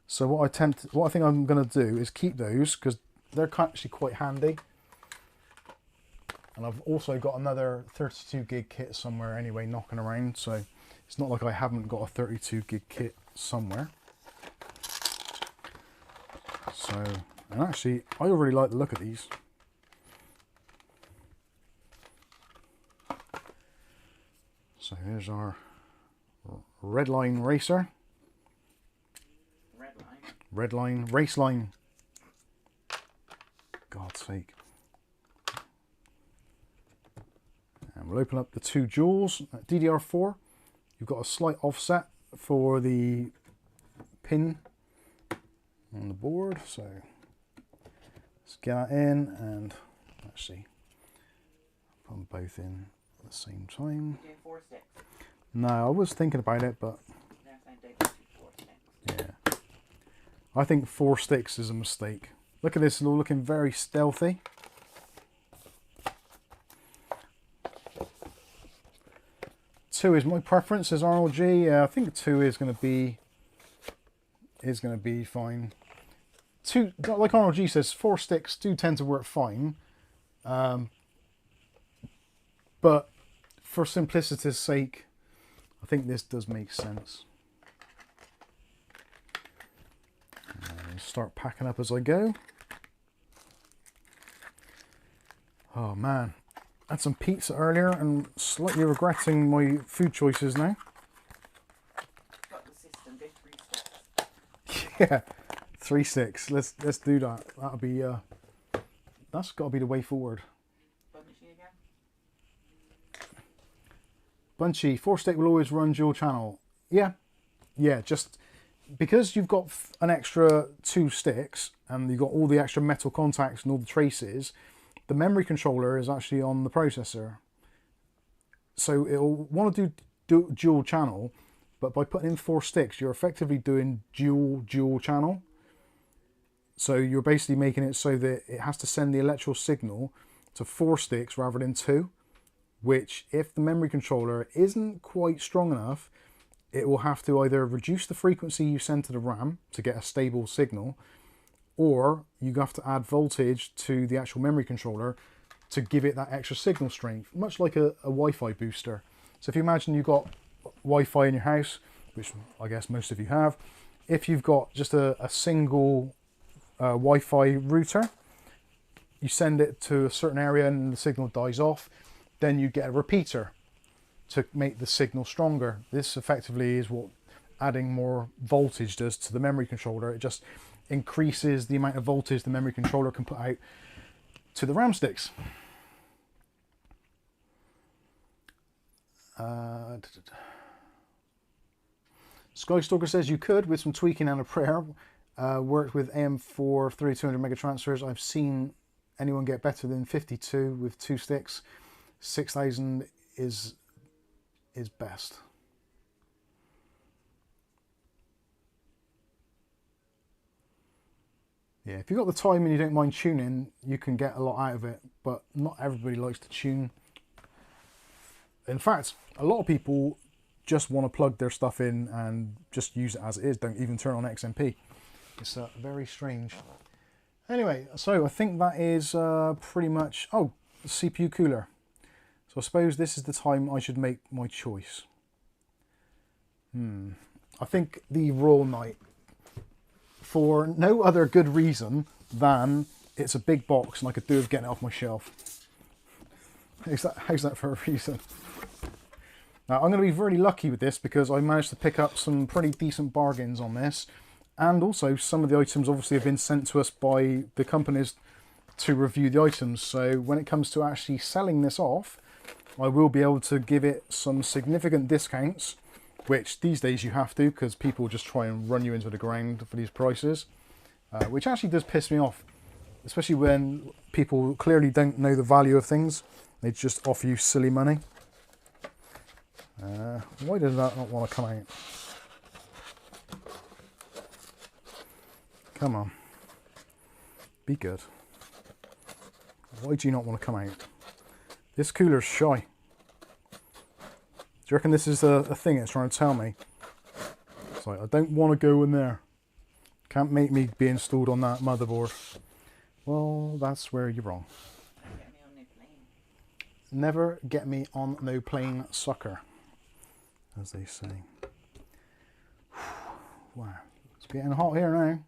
B: So what I think I'm going to do is keep those, because they're actually quite handy. And I've also got another 32 gig kit somewhere anyway knocking around, so it's not like I haven't got a 32 gig kit somewhere. So, and actually I really like the look of these. So here's our Redline Racer. Redline, Raceline. God's sake. we'll open up the two jewels. DDR4, you've got a slight offset for the pin on the board, so let's get that in and actually put them both in at the same time.
C: You're doing 4 sticks.
B: No, I was thinking about it, but
C: They're saying don't do 4 sticks.
B: yeah, I think 4 sticks is a mistake. Look at this, it's all looking very stealthy. Two is my preference as RLG. Yeah, I think 2 is going to be fine. 2, like RLG says, 4 sticks do tend to work fine, but for simplicity's sake, I think this does make sense. Start packing up as I go. Oh man, I had some pizza earlier and slightly regretting my food choices now.
C: Got the system, do 3 sticks.
B: Yeah, 3 sticks. Let's do that. That'll be that's got to be the way forward.
C: Bunchy again.
B: Bunchy, 4 stick will always run dual channel. Yeah, just because you've got an extra 2 sticks and you've got all the extra metal contacts and all the traces, the memory controller is actually on the processor. So it'll want to do dual channel, but by putting in 4 sticks, you're effectively doing dual channel. So you're basically making it so that it has to send the electrical signal to 4 sticks rather than 2, which if the memory controller isn't quite strong enough, it will have to either reduce the frequency you send to the RAM to get a stable signal, or you have to add voltage to the actual memory controller to give it that extra signal strength, much like a Wi-Fi booster. So if you imagine you've got Wi-Fi in your house, which I guess most of you have, if you've got just a single Wi-Fi router, you send it to a certain area and the signal dies off, then you get a repeater to make the signal stronger. This effectively is what adding more voltage does to the memory controller. It just increases the amount of voltage the memory controller can put out to the RAM sticks. Skystalker says you could, with some tweaking and a prayer, worked with AM4 3200 mega transfers. I've seen anyone get better than 52 with 2 sticks. 6000 is best. Yeah, if you've got the time and you don't mind tuning, you can get a lot out of it, but not everybody likes to tune. In fact, a lot of people just want to plug their stuff in and just use it as it is, don't even turn on XMP. It's very strange. Anyway, so I think that is pretty much... Oh, the CPU cooler. So I suppose this is the time I should make my choice. I think the Royal Knight, for no other good reason than it's a big box and I could do with getting it off my shelf. How's that for a reason? Now I'm going to be very lucky with this because I managed to pick up some pretty decent bargains on this, and also some of the items obviously have been sent to us by the companies to review the items. So when it comes to actually selling this off, I will be able to give it some significant discounts, which these days you have to because people just try and run you into the ground for these prices, which actually does piss me off, especially when people clearly don't know the value of things. They just offer you silly money. Why does that not want to come out? Come on. Be good. Why do you not want to come out? This cooler's shy. Do you reckon this is a thing it's trying to tell me? It's like, I don't want to go in there. Can't make me be installed on that motherboard. Well, that's where you're wrong. Never get me on no plane, sucker, as they say. Wow, it's getting hot here now,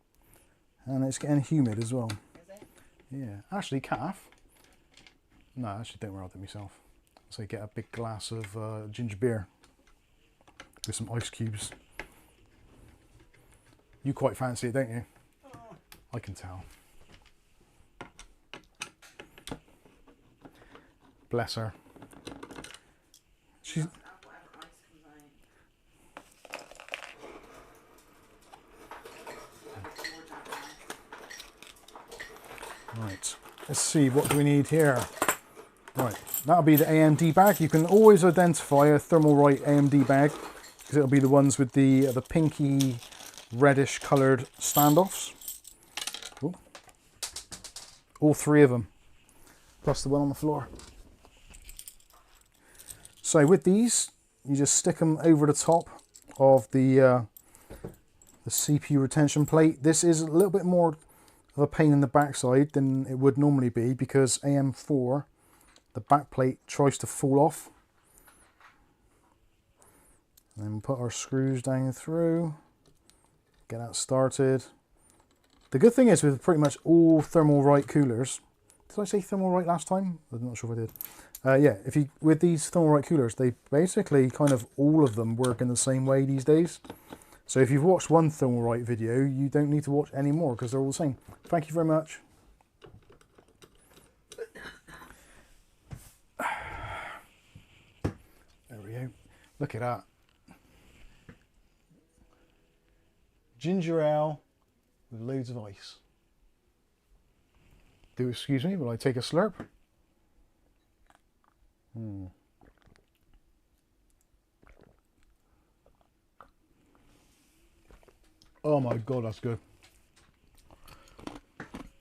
B: and it's getting humid as well.
C: Is it?
B: Yeah, actually, calf. No, actually, don't worry, I'll do it myself. So you get a big glass of ginger beer with some ice cubes. You quite fancy it, don't you? I can tell. Bless her. she's...
C: Whatever ice comes out.
B: Right, let's see, what do we need here? Right, that'll be the AMD bag. You can always identify a Thermalright AMD bag because it'll be the ones with the pinky reddish coloured standoffs. Ooh. All three of them, plus the one on the floor. So with these, you just stick them over the top of the CPU retention plate. This is a little bit more of a pain in the backside than it would normally be because AM4, the back plate tries to fall off. And then we'll put our screws down through, get that started. The good thing is with pretty much all Thermalright coolers, did I say Thermalright last time? I'm not sure if I did. Yeah, with these Thermalright coolers, they basically kind of all of them work in the same way these days. So if you've watched one Thermalright video, you don't need to watch any more because they're all the same. Thank you very much. There we go. Look at that. Ginger ale with loads of ice. Do excuse me, will I take a slurp? Oh my god, that's good.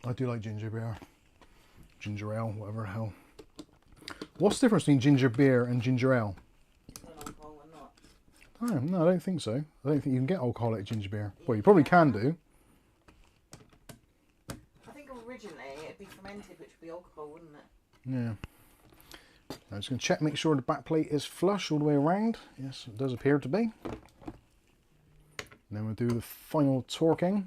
B: I do like ginger beer. Ginger ale, whatever the hell. What's the difference between ginger beer and ginger ale?
C: Alcohol or not?
B: Oh, no, I don't think so. I don't think you can get alcoholic ginger beer. Well, you probably can do.
C: I think originally it'd be fermented, which would be alcohol, wouldn't it?
B: Yeah. I'm just going to check, make sure the back plate is flush all the way around. Yes, it does appear to be. And then we'll do the final torquing.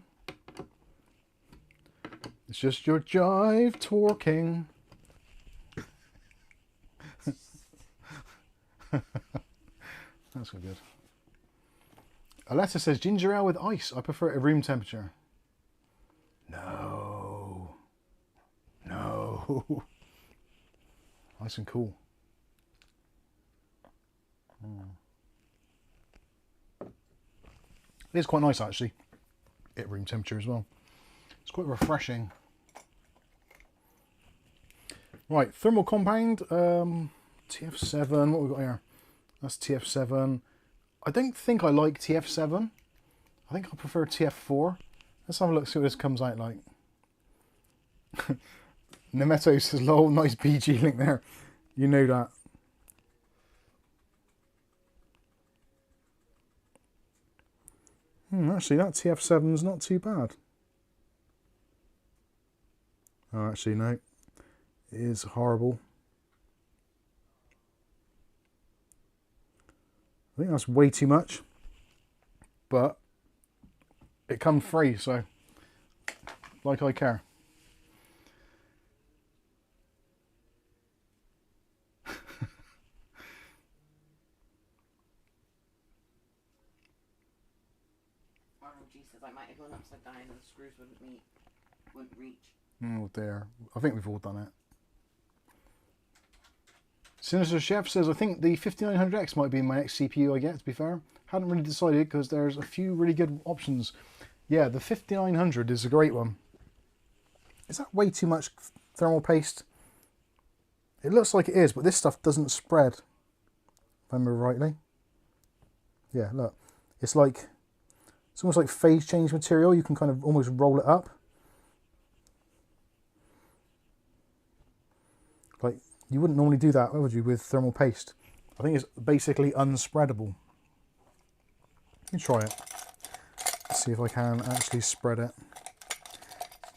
B: It's just your jive torquing. That's so good. Aletta says ginger ale with ice. I prefer it at room temperature. No. No. Nice and cool. It is quite nice actually, at room temperature as well. It's quite refreshing. Right, thermal compound, TF7, what have we got here? That's TF7. I don't think I like TF7. I think I prefer TF4. Let's have a look, see what this comes out like. Nemeto says, lol, nice BG link there. You know that. Actually, that TF7's not too bad. Oh, actually, no. It is horrible. I think that's way too much. But it comes free, so like I care.
C: RLG says I might have gone upside down and the screws wouldn't reach.
B: Oh dear. I think we've all done it. Sinister Chef says, I think the 5900X might be my next CPU I get, to be fair. Hadn't really decided because there's a few really good options. Yeah, the 5900 is a great one. Is that way too much thermal paste? It looks like it is, but this stuff doesn't spread, if I remember rightly. Yeah, look. It's almost like phase change material. You can kind of almost roll it up. Like, you wouldn't normally do that, would you, with thermal paste? I think it's basically unspreadable. Let me try it. Let's see if I can actually spread it.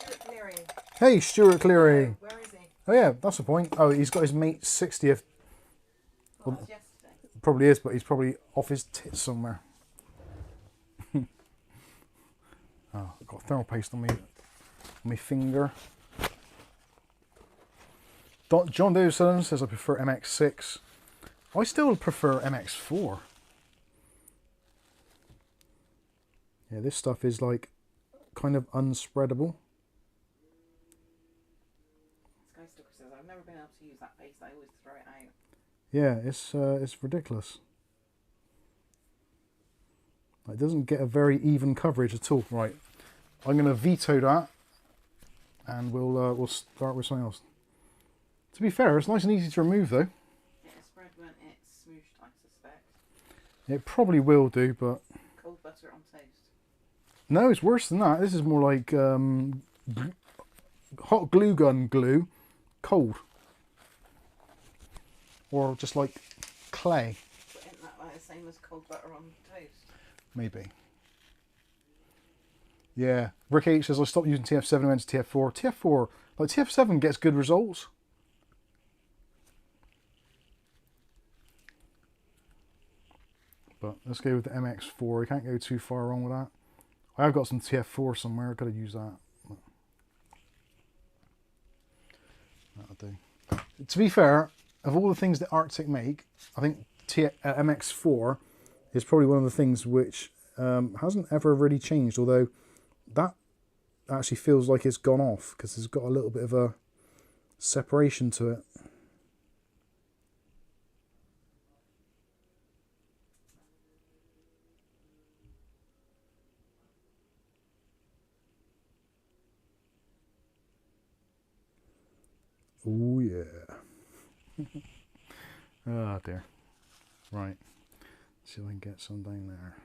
C: Stuart Cleary.
B: Hey, Stuart Cleary.
C: Where is he?
B: Oh yeah, that's the point. Oh, he's got his mate's 60th.
C: Oh, that's yesterday.
B: Probably is, but he's probably off his tits somewhere. Oh, I've got thermal paste on my finger. John Dawson says I prefer MX6. I still prefer MX4. Yeah, this stuff is like kind of unspreadable.
C: Sky Stalker says I've never been able to use that paste. I always throw it out.
B: Yeah, it's ridiculous. It doesn't get a very even coverage at all. Right, I'm going to veto that, and we'll start with something else. To be fair, it's nice and easy to remove though.
C: It'll spread when it's smooshed, I suspect.
B: It probably will do, but
C: Cold butter on toast.
B: no, it's worse than that. This is more like hot glue gun glue, cold, or just like clay.
C: But isn't that like the same as cold butter on toast?
B: Maybe. Yeah, Rick H says I stopped using TF7 and went to TF4. TF4, like TF7 gets good results. But let's go with the MX4. You can't go too far wrong with that. I have got some TF4 somewhere. I've got to use that. That'll do. To be fair, of all the things that Arctic make, I think MX4 is probably one of the things which hasn't ever really changed. Although that actually feels like it's gone off because it's got a little bit of a separation to it. Oh yeah. Oh dear. Right. See if I can get some down there.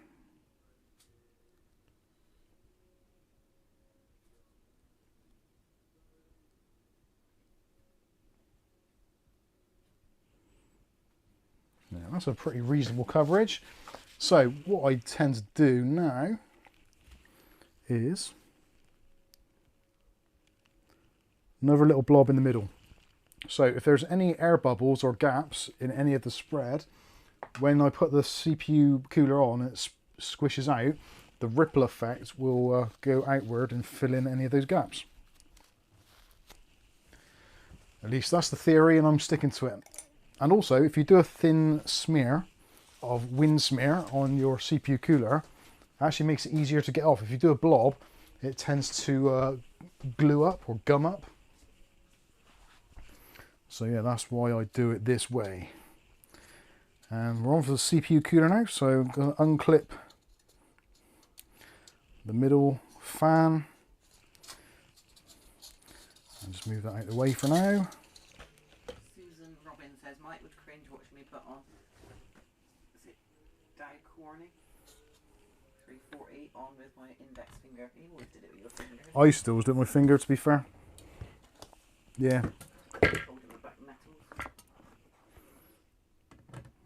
B: Now that's a pretty reasonable coverage. So what I tend to do now is another little blob in the middle. So if there's any air bubbles or gaps in any of the spread, when I put the CPU cooler on and it squishes out, the ripple effect will go outward and fill in any of those gaps. At least that's the theory, and I'm sticking to it. And also, if you do a thin smear of wind smear on your CPU cooler, it actually makes it easier to get off. If you do a blob, it tends to glue up or gum up. So yeah, that's why I do it this way. And we're on for the CPU cooler now, so I'm going to unclip the middle fan and just move that out of the way for now.
C: Susan Robin says, Mike would cringe watching me put on, is it Dow Corning 340 on with my index finger. You always did it with your finger.
B: I used to always do it with my finger, to be fair. Yeah.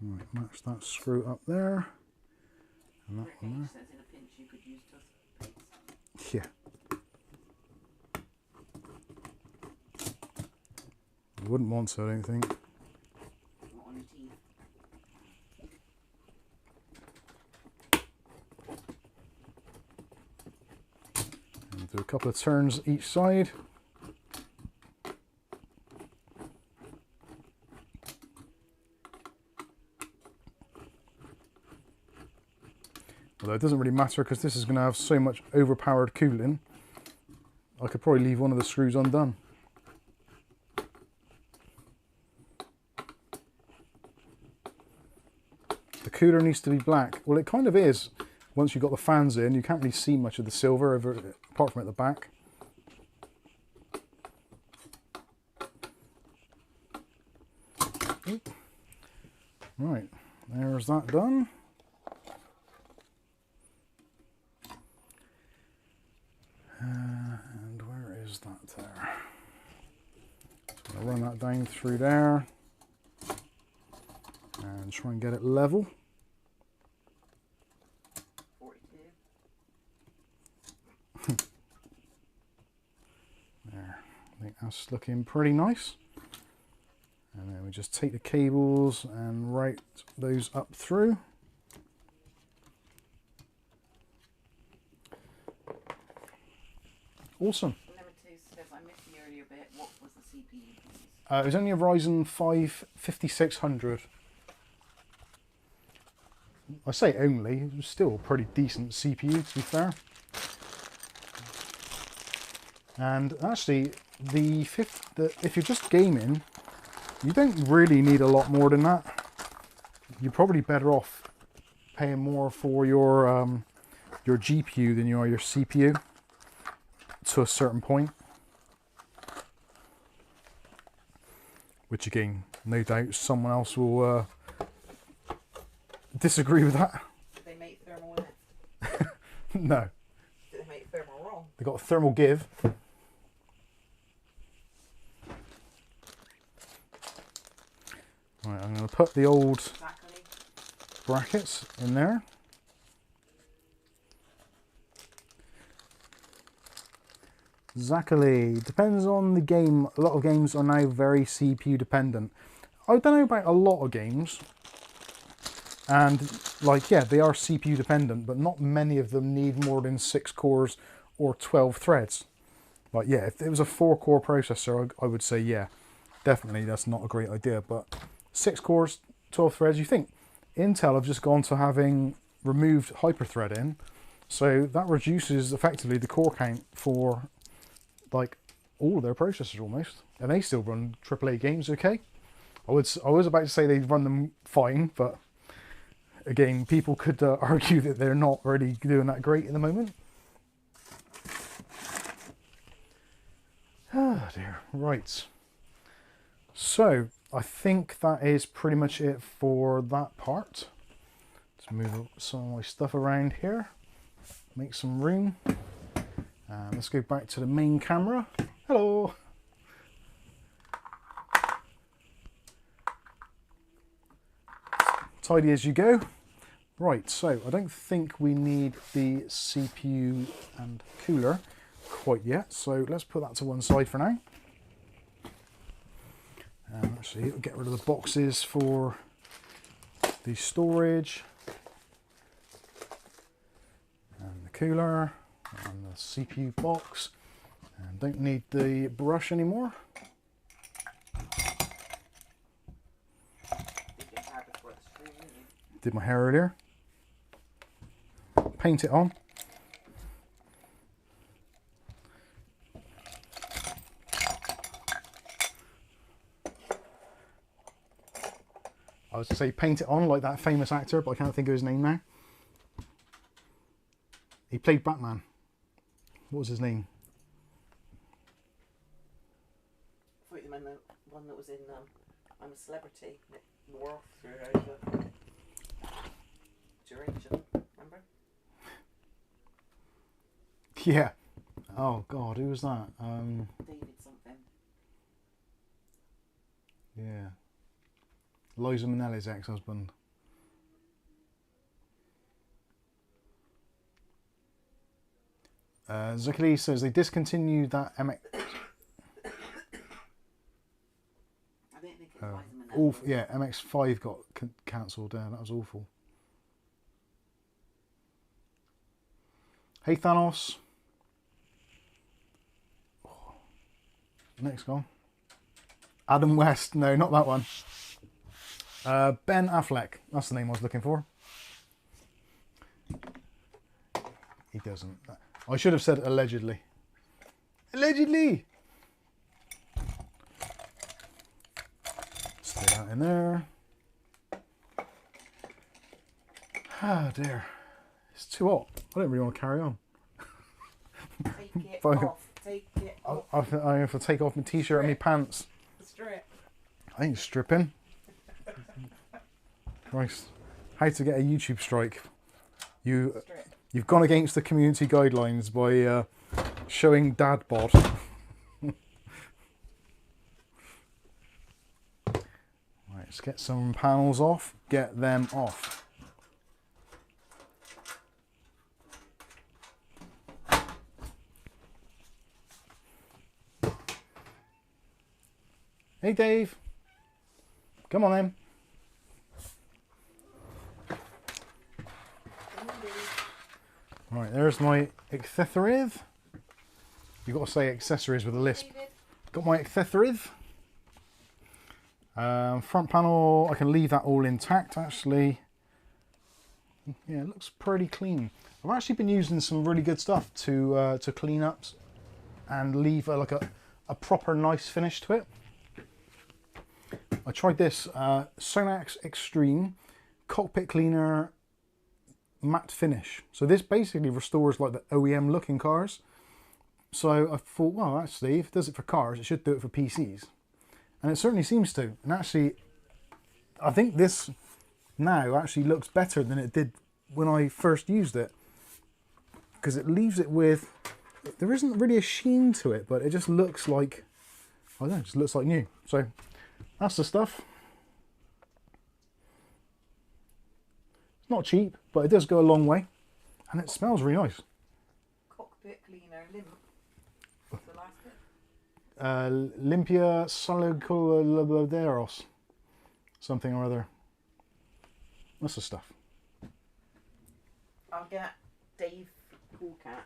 B: Right, match that screw up there. And that one there.
C: Says in a pinch you could use toothpicks.
B: Yeah. I wouldn't want to, I don't think.
C: Not on your teeth.
B: And do a couple of turns each side. Although it doesn't really matter because this is going to have so much overpowered cooling, I could probably leave one of the screws undone. The cooler needs to be black. Well, it kind of is. Once you've got the fans in, you can't really see much of the silver over, apart from at the back. Right, there's that done. And where is that there? So I'll run that down through there and try and get it level.
C: 42.
B: There, I think that's looking pretty nice. And then we just take the cables and route those up through. Awesome.
C: Number 2 says, I missed the earlier bit. What was the CPU, please?
B: It was only a Ryzen 5 5600. I say only, it was still a pretty decent CPU to be fair. And actually, if you're just gaming, You don't really need a lot more than that. You're probably better off paying more for your GPU than you are your CPU to a certain point. Which again, no doubt someone else will disagree with that.
C: Did they make thermal in it?
B: No.
C: Did they make thermal wrong?
B: They got a thermal give. Right, I'm going to put the old
C: Exactly.
B: brackets in there. Exactly. Depends on the game. A lot of games are now very CPU dependent. I don't know about a lot of games. And like, yeah, they are CPU dependent, but not many of them need more than 6 cores or 12 threads. Like, yeah, if it was a 4-core processor, I would say, yeah, definitely that's not a great idea. But 6 cores, 12 threads, you think Intel have just gone to having removed hyperthreading, so that reduces effectively the core count for like all of their processors almost, and they still run AAA games okay. I was about to say they run them fine, but again, people could argue that they're not really doing that great at the moment. Oh dear, right. So I think that is pretty much it for that part. Let's move some of my stuff around here, make some room. And let's go back to the main camera. Hello. Tidy as you go. Right, so I don't think we need the CPU and cooler quite yet, so let's put that to one side for now. And actually, we'll get rid of the boxes for the storage and the cooler and the CPU box, and don't need the brush anymore. Did my hair earlier. Paint it on. I was to say paint it on like that famous actor, but I can't think of his name now. He played Batman. What was his name?
C: I thought you meant the one that was in I'm a Celebrity. And it wore off throughout the duration, remember?
B: Yeah. Oh God, who was that?
C: David something.
B: Yeah. Liza Minnelli's ex-husband. Zuckerly says they discontinued that MX.
C: I don't think it was Liza Minnelli.
B: Awful, yeah, MX5 got cancelled. That was awful. Hey Thanos. Oh. Next one. Adam West. No, not that one. Ben Affleck. That's the name I was looking for. He doesn't. I should have said allegedly. Allegedly! Stay that in there. Ah, dear. It's too hot. I don't really want to carry on.
C: Take it off. Take it off.
B: I have to take off my t-shirt and my pants.
C: Strip.
B: I ain't stripping. Christ. How to get a YouTube strike. You've gone against the community guidelines by showing dad bod. Right, let's get some panels off. Get them off. Hey Dave. Come on then. Right, there's my accessories. You've got to say accessories with a lisp. Got my accessories. Front panel, I can leave that all intact actually. Yeah, it looks pretty clean. I've actually been using some really good stuff to clean up and leave like a proper nice finish to it. I tried this Sonax Extreme Cockpit Cleaner Matte Finish. So this basically restores like the OEM looking cars. So I thought, well, actually, if it does it for cars, it should do it for PCs. And it certainly seems to. And actually, I think this now actually looks better than it did when I first used it. Because it leaves it with, there isn't really a sheen to it, but it just looks like, I don't know, it just looks like new. So that's the stuff. It's not cheap, but it does go a long way. And it smells really nice.
C: Cockpit cleaner, limp. What's the last bit?
B: Limpia Saliculaderos. Something or other. That's the stuff.
C: I'll get Dave Cool Cat.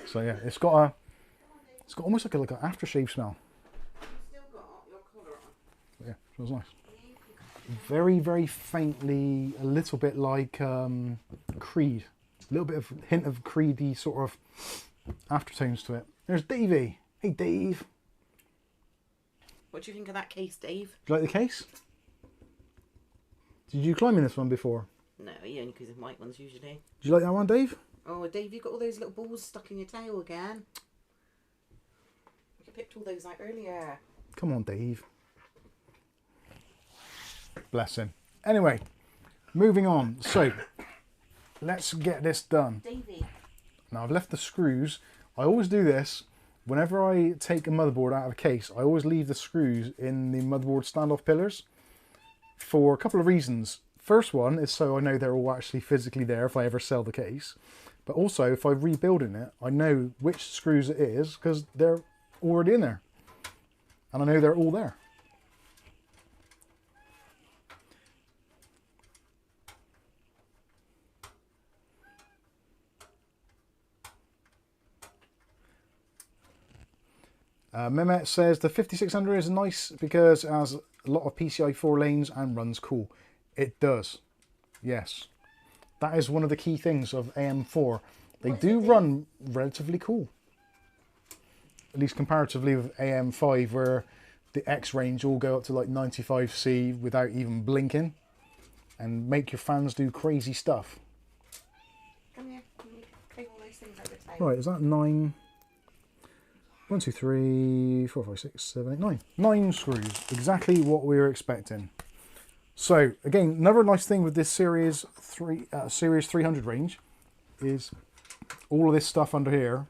B: So yeah, it's got almost like an aftershave smell.
C: You've still got your collar on.
B: Yeah, smells nice. Very, very faintly, a little bit like Creed. A little bit of hint of Creedy sort of aftertones to it. There's Davey. Hey, Dave.
C: What do you think of that case, Dave?
B: Do you like the case? Did you climb in this one before?
C: No, only because of white ones usually.
B: Did you like that one, Dave?
C: Oh, Dave, you've got all those little balls stuck in your tail again. You picked all those out earlier.
B: Come on, Dave. Bless him. Anyway, moving on. So, let's get this done.
C: Davey.
B: Now, I've left the screws. I always do this. Whenever I take a motherboard out of a case, I always leave the screws in the motherboard standoff pillars for a couple of reasons. First one is so I know they're all actually physically there if I ever sell the case. But also, if I'm rebuilding it, I know which screws it is because they're already in there. And I know they're all there. Mehmet says the 5600 is nice because it has a lot of PCI 4 lanes and runs cool. It does. Yes. That is one of the key things of AM4. They do run relatively cool. At least comparatively with AM5 where the X range all go up to like 95C without even blinking and make your fans do crazy stuff.
C: Come here. Take all those things out the table.
B: Right, is that 9? 1, 2, 3, 4, 5, 6, 7, 8, 9. 9 screws. Exactly what we were expecting. So, again, another nice thing with this Ceres 300 range is all of this stuff under here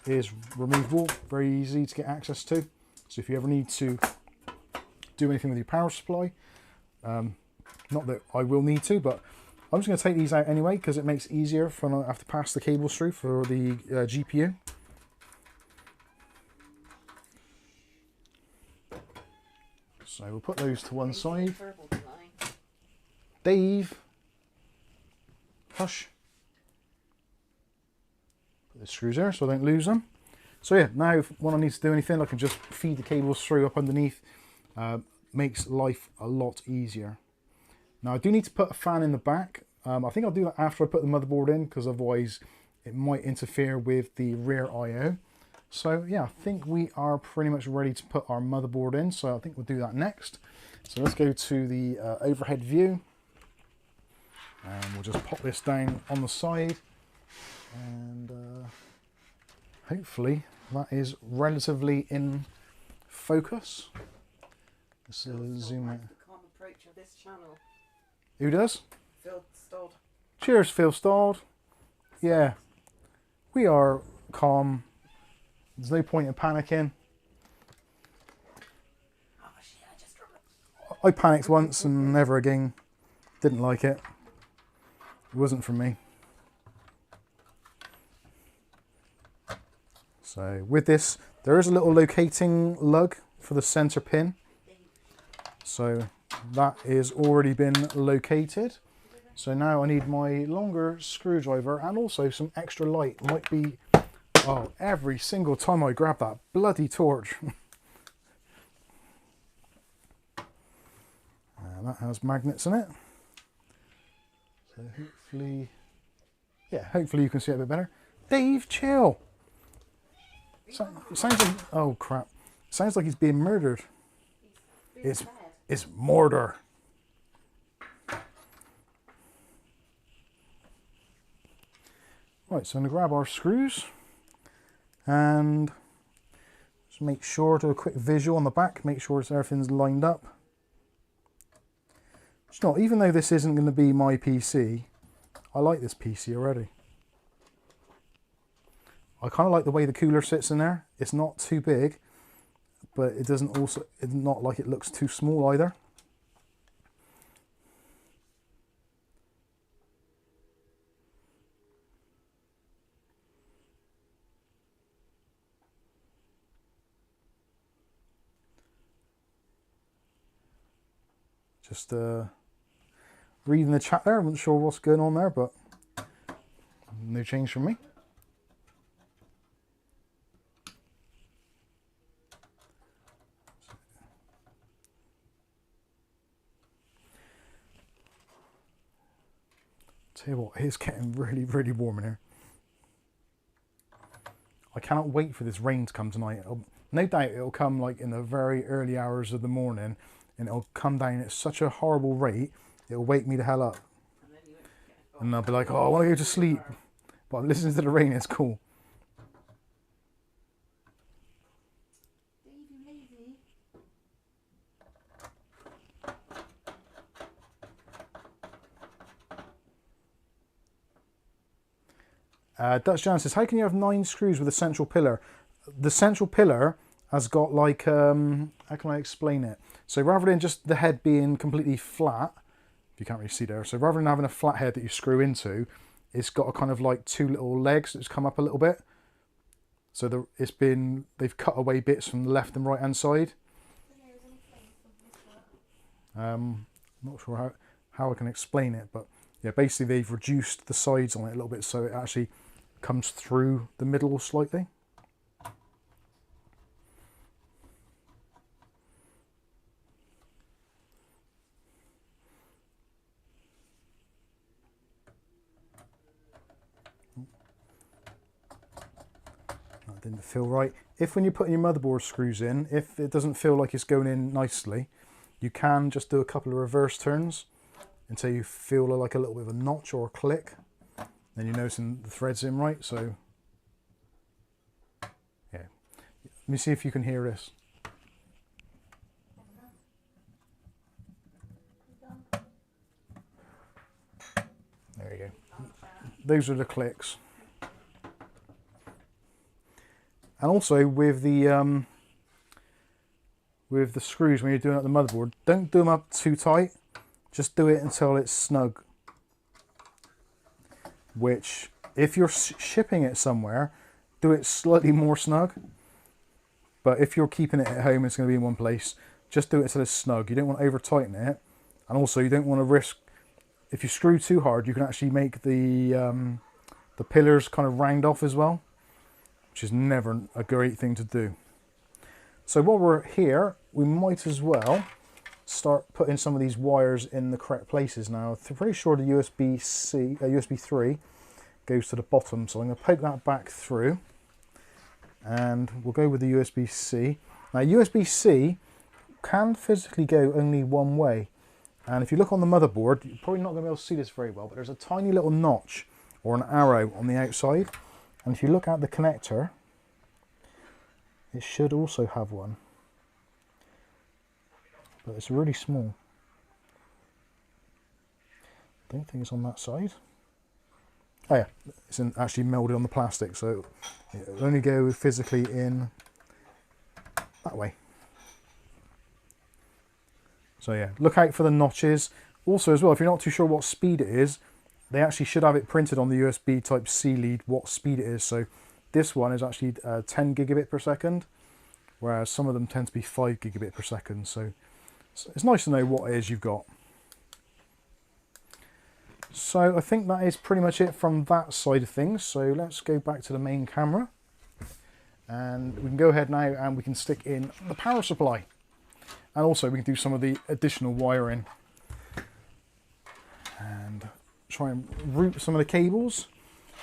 B: is removable. Very easy to get access to. So if you ever need to do anything with your power supply, not that I will need to, but I'm just going to take these out anyway because it makes it easier for when I have to pass the cables through for the GPU. So we'll put those to one side. Dave, hush. Put the screws there so I don't lose them. So yeah, now when I need to do anything, I can just feed the cables through up underneath. Makes life a lot easier. Now I do need to put a fan in the back. I think I'll do that after I put the motherboard in because otherwise it might interfere with the rear I/O. So yeah, I think we are pretty much ready to put our motherboard in. So I think we'll do that next. So let's go to the overhead view. And we'll just pop this down on the side. And hopefully that is relatively in focus. Let's zoom out.
C: The calm approach of this channel.
B: Who does?
C: Phil Stodd.
B: Cheers, Phil Stodd. Yeah, we are calm. There's no point in panicking.
C: Oh shit, I just dropped it.
B: I panicked once and never again. Didn't like it. It wasn't for me. So with this, there is a little locating lug for the center pin. So that is already been located. So now I need my longer screwdriver and also some extra light. Might be, oh, every single time I grab that bloody torch. And that has magnets in it. So hopefully, yeah, hopefully you can see it a bit better. Dave, chill. It sounds like, oh crap. It sounds like he's being murdered.
C: He's being
B: It's murder. Right, so I'm going to grab our screws and just make sure, do a quick visual on the back, make sure everything's lined up. It's not, even though this isn't going to be my PC, I like this PC already. I kind of like the way the cooler sits in there. It's not too big, but it doesn't also, it's not like it looks too small either. Just reading the chat there. I'm not sure what's going on there, but no change from me. Tell you what, it's getting really, really warm in here. I cannot wait for this rain to come tonight. No doubt it'll come like in the very early hours of the morning, and it'll come down at such a horrible rate, it'll wake me the hell up. And I'll be like, oh, I want to go to sleep. But I'm listening to the rain, it's cool. Dutch Jan says, how can you have 9 screws with a central pillar? The central pillar has got like, how can I explain it? So rather than just the head being completely flat, you can't really see there, so rather than having a flat head that you screw into, it's got a kind of like 2 little legs that's come up a little bit. So they've cut away bits from the left and right hand side. Not sure how I can explain it, but yeah, basically they've reduced the sides on it a little bit so it actually comes through the middle slightly. That didn't feel right. If when you're putting your motherboard screws in, if it doesn't feel like it's going in nicely, you can just do a couple of reverse turns until you feel like a little bit of a notch or a click. Then you're noticing the thread's in right, so yeah. Let me see if you can hear this. There you go. Those are the clicks. And also with the screws when you're doing it at the motherboard, don't do them up too tight. Just do it until it's snug. Which, if you're shipping it somewhere, do it slightly more snug. But if you're keeping it at home, it's going to be in one place. Just do it until it's snug. You don't want to over tighten it, and also you don't want to risk. If you screw too hard, you can actually make the pillars kind of round off as well, which is never a great thing to do. So while we're here, we might as well start putting some of these wires in the correct places now. I'm pretty sure the USB 3 goes to the bottom, so I'm going to poke that back through and we'll go with the USB-C. Now USB-C can physically go only one way, and if you look on the motherboard, you're probably not going to be able to see this very well, but there's a tiny little notch or an arrow on the outside, and if you look at the connector, it should also have one. But it's really small. Don't think it's on that side. Oh yeah, it's actually melded on the plastic, so it'll only go physically in that way. So yeah, look out for the notches. Also as well, if you're not too sure what speed it is, they actually should have it printed on the USB type C lead what speed it is. So this one is actually 10 gigabit per second, whereas some of them tend to be 5 gigabit per second. So it's nice to know what it is you've got. So I think that is pretty much it from that side of things. So let's go back to the main camera. And we can go ahead now and we can stick in the power supply. And also we can do some of the additional wiring. And try and route some of the cables.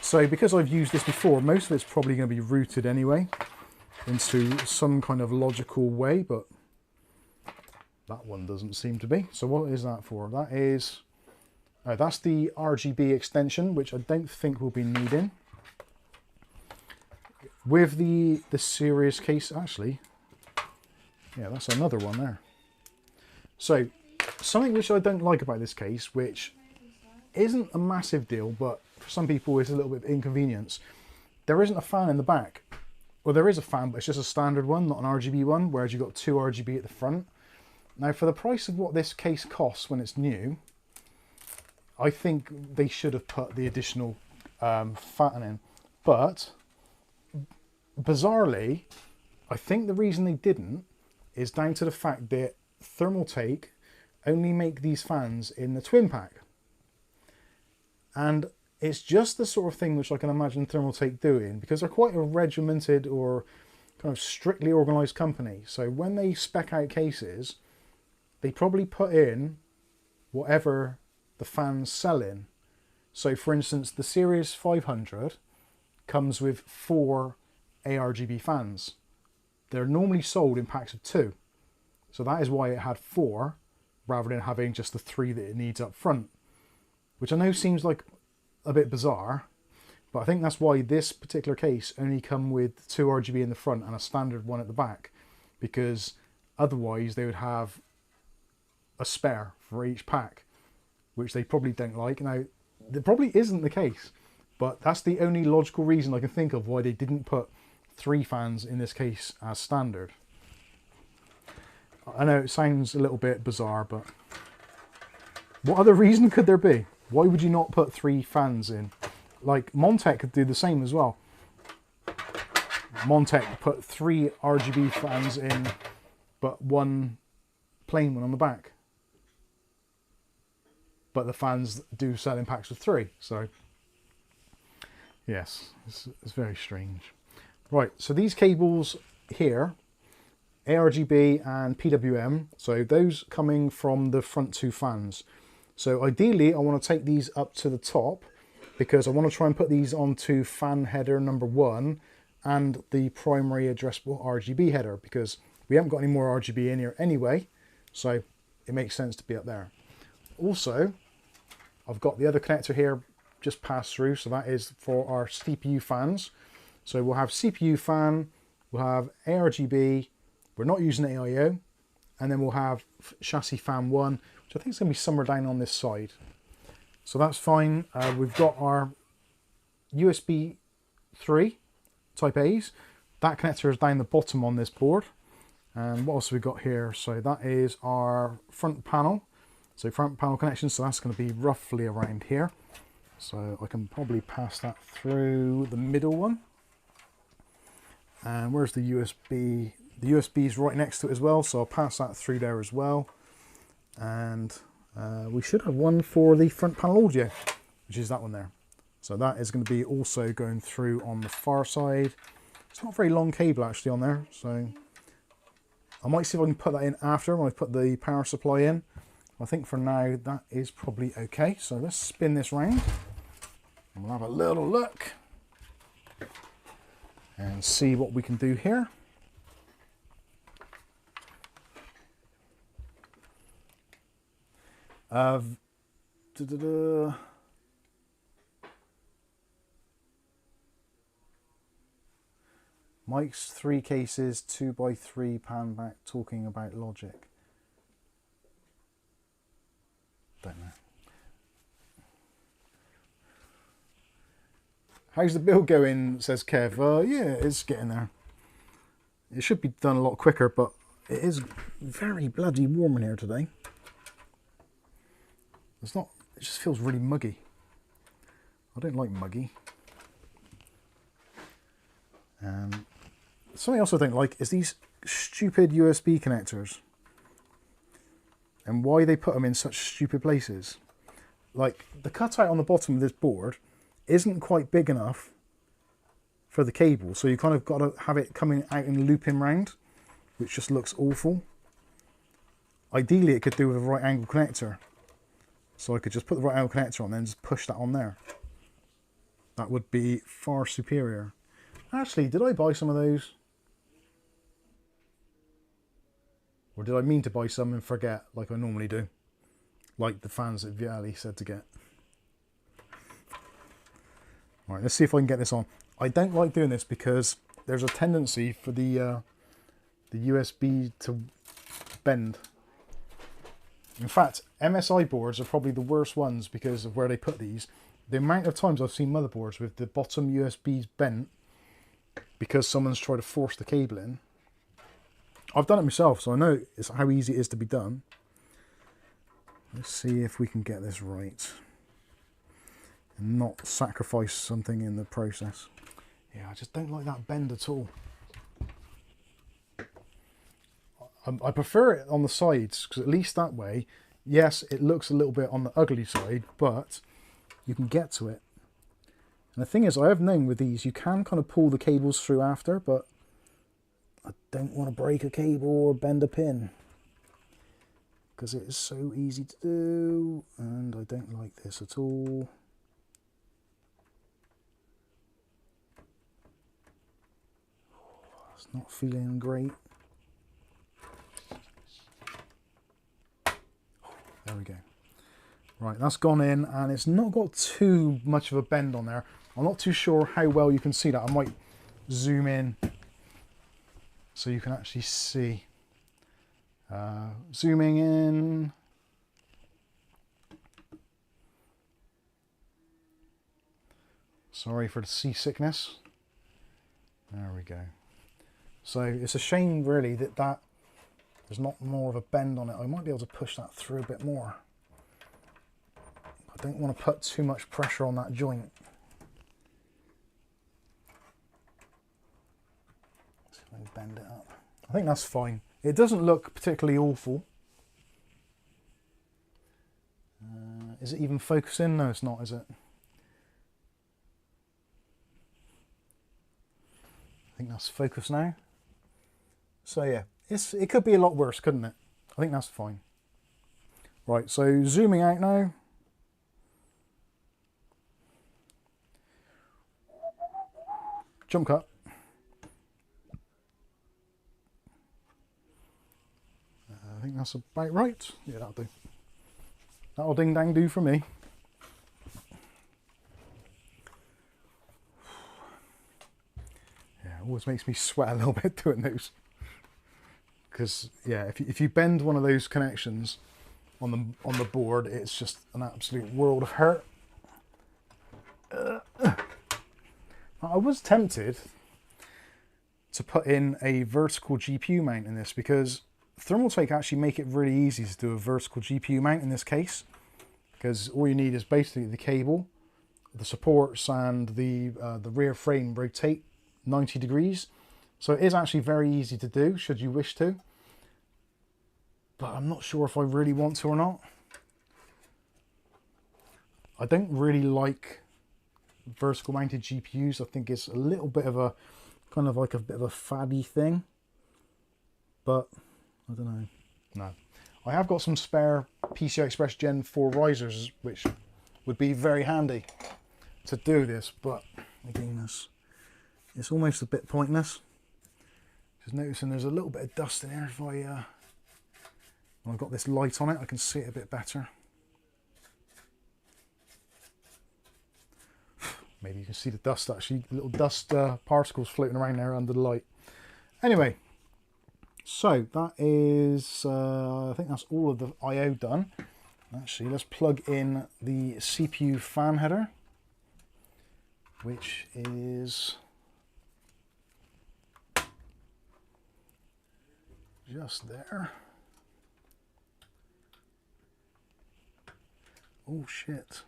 B: So because I've used this before, most of it's probably going to be routed anyway. into some kind of logical way, but that one doesn't seem to be. So what is that for? That is, that's the RGB extension, which I don't think we'll be needing. With the Ceres case, actually, yeah, that's another one there. So something which I don't like about this case, which isn't a massive deal, but for some people it's a little bit of inconvenience. There isn't a fan in the back. Well, there is a fan, but it's just a standard one, not an RGB one, whereas you've got 2 RGB at the front. Now, for the price of what this case costs when it's new, I think they should have put the additional fan in. But bizarrely, I think the reason they didn't is down to the fact that Thermaltake only make these fans in the twin pack. And it's just the sort of thing which I can imagine Thermaltake doing, because they're quite a regimented or kind of strictly organised company. So when they spec out cases, they probably put in whatever the fans sell in. So for instance, the Ceres 500 comes with 4 ARGB fans. They're normally sold in packs of 2. So that is why it had 4 rather than having just the 3 that it needs up front, which I know seems like a bit bizarre, but I think that's why this particular case only come with 2 RGB in the front and a standard one at the back, because otherwise they would have a spare for each pack, which they probably don't like. Now, that probably isn't the case, but that's the only logical reason I can think of why they didn't put 3 fans in this case as standard. I know it sounds a little bit bizarre, but what other reason could there be? Why would you not put 3 fans in? Like, Montech could do the same as well. Montech put 3 RGB fans in, but 1 plain one on the back. But the fans do sell in packs of 3, so yes, it's very strange. Right, so these cables here, ARGB and PWM, so those coming from the front 2 fans. So ideally I want to take these up to the top, because I want to try and put these onto fan header number 1 and the primary addressable RGB header, because we haven't got any more RGB in here anyway, so it makes sense to be up there. Also, I've got the other connector here just passed through, so that is for our CPU fans. So we'll have CPU fan, we'll have ARGB, we're not using AIO, and then we'll have chassis fan 1, which I think is going to be somewhere down on this side. So that's fine. We've got our USB 3 type A's. That connector is down the bottom on this board. And what else have we got here? So that is our front panel. So front panel connection, so that's going to be roughly around here. So I can probably pass that through the middle one. And where's the USB? The USB is right next to it as well, so I'll pass that through there as well. And we should have one for the front panel audio, which is that one there. So that is going to be also going through on the far side. It's not a very long cable actually on there, so I might see if I can put that in after when I put the power supply in. I think for now that is probably okay. So let's spin this round and we'll have a little look and see what we can do here. Mike's 3 cases, 2x3 pan back, talking about logic. Don't know. How's the build going, says Kev. Yeah, it's getting there. It should be done a lot quicker, but it is very bloody warm in here today. It's not, it just feels really muggy. I don't like muggy. Something else I don't like is these stupid USB connectors. And why they put them in such stupid places. Like, the cutout on the bottom of this board isn't quite big enough for the cable, so you kind of got to have it coming out and looping round, which just looks awful. Ideally it could do with a right angle connector, so I could just put the right angle connector on and then just push that on there. That would be far superior. Actually, did I buy some of those? Or did I mean to buy some and forget, like I normally do? Like the fans that Viali said to get. All right, let's see if I can get this on. I don't like doing this because there's a tendency for the USB to bend. In fact, MSI boards are probably the worst ones because of where they put these. The amount of times I've seen motherboards with the bottom USBs bent because someone's tried to force the cable in. I've done it myself, so I know it's how easy it is to be done. Let's see if we can get this right and not sacrifice something in the process. Yeah, I just don't like that bend at all. I prefer it on the sides because at least that way, yes, it looks a little bit on the ugly side, but you can get to it. And the thing is, I have known with these, you can kind of pull the cables through after, but I don't want to break a cable or bend a pin because it is so easy to do, and I don't like this at all. It's not feeling great. There we go. Right, that's gone in, and it's not got too much of a bend on there. I'm not too sure how well you can see that. I might zoom in so you can actually see. Zooming in. Sorry for the seasickness. There we go. So it's a shame really that there's not more of a bend on it. I might be able to push that through a bit more. I don't want to put too much pressure on that joint. Let's see if I can bend it up. I think that's fine. It doesn't look particularly awful. Is it even focusing? No, it's not, is it? I think that's focused now. So yeah, it could be a lot worse, couldn't it? I think that's fine. Right, so zooming out now. Jump cut. I think that's about right. Yeah, that'll do. That'll ding dang do for me. Yeah, it always makes me sweat a little bit doing those. Because yeah, if you bend one of those connections on the board, it's just an absolute world of hurt. I was tempted to put in a vertical GPU mount in this because Thermaltake actually make it really easy to do a vertical GPU mount in this case, because all you need is basically the cable, the supports, and the rear frame rotate 90 degrees. So it is actually very easy to do should you wish to, but I'm not sure if I really want to or not. I don't really like vertical mounted GPUs. I think it's a little bit of a kind of like a bit of a faddy thing, but I don't know. No, I have got some spare PCI Express Gen 4 risers which would be very handy to do this, but again, it's almost a bit pointless. Just noticing there's a little bit of dust in here. If when I've got this light on it, I can see it a bit better. Maybe you can see the dust actually, little dust particles floating around there under the light. Anyway, so that is, I think that's all of the I/O done. Actually, let's plug in the CPU fan header, which is just there. Oh shit.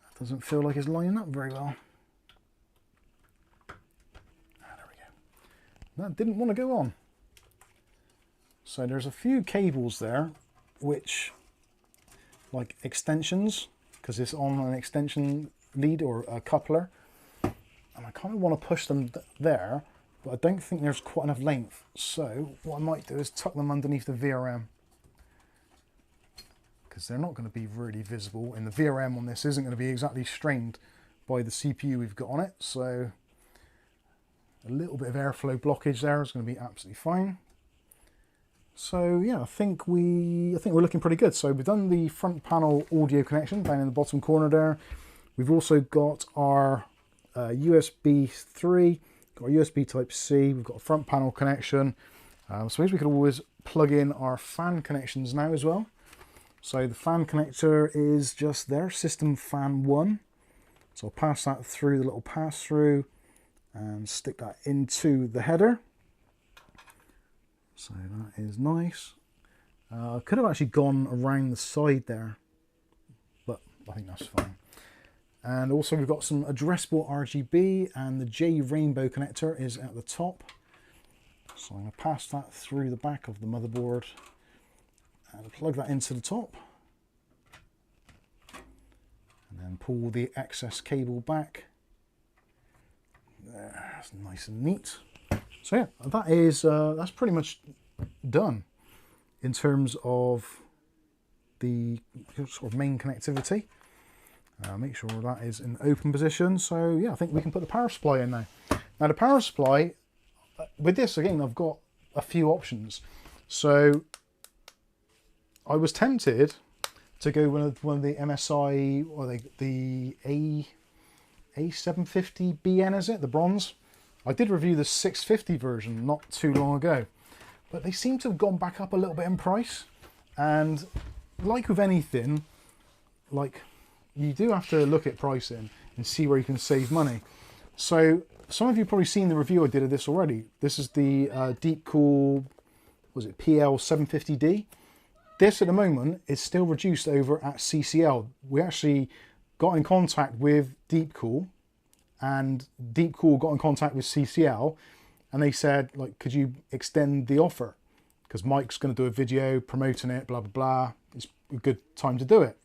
B: That doesn't feel like it's lining up very well. There we go. That didn't want to go on. So there's a few cables there, which, like extensions, because it's on an extension lead or a coupler. And I kind of want to push them there, but I don't think there's quite enough length. So what I might do is tuck them underneath the VRM, because they're not going to be really visible, and the VRM on this isn't going to be exactly strained by the CPU we've got on it. So A little bit of airflow blockage there is going to be absolutely fine. So yeah, I think we're looking pretty good. So we've done the front panel audio connection down in the bottom corner there. We've also got our USB 3, got our USB Type C. We've got a front panel connection. So we could always plug in our fan connections now as well. So the fan connector is just there, system fan 1. So I'll pass that through the little pass through and stick that into the header. So that is nice. I could have actually gone around the side there, but I think that's fine. And also we've got some addressable RGB, and the J rainbow connector is at the top. So I'm going to pass that through the back of the motherboard and plug that into the top. And then pull the excess cable back. There, that's nice and neat. So yeah, that is that's pretty much done in terms of the sort of main connectivity. Make sure that is in open position. So yeah, I think we can put the power supply in now. Now the power supply, with this again, I've got a few options. So I was tempted to go with one of the MSI, or the A750BN, is it? The bronze. I did review the 650 version not too long ago, but they seem to have gone back up a little bit in price. And like with anything, like, you do have to look at pricing and see where you can save money. So some of you have probably seen the review I did of this already. This is the Deepcool, was it PL750D? This at the moment is still reduced over at CCL. We actually got in contact with Deepcool, and Deepcool got in contact with CCL, and they said, like, could you extend the offer? Because Mike's going to do a video promoting it, blah, blah, blah. It's a good time to do it.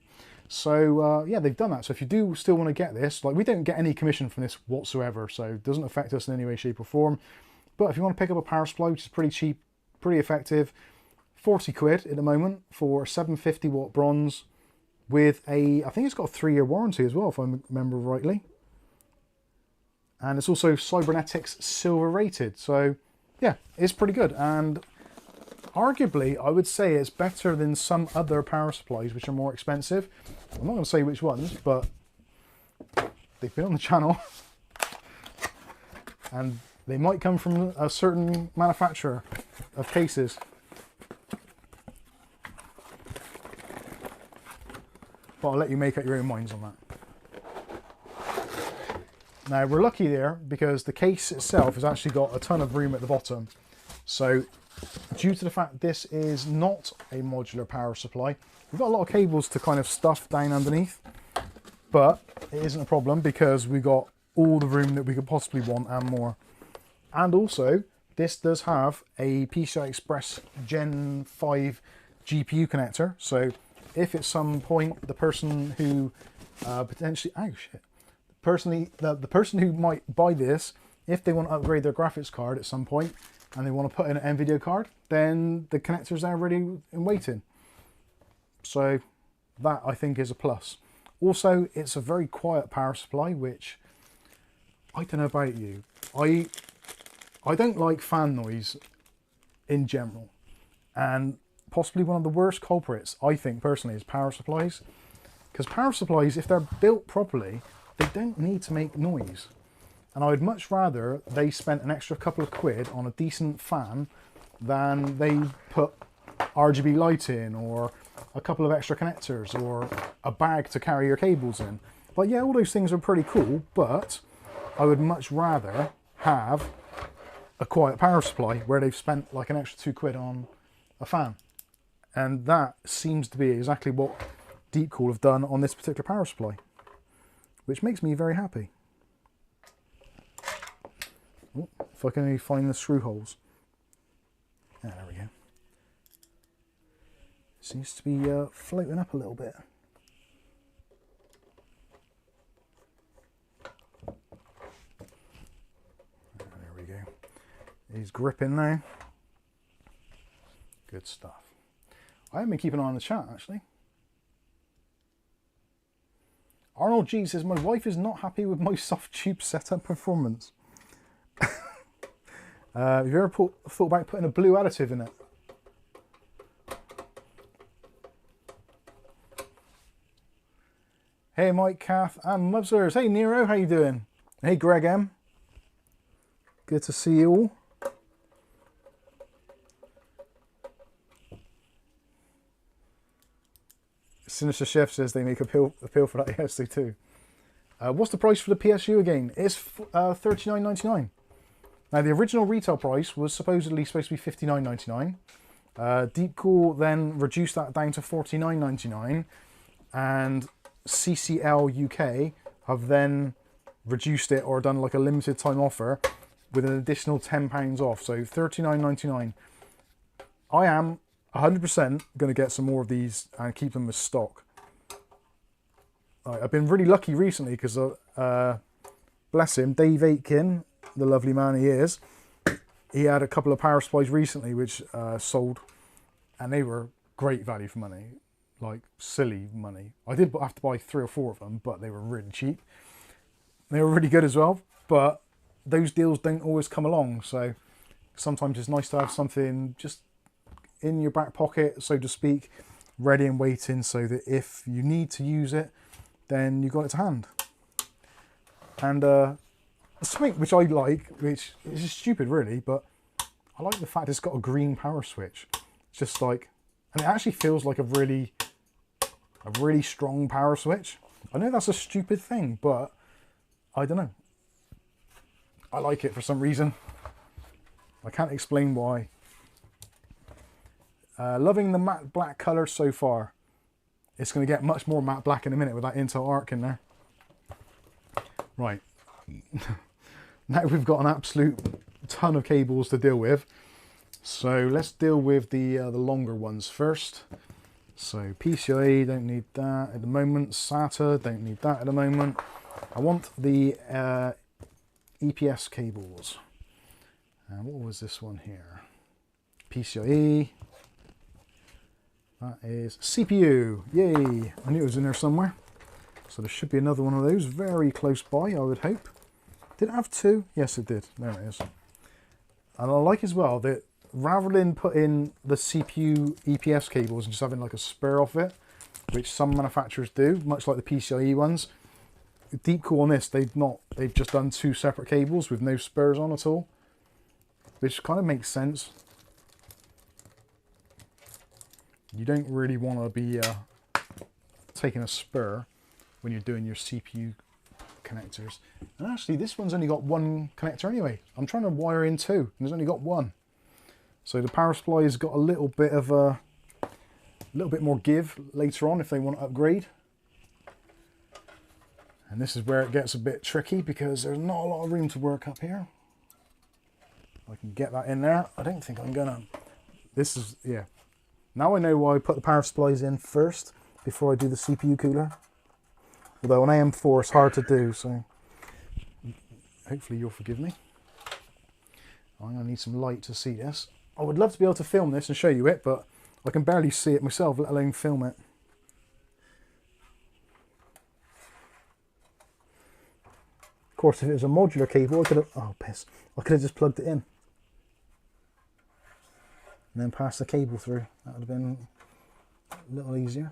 B: So yeah, they've done that. So if you do still want to get this, like, we don't get any commission from this whatsoever, so it doesn't affect us in any way, shape or form. But if you want to pick up a power supply, which is pretty cheap, pretty effective, 40 quid at the moment for 750 watt bronze with a, I think it's got a 3-year warranty as well, if I remember rightly. And it's also Cybernetics silver rated. So yeah, it's pretty good. And arguably, I would say it's better than some other power supplies which are more expensive. I'm not going to say which ones, but they've been on the channel. And they might come from a certain manufacturer of cases. But I'll let you make up your own minds on that. Now we're lucky there because the case itself has actually got a ton of room at the bottom. So due to the fact this is not a modular power supply, we've got a lot of cables to kind of stuff down underneath, but it isn't a problem because we've got all the room that we could possibly want and more. And also this does have a PCI Express Gen 5 GPU connector. So if at some point the person who potentially, the person who might buy this, if they want to upgrade their graphics card at some point and they want to put in an NVIDIA card, then the connector's there ready and waiting. So that, I think, is a plus. Also, it's a very quiet power supply, which I don't know about you. I don't like fan noise in general, and possibly one of the worst culprits, I think personally, is power supplies. Because power supplies, if they're built properly, they don't need to make noise. And I would much rather they spent an extra couple of quid on a decent fan than they put RGB light in, or a couple of extra connectors, or a bag to carry your cables in. But yeah, all those things are pretty cool, but I would much rather have a quiet power supply where they've spent like an extra 2 quid on a fan. And that seems to be exactly what Deepcool have done on this particular power supply, which makes me very happy. Oh, if I can only find the screw holes. There we go. Seems to be floating up a little bit. There we go. He's gripping now. Good stuff. I haven't been keeping an eye on the chat, actually. Arnold G says, my wife is not happy with my soft tube setup performance. Have you ever thought about putting a blue additive in it? Hey Mike, Kath, and Mubsers. Hey Nero, how you doing? Hey Greg M. Good to see you all. Sinister Chef says they make a pill for that. Yes, they do. What's the price for the PSU again? It's $39.99. Now the original retail price was supposedly supposed to be $59.99. Deepcool then reduced that down to $49.99, and CCL UK have then reduced it or done like a limited time offer with an additional £10 off, so $39.99. I am 100% going to get some more of these and keep them as stock. I've been really lucky recently because, bless him, Dave Aitken, the lovely man he is, he had a couple of power supplies recently which sold, and they were great value for money, like silly money. I did have to buy 3 or 4 of them, but they were really cheap. They were really good as well, but those deals don't always come along, so sometimes it's nice to have something just in your back pocket, so to speak, ready and waiting, so that if you need to use it, then you got it to hand. And something which I like, which is stupid really, but I like the fact it's got a green power switch. It's just like, and it actually feels like a really strong power switch. I know that's a stupid thing, but I don't know. I like it for some reason. I can't explain why. Loving the matte black colour so far. It's going to get much more matte black in a minute with that Intel Arc in there. Right. Now we've got an absolute ton of cables to deal with. So let's deal with the longer ones first. So PCie, don't need that at the moment. SATA, don't need that at the moment. I want the EPS cables. And what was this one here? PCIe. That is CPU. Yay! I knew it was in there somewhere. So there should be another one of those very close by, I would hope. Did it have 2? Yes, it did. There it is. And I like as well that rather than putting the CPU EPS cables and just having like a spur off it, which some manufacturers do, much like the PCIe ones, Deepcool on this, they've just done 2 separate cables with no spurs on at all, which kind of makes sense. You don't really want to be taking a spur when you're doing your CPU connectors. And actually this one's only got 1 connector anyway. I'm trying to wire in 2 and there's only got 1. So the power supply has got a little bit more give later on if they want to upgrade. And this is where it gets a bit tricky because there's not a lot of room to work up here. I can get that in there. I don't think I'm gonna. This is, yeah. Now I know why I put the power supplies in first before I do the CPU cooler. Although on AM4 it's hard to do, so hopefully you'll forgive me. I'm going to need some light to see this. I would love to be able to film this and show you it, but I can barely see it myself, let alone film it. Of course, if it was a modular cable, I could have, oh piss, I could have just plugged it in. And then pass the cable through. That would have been a little easier.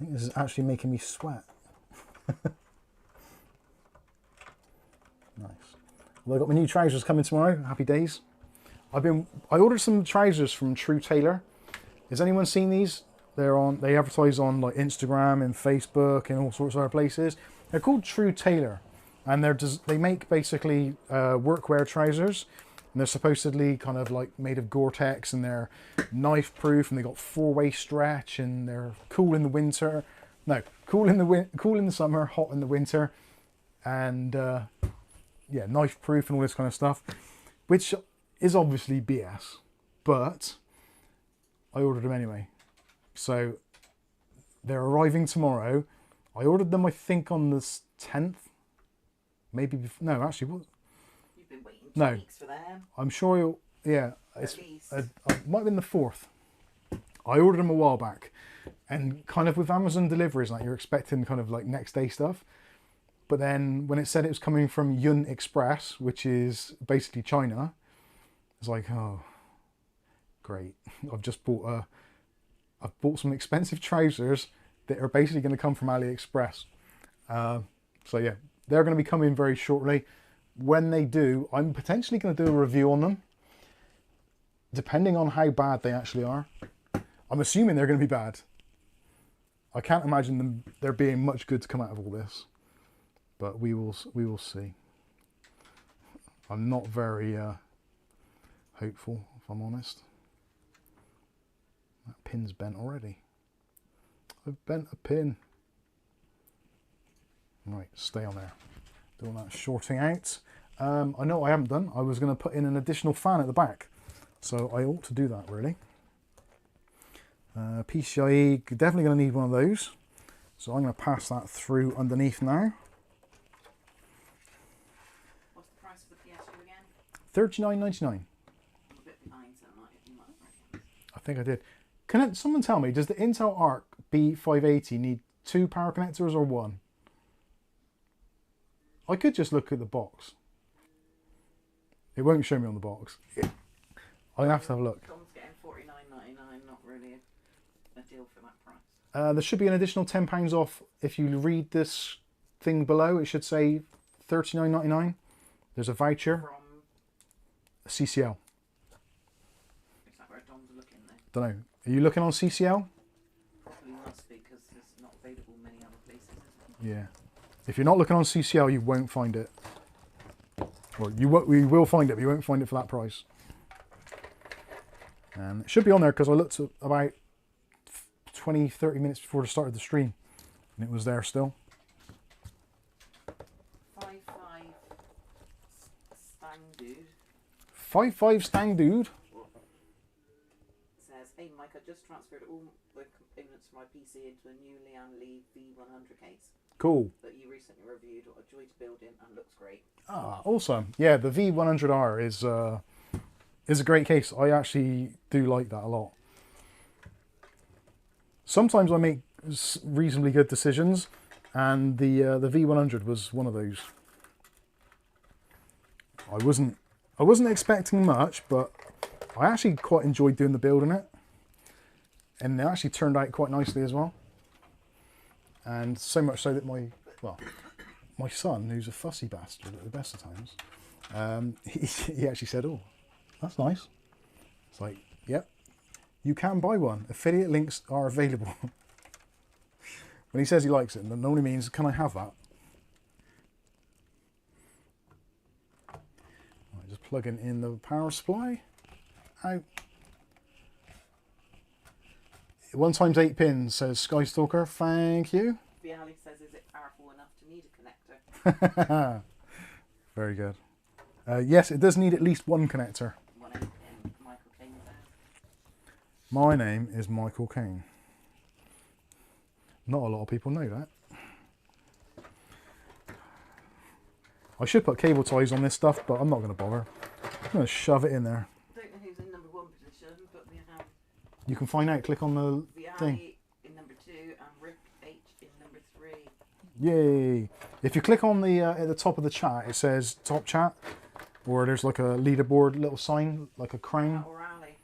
B: I think this is actually making me sweat. Nice. Well, I got my new trousers coming tomorrow. Happy days. I ordered some trousers from True Tailor. Has anyone seen these? They advertise on like Instagram and Facebook and all sorts of other places. They're called True Tailor, and they make basically workwear trousers, and they're supposedly kind of like made of Gore-Tex, and they're knife proof, and they got 4-way stretch, and they're cool in the winter. No, cool in the summer, hot in the winter, and yeah, knife proof and all this kind of stuff, which is obviously BS, but I ordered them anyway. So they're arriving tomorrow. I ordered them, I think, on the 10th. Maybe before, no, actually, what?
C: You've been waiting 2
B: No.
C: weeks for them.
B: I'm sure you'll, yeah,
C: At least.
B: it might have been the 4th. I ordered them a while back, and kind of with Amazon deliveries, like you're expecting kind of like next day stuff. But then when it said it was coming from Yun Express, which is basically China, it's like, oh, great. I've bought some expensive trousers that are basically going to come from AliExpress. So yeah, they're going to be coming very shortly. When they do, I'm potentially going to do a review on them, depending on how bad they actually are. I'm assuming they're going to be bad. I can't imagine there being much good to come out of all this, but we will see. I'm not very hopeful, if I'm honest. That pin's bent already. I've bent a pin. Right, stay on there. Doing that shorting out. I know what I haven't done. I was going to put in an additional fan at the back, so I ought to do that really. PCie, definitely going to need one of those, so I'm going to pass that through underneath now.
C: What's the price of the PSU again?
B: $39.99.
C: I'm a bit behind, so you might have.
B: I think I did. Can someone tell me, does the Intel Arc B580 need 2 power connectors or 1? I could just look at the box. It won't show me on the box. I'll have to have a look.
C: Tom's getting $49.99, not really a deal for that price.
B: There should be an additional £10 off. If you read this thing below, it should say $39.99. There's a voucher.
C: From
B: CCL.
C: is that where Tom's looking there?
B: Don't know. Are you looking on CCL?
C: Probably must be because it's not available many other places, is it?
B: Yeah. If you're not looking on CCL, you won't find it. Or you will find it, but you won't find it for that price. And it should be on there because I looked at about 20-30 minutes before the start of the stream, and it was there still.
C: 5.5 Stang Dude
B: 5.5 Stang Dude.
C: says, "Hey Mike, I just transferred all the components from my PC into a new Lian Li V100 case
B: Cool.
C: that you recently reviewed. What a joy to build in and looks great."
B: Ah, awesome. Yeah, the V100R is a great case. I actually do like that a lot. Sometimes I make reasonably good decisions, and the V100 was one of those. I wasn't expecting much, but I actually quite enjoyed doing the build on it, and it actually turned out quite nicely as well. And so much so that my son, who's a fussy bastard at the best of times, he actually said, "Oh, that's nice." It's like, yep, you can buy one. Affiliate links are available. When he says he likes it, that normally means, can I have that? Right, just plugging in the power supply. Out. 1 times 8 pins, says Skystalker. Thank you.
C: Viali says, "Is it powerful enough to need a connector?"
B: Very good. Yes, it does need at least 1 connector.
C: One in Michael Kane says.
B: My name is Michael Kane. Not a lot of people know that. I should put cable ties on this stuff, but I'm not going to bother. I'm going to shove it in there.
C: Don't know who's in number 1 position, but we have
B: You can find out. Click on the thing.
C: Viali in number 2 and Rick H in number 3.
B: Yay! If you click on the at the top of the chat, it says top chat, or there's like a leaderboard little sign, like a crane.
C: O'Reilly.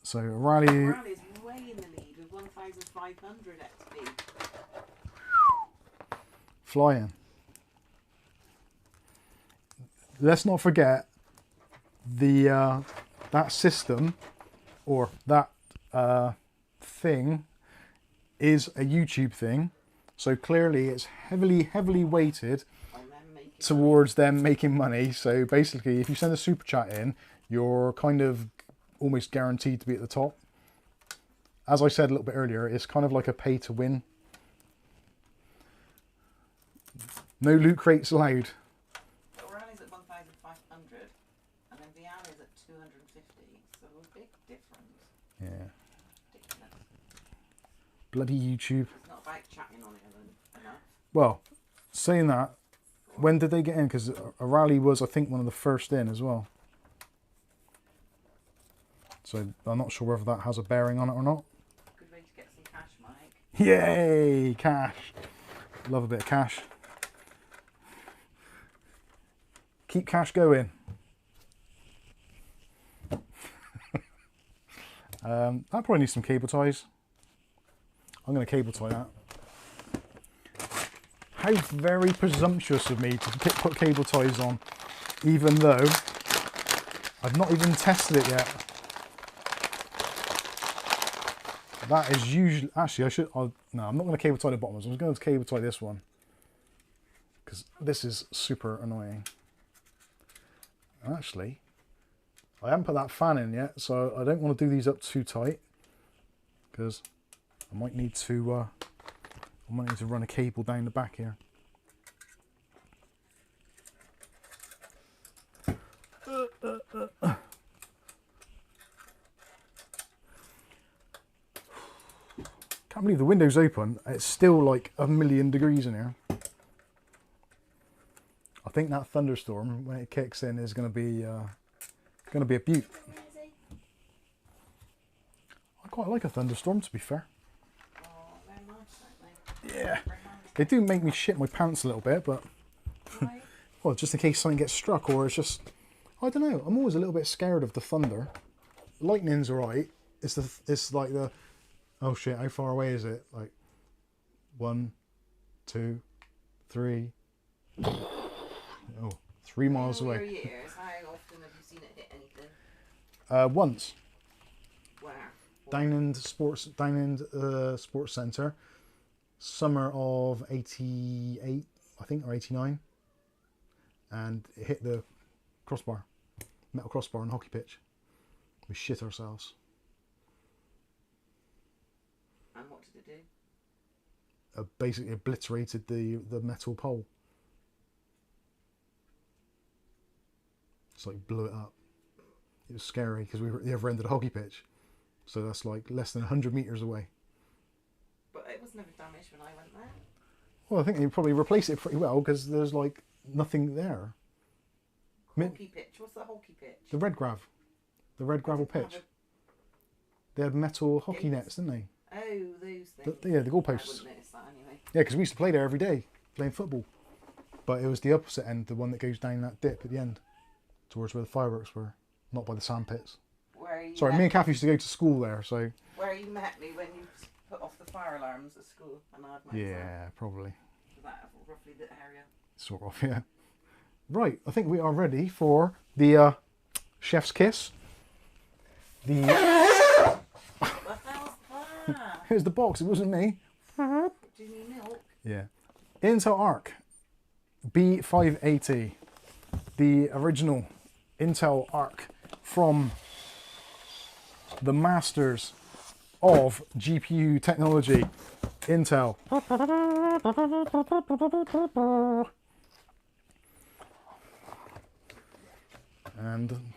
B: So O'Reilly,
C: O'Reilly's way in the lead with 1,500 XP.
B: flying. Let's not forget the that system or that thing is a YouTube thing, so clearly it's heavily weighted towards them making money. So basically, if you send a super chat in, you're kind of almost guaranteed to be at the top. As I said a little bit earlier, it's kind of like a pay to win. No loot crates allowed.
C: O'Reilly's at 1,500 and then Viali's at 250, so a big difference.
B: Yeah.
C: Ridiculous.
B: Bloody YouTube.
C: It's not about chatting on it enough.
B: Well, saying that, when did they get in? Because O'Reilly was, I think, one of the first in as well. So I'm not sure whether that has a bearing on it or not.
C: Good way to get some cash, Mike.
B: Yay, cash. Love a bit of cash. Keep cash going. That probably needs some cable ties. I'm going to cable tie that. How very presumptuous of me to put cable ties on, even though I've not even tested it yet. That is usually, actually I should, no, I'm not going to cable tie the bottoms. I'm going to cable tie this one, because this is super annoying. Actually, I haven't put that fan in yet, so I don't want to do these up too tight, because I might need to run a cable down the back here. Can't believe the window's open. It's still like 1,000,000 degrees in here. I think that thunderstorm, when it kicks in, is going to be a beaut. I quite like a thunderstorm, to be fair.
C: Oh, they're nice, aren't they?
B: Yeah, they do make me shit my pants a little bit, but
C: Right.
B: well, just in case something gets struck, or it's just, I don't know. I'm always a little bit scared of the thunder. Lightning's alright. It's like the, oh shit, how far away is it? Like 1, 2, 3. Oh, 3 miles
C: In all
B: away.
C: your years, how often have you seen it hit anything?
B: Once.
C: Where?
B: Downend Sports Centre, summer of '88, I think, or '89, and it hit the crossbar, metal crossbar on the hockey pitch. We shit ourselves.
C: And what did it do?
B: Basically obliterated the metal pole. It's like blew it up. It was scary because we were at the other end of the hockey pitch, so that's like less than 100 meters away.
C: But it was never damaged when I went there.
B: Well, I think they probably replaced it pretty well because there's like nothing there.
C: Hockey pitch. What's the hockey pitch?
B: The red gravel pitch. They had metal hockey nets, didn't they?
C: Oh, those things.
B: Yeah, the
C: I
B: goalposts.
C: wouldn't notice that anyway.
B: Yeah, because we used to play there every day, playing football. But it was the opposite end, the one that goes down that dip at the end, towards where the fireworks were, not by the sand pits. Sorry, me and Kath used to go to school there, so...
C: Where you met me when you put off the fire alarms at school, and I had my exam.
B: Yeah, probably.
C: Was that roughly the area?
B: Sort of, yeah. Right, I think we are ready for the chef's kiss.
C: What the hell's that?
B: Here's the box, it wasn't me.
C: Do you need milk?
B: Yeah. Intel Arc B580. The original Intel Arc from the masters of GPU technology, Intel. And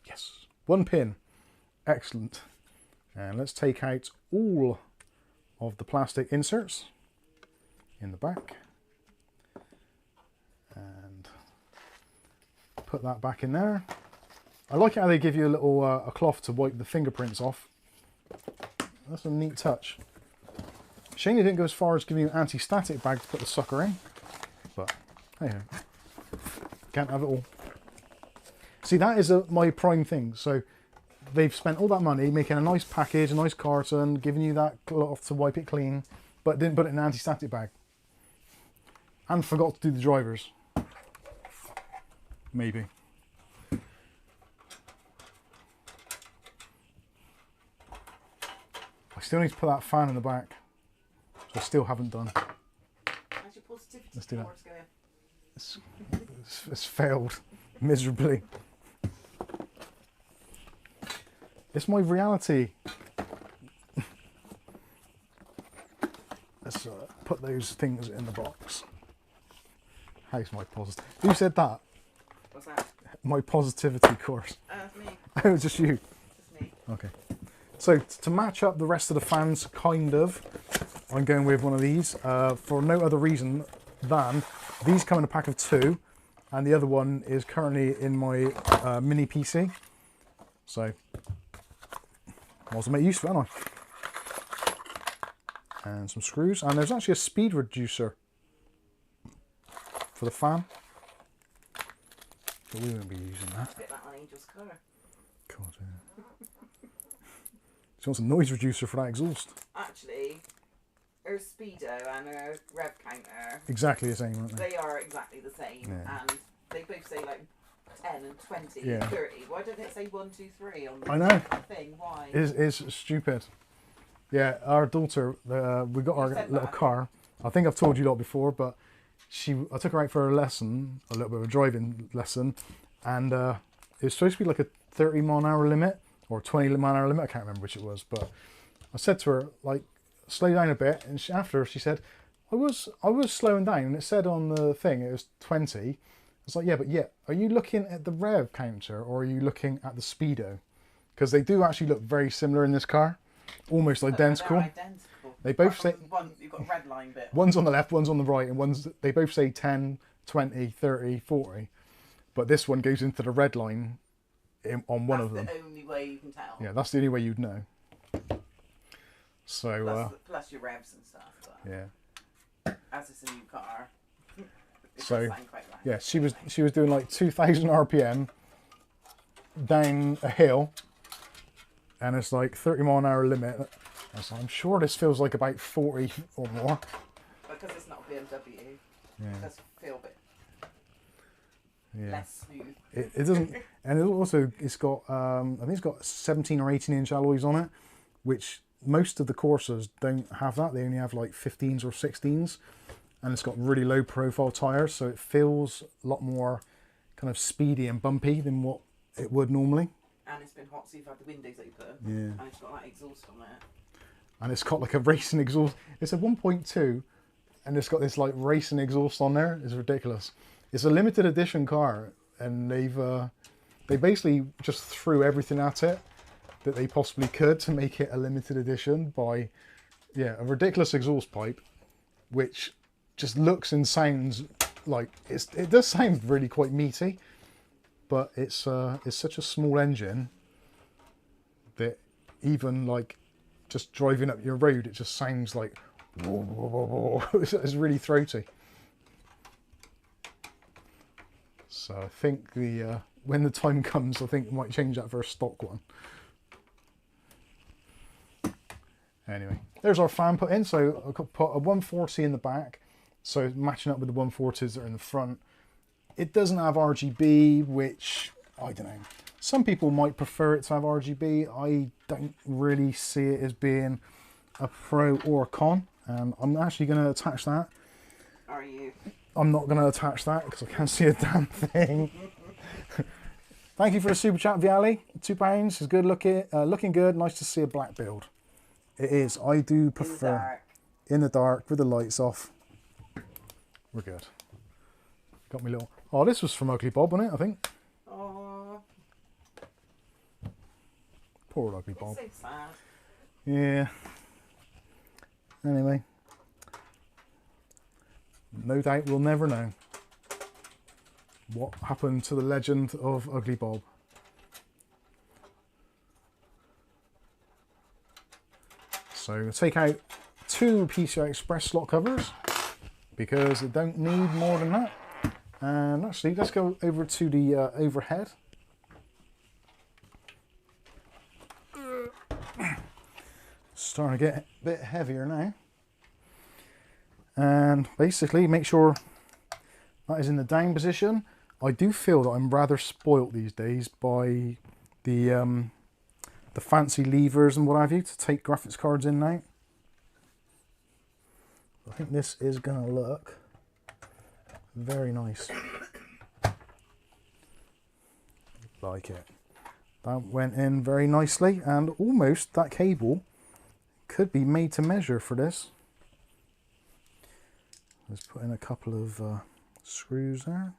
B: yes, 1 pin. Excellent. And let's take out all of the plastic inserts in the back and put that back in there. I like how they give you a little a cloth to wipe the fingerprints off. That's a neat touch. Shame they didn't go as far as giving you an anti-static bag to put the sucker in, but hey ho, can't have it all. See, that is my prime thing. So they've spent all that money making a nice package, a nice carton, giving you that cloth to wipe it clean, but didn't put it in an anti-static bag. And forgot to do the drivers. Maybe. I still need to put that fan in the back, which I still haven't done.
C: How's your positivity
B: Let's do that.
C: scores going?
B: It's failed miserably. It's my reality. Let's put those things in the box. How's my positive? Who said that?
C: What's that?
B: My positivity course.
C: That's me.
B: Oh, it's just you.
C: That's me.
B: Okay. So to match up the rest of the fans, kind of, I'm going with one of these for no other reason than these come in a pack of 2, and the other one is currently in my mini PC. So Might as well make use of it, haven't I? And some screws. And there's actually a speed reducer for the fan. But we won't be using that.
C: Bit like on Angel's car.
B: God, yeah. She wants a noise reducer for that exhaust.
C: Actually, her speedo and her rev counter,
B: Exactly the same, aren't they?
C: they are exactly the same.
B: Yeah.
C: And they both say like 10 and 20
B: Yeah.
C: and 30. Why don't it say 1, 2, 3 on the
B: I know.
C: thing? Why?
B: It's stupid. Yeah, our daughter, we got our
C: said
B: little
C: that.
B: car. I think I've told you lot before, but I took her out for a lesson, a little bit of a driving lesson, and it was supposed to be like a 30-mile-an-hour limit or 20-mile-an-hour limit. I can't remember which it was, but I said to her, like, slow down a bit, and after she said, I was slowing down, and it said on the thing it was 20. I was like, yeah, are you looking at the rev counter or are you looking at the speedo? Because they do actually look very similar in this car, almost identical.
C: They're identical.
B: They both
C: Apart
B: say
C: from one, you've got a red line bit.
B: one's on the left, one's on the right, and they both say 10, 20, 30, 40. But this one goes into the red line on one of them.
C: That's the only way you can tell.
B: Yeah, that's the only way you'd know. So,
C: Plus your revs and stuff. But
B: yeah.
C: as it's a new car, it
B: So,
C: does sound quite loud.
B: yeah, she was doing like 2,000 RPM down a hill, and it's like 30-mile-an-hour limit. I was like, I'm sure this feels like about 40 or more.
C: Because it's not a BMW,
B: Yeah.
C: it does feel a bit
B: Yeah.
C: less smooth.
B: It doesn't, and it also, it's got, I think it's got 17 or 18-inch alloys on it, which most of the Corsas don't have that. They only have like 15s or 16s, and it's got really low profile tyres, so it feels a lot more kind of speedy and bumpy than what it would normally.
C: And it's been hot, so you've had the windows open.
B: Yeah.
C: And it's got that exhaust on it.
B: And it's got like a racing exhaust. It's a 1.2, and it's got this like racing exhaust on there. It's ridiculous. It's a limited edition car, and they basically just threw everything at it that they possibly could to make it a limited edition by, yeah, a ridiculous exhaust pipe, which just looks and sounds like it does sound really quite meaty, but it's such a small engine that even like just driving up your road, it just sounds like it's really throaty. So I think when the time comes, I think I might change that for a stock one. Anyway, there's our fan put in. So I could put a 140 in the back, so matching up with the 140s that are in the front. It doesn't have RGB, which I don't know. Some people might prefer it to have RGB. I don't really see it as being a pro or a con. I'm actually going to attach that.
C: Are you?
B: I'm not going to attach that because I can't see a damn thing. Thank you for the super chat, Viali. £2 is good looking. Looking good. Nice to see a black build. It is. I do prefer in the dark with the lights off. We're good. Got me little. Oh, this was from Ugly Bob, wasn't it? I think.
C: Oh,
B: Poor Ugly Bob.
C: it's so sad.
B: Yeah. Anyway. No doubt we'll never know what happened to the legend of Ugly Bob. So we'll take out 2 PCI Express slot covers because it don't need more than that. And actually, let's go over to the overhead. Starting to get a bit heavier now. And basically make sure that is in the down position. I do feel that I'm rather spoilt these days by the fancy levers and what have you to take graphics cards in now. I think this is going to look very nice. Like it. That went in very nicely, and almost that cable could be made to measure for this. Let's put in a couple of screws there.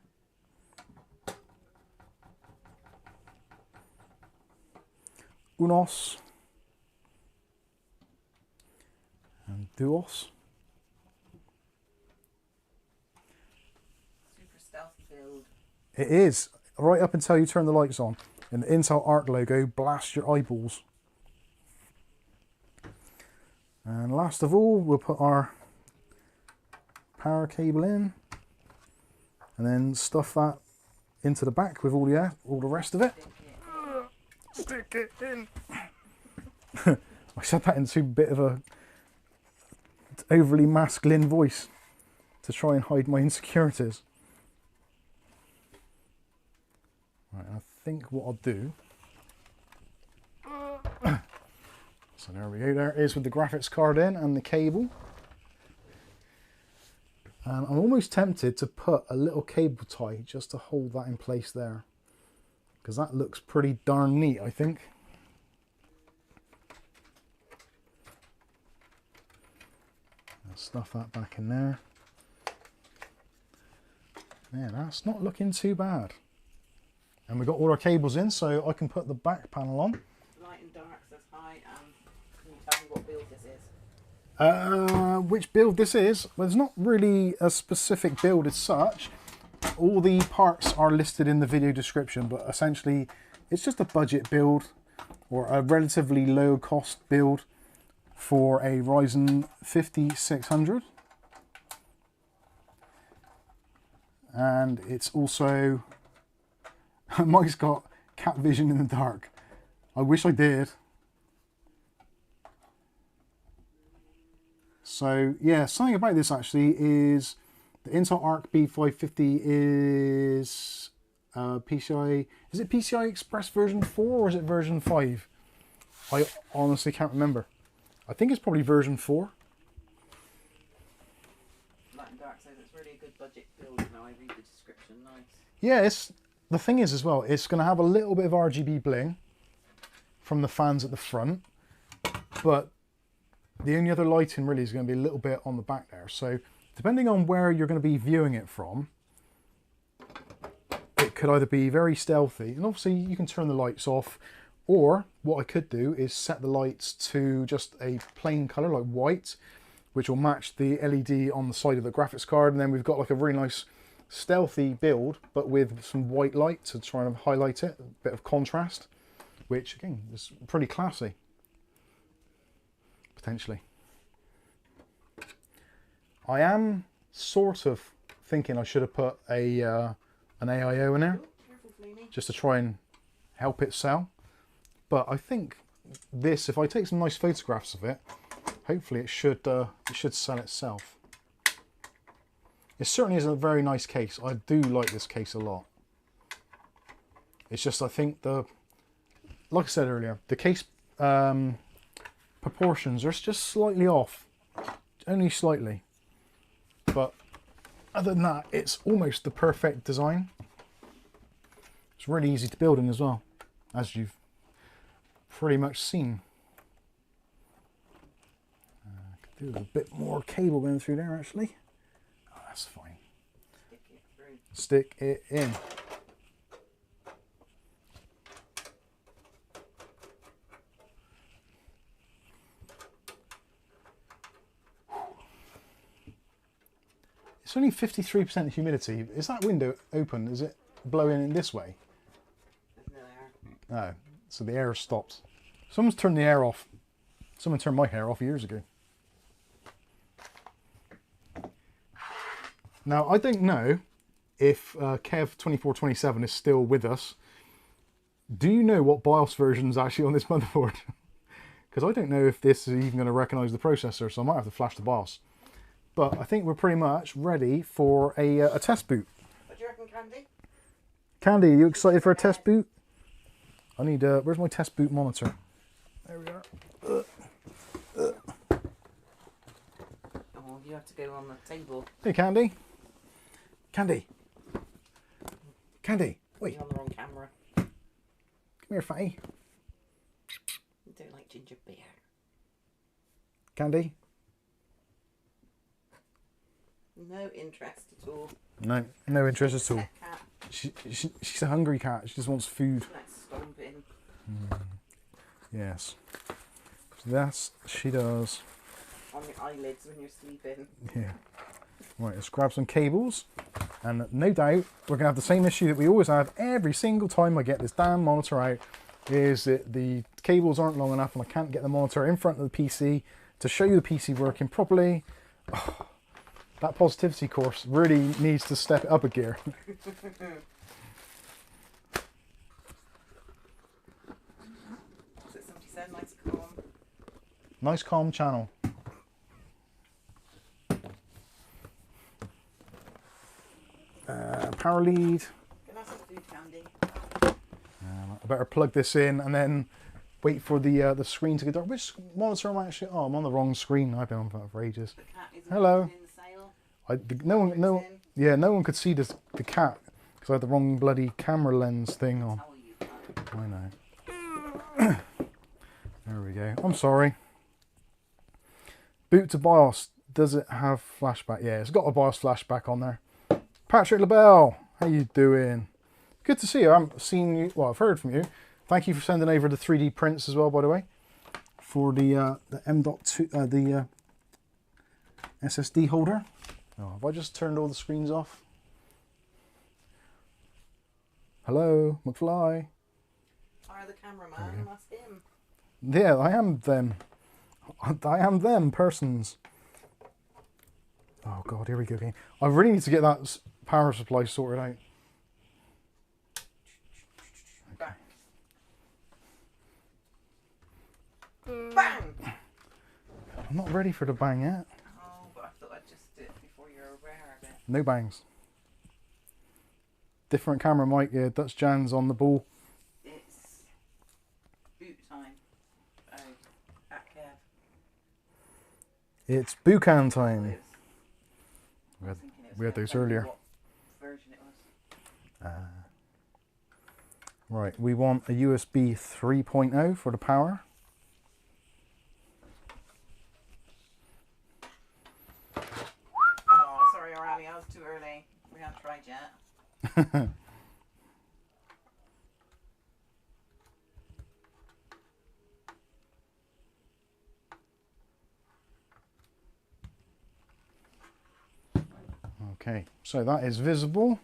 B: Unos and duos.
C: Super stealthy build.
B: It is, right up until you turn the lights on and the Intel Arc logo blasts your eyeballs. And last of all, we'll put our power cable in, and then stuff that into the back with all the rest of it. Stick it in. I said that in a bit of a overly masculine voice to try and hide my insecurities. Right, I think what I'll do. So there we go. There it is with the graphics card in and the cable. And I'm almost tempted to put a little cable tie just to hold that in place there, because that looks pretty darn neat, I think. I'll stuff that back in there. Yeah, that's not looking too bad. And we've got all our cables in, so I can put the back panel on.
C: Light and dark says hi, and can you tell me what build this is?
B: Which build this is? Well, there's not really a specific build as such. All the parts are listed in the video description, but essentially it's just a budget build, or a relatively low cost build for a Ryzen 5600. And it's also, Mike's got cat vision in the dark. I wish I did. So yeah, something about this actually is the Intel Arc B550 is PCI. Is it PCI Express version 4 or is it version 5? I honestly can't remember. I think it's probably version 4.
C: Light and dark says it's really a good budget build. Now I read the description. Nice.
B: Yeah, the thing is as well, it's going to have a little bit of RGB bling from the fans at the front, but the only other lighting really is going to be a little bit on the back there. So depending on where you're going to be viewing it from, it could either be very stealthy, and obviously you can turn the lights off, or what I could do is set the lights to just a plain color like white, which will match the LED on the side of the graphics card, and then we've got like a really nice stealthy build but with some white light to try and highlight it, a bit of contrast, which again is pretty classy. Potentially. I am sort of thinking I should have put a an AIO in there just to try and help it sell. But I think this, if I take some nice photographs of it, hopefully it should sell itself. It certainly is a very nice case. I do like this case a lot. It's just I think like I said earlier, the case proportions are just slightly off, only slightly, but other than that it's almost the perfect design. It's really easy to build in as well, as you've pretty much seen. Could do with a bit more cable going through there actually. Oh, that's fine. Stick it in. It's only 53% humidity. Is that window open? Is it blowing in this way?
C: There's no air.
B: No. So the air stopped. Someone's turned the air off. Someone turned my hair off years ago. Now, I don't know if Kev2427 is still with us. Do you know what BIOS version is actually on this motherboard? Because I don't know if this is even going to recognize the processor, so I might have to flash the BIOS. But I think we're pretty much ready for a test boot.
C: What do you reckon, Candy?
B: Candy, are you excited for a test boot? I need, where's my test boot monitor? There we are.
C: Oh, you have to go on the table.
B: Hey, Candy. Candy. Candy, wait.
C: You're on the wrong camera.
B: Come here, fatty.
C: You don't like ginger beer.
B: Candy.
C: No interest at all.
B: No, no interest at all.
C: Pet cat.
B: She's a hungry cat. She just wants food.
C: Let's stomp in.
B: Yes. Yes, she does.
C: On your eyelids when you're sleeping.
B: Yeah. Right, let's grab some cables. And no doubt, we're going to have the same issue that we always have every single time I get this damn monitor out, is that the cables aren't long enough and I can't get the monitor in front of the PC to show you the PC working properly. Oh, that positivity course really needs to step it up a gear.
C: Somebody said nice calm.
B: Nice calm channel. Power lead.
C: Can I have some food candy?
B: I better plug this in and then wait for the screen to get dark. Which monitor am I actually? Oh, I'm on the wrong screen. I've been on that for ages.
C: The cat isn't
B: Hello.
C: in the sale.
B: No one could see the cat because I had the wrong bloody camera lens thing on.
C: How are you, cat?
B: I know. There we go. I'm sorry. Boot to BIOS. Does it have flashback? Yeah, it's got a BIOS flashback on there. Patrick LaBelle, how you doing? Good to see you. I haven't seen you. Well, I've heard from you. Thank you for sending over the 3D prints as well, by the way, for the M.2 the SSD holder. Oh, have I just turned all the screens off? Hello, McFly.
C: Are the cameraman? That's him.
B: Yeah, I am them. I am them persons. Oh God, here we go again. I really need to get that power supply sorted out.
C: Bang. Bang!
B: I'm not ready for the bang yet.
C: Oh, but I thought I'd just do it before you're aware of it.
B: No bangs. Different camera mic, yeah, Dutch Jan's on the ball.
C: It's boot time. Oh, at Kev.
B: It's Buchan time.
C: It is.
B: We had those
C: I don't know
B: earlier.
C: what version it was.
B: Right, we want a USB 3.0 for the power.
C: Oh, sorry, O'Reilly, I was too early. We haven't tried yet.
B: Okay, so that is visible,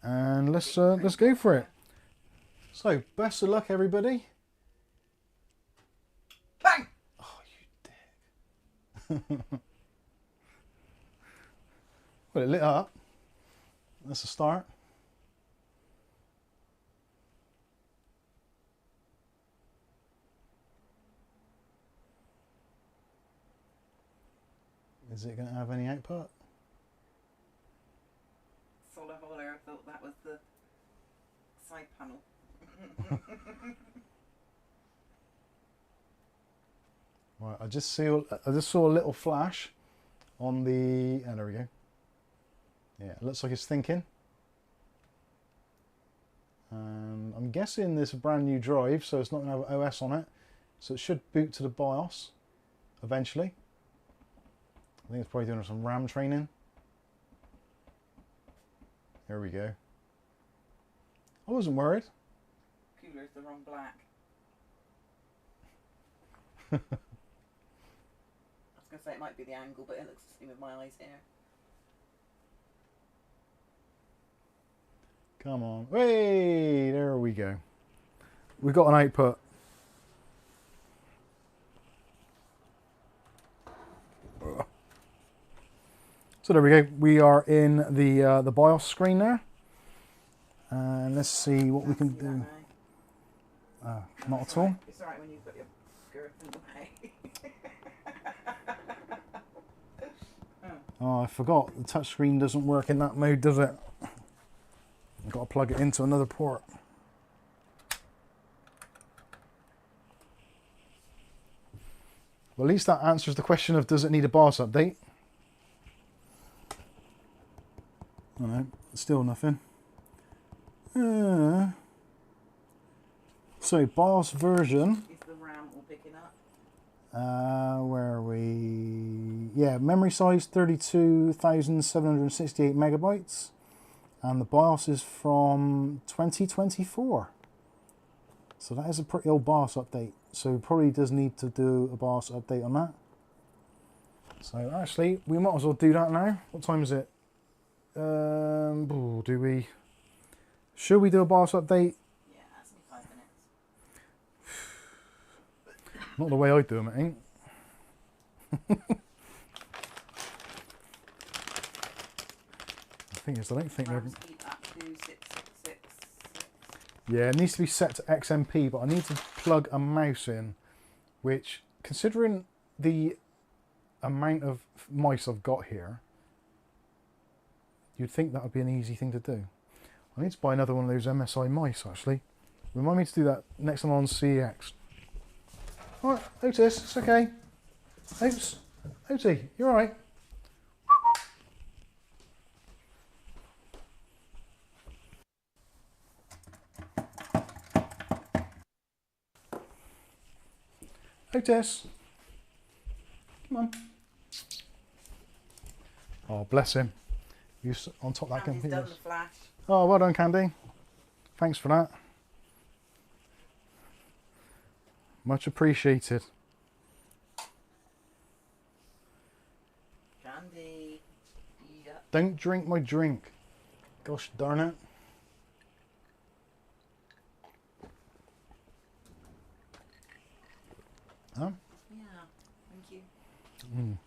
B: and let's go for it. So, best of luck, everybody.
C: Bang!
B: Oh, you dick! Well, it lit up. That's a start. Is it going to have any output?
C: Solar Hauler, I thought that was the side panel.
B: Right, I just saw a little flash on the. Oh, there we go. Yeah, it looks like it's thinking. I'm guessing this is a brand new drive, so it's not going to have OS on it. So it should boot to the BIOS eventually. I think it's probably doing some RAM training. Here we go. I wasn't worried.
C: Cooler's the wrong black. I was going to say it might be the angle, but it looks the same with my eyes here.
B: Come on. Hey, there we go. We've got an output. So there we go. We are in the BIOS screen there. And let's see what we can do. Not at all.
C: It's alright when you've got your girth in the way.
B: Oh, I forgot. The touchscreen doesn't work in that mode, does it? I've got to plug it into another port. Well, at least that answers the question of does it need a BIOS update? No, still nothing. So BIOS version.
C: Is the RAM all picking up?
B: Where are we? Yeah, memory size 32,768 megabytes, and the BIOS is from 2024. So that is a pretty old BIOS update. So probably does need to do a BIOS update on that. So actually, we might as well do that now. What time is it? Do we? Should we do a BIOS update?
C: Yeah, that's only 5 minutes.
B: Not the way I do them, it ain't. The thing is, I don't think they're...
C: RAM speed up to 666.
B: Yeah, it needs to be set to XMP, but I need to plug a mouse in, which, considering the amount of mice I've got here, you'd think that would be an easy thing to do. I need to buy another one of those MSI mice, actually. Remind me to do that next time on CEX. Alright, Otis, it's okay. Otis, Otie, you're alright. Otis, come on. Oh, bless him. You on top of that
C: Candy's
B: computer.
C: done the flash.
B: Oh, well done, Candy. Thanks for that. Much appreciated.
C: Candy. Yeah.
B: Don't drink my drink. Gosh darn it. Huh?
C: Yeah. Thank you.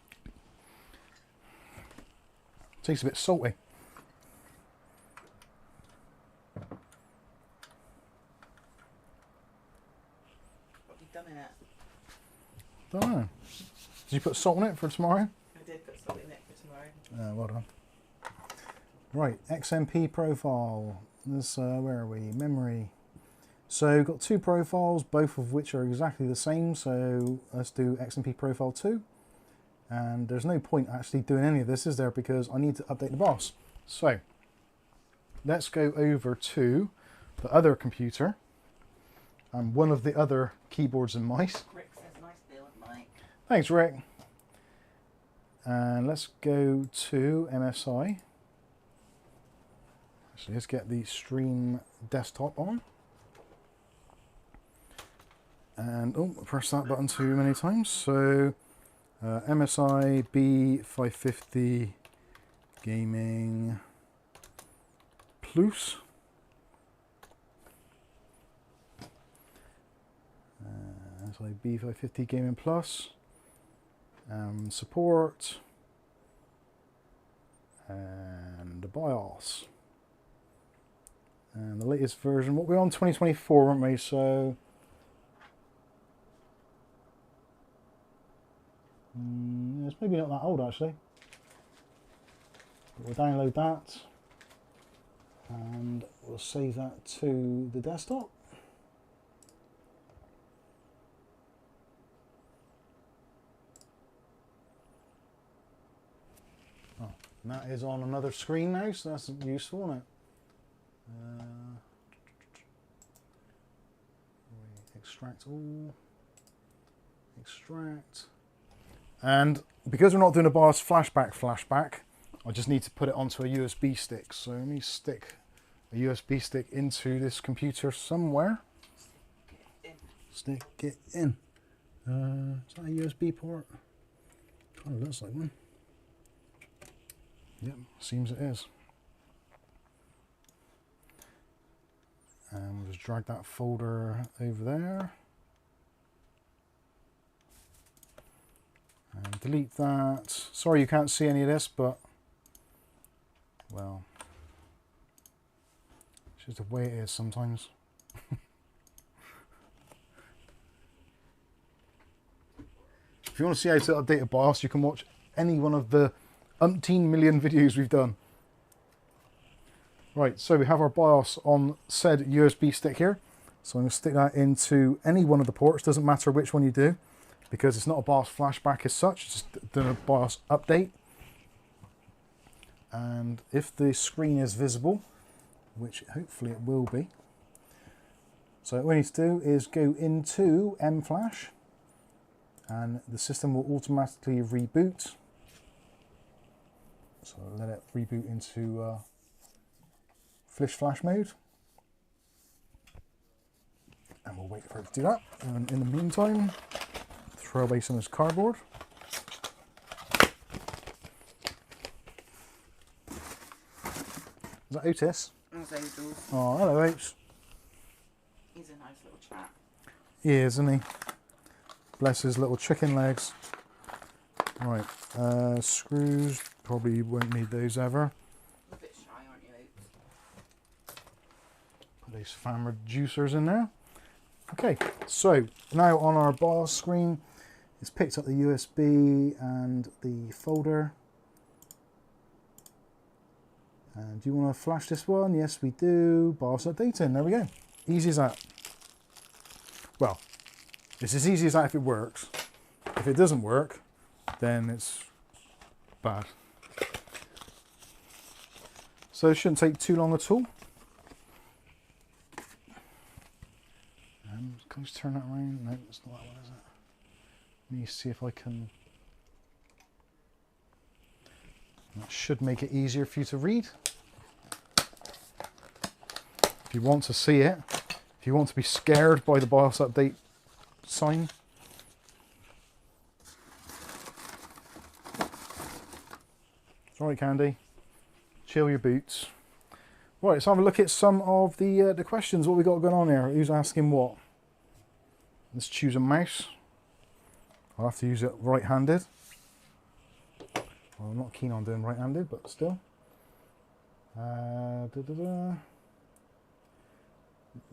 B: Tastes a bit salty.
C: What have you done in it?
B: Don't know. Did you put salt in it for tomorrow?
C: I did put salt in it for tomorrow.
B: Well done. Right, XMP profile. This, where are we? Memory. So got two profiles, both of which are exactly the same. So let's do XMP profile 2. And there's no point actually doing any of this, is there? Because I need to update the BIOS. So let's go over to the other computer and one of the other keyboards and mice.
C: Rick says nice build, Mike.
B: Thanks, Rick. And let's go to MSI. Actually, let's get the stream desktop on. And oh, I pressed that button too many times. So MSI B550 Gaming Plus. MSI B550 Gaming Plus. Support. And the BIOS. And the latest version. What we're on 2024, weren't we? So it's maybe not that old actually. But we'll download that and we'll save that to the desktop. Oh, and that is on another screen now, so that's useful, isn't it? Extract all. Extract. And because we're not doing a BIOS flashback, I just need to put it onto a USB stick. So let me stick a USB stick into this computer somewhere. Stick it in. Is that a USB port? Kind of looks like one. Yep, seems it is. And we'll just drag that folder over there. And delete that. Sorry you can't see any of this, but, well, it's just the way it is sometimes. If you want to see how to update a BIOS, you can watch any one of the umpteen million videos we've done. Right, so we have our BIOS on said USB stick here. So I'm going to stick that into any one of the ports, doesn't matter which one you do, because it's not a BIOS flashback as such, it's just doing a BIOS update. And if the screen is visible, which hopefully it will be, so what we need to do is go into mFlash, and the system will automatically reboot. So let it reboot into flash mode, and we'll wait for it to do that. And in the meantime, throw away some of this cardboard. Is that Otis?
C: That's Angel.
B: Oh, hello, Otis.
C: He's a nice little chap.
B: He is, isn't he? Bless his little chicken legs. Right, screws, probably won't need those ever.
C: A bit shy, aren't you?
B: Put these fan reducers in there. Okay, so now on our BIOS screen, it's picked up the USB and the folder. And do you want to flash this one? Yes, we do. BIOS updating, there we go. Easy as that. Well, it's as easy as that if it works. If it doesn't work, then it's bad. So it shouldn't take too long at all. Can I just turn that around? No, it's not that one, is it? Let me see if I can. That should make it easier for you to read. If you want to see it, if you want to be scared by the BIOS update sign. Alright, Candy. Chill your boots. Right, let's have a look at some of the questions. What we got going on here? Who's asking what? Let's choose a mouse. I'll have to use it right-handed. Well, I'm not keen on doing right-handed, but still.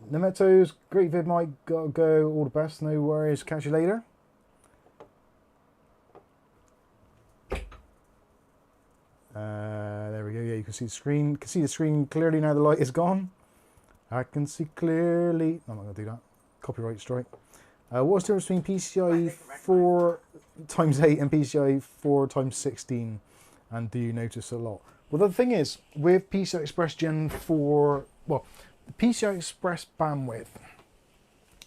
B: Nemeto's great vid, Mike. Gotta go. All the best. No worries. Catch you later. There we go. Yeah, you can see the screen. You can see the screen clearly now. The light is gone. I can see clearly. No, I'm not gonna do that. Copyright strike. What's the difference between PCie 4x8 and PCie 4x16? And do you notice a lot? Well, the thing is, with PCI Express Gen 4, well, the PCI Express bandwidth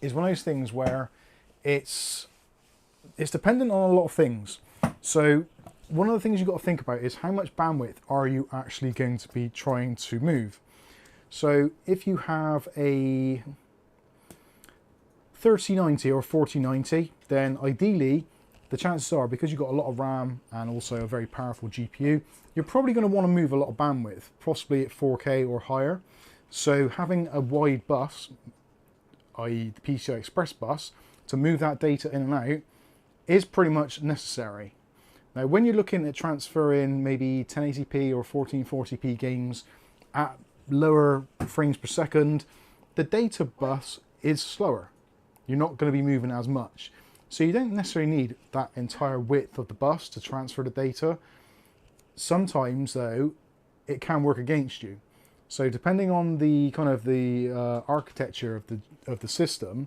B: is one of those things where it's dependent on a lot of things. So one of the things you've got to think about is how much bandwidth are you actually going to be trying to move. So if you have a 3090 or 4090, then ideally the chances are, because you've got a lot of RAM and also a very powerful GPU, you're probably going to want to move a lot of bandwidth, possibly at 4K or higher. So having a wide bus, i.e. the PCI Express bus, to move that data in and out is pretty much necessary. Now when you're looking at transferring maybe 1080p or 1440p games at lower frames per second, the data bus is slower. You're not going to be moving as much. So you don't necessarily need that entire width of the bus to transfer the data. Sometimes though, it can work against you. So depending on the kind of the architecture of the system,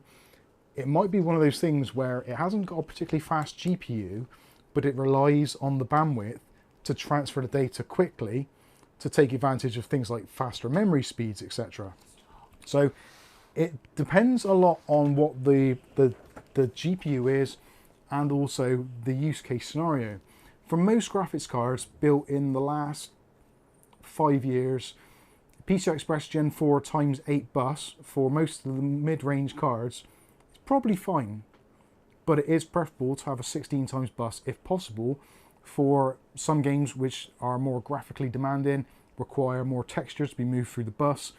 B: it might be one of those things where it hasn't got a particularly fast GPU, but it relies on the bandwidth to transfer the data quickly to take advantage of things like faster memory speeds, etc. So it depends a lot on what the GPU is and also the use case scenario. For most graphics cards built in the last 5 years, PCI Express Gen 4 x8 bus for most of the mid-range cards is probably fine, but it is preferable to have a 16 times bus if possible for some games which are more graphically demanding, require more textures to be moved through the bus.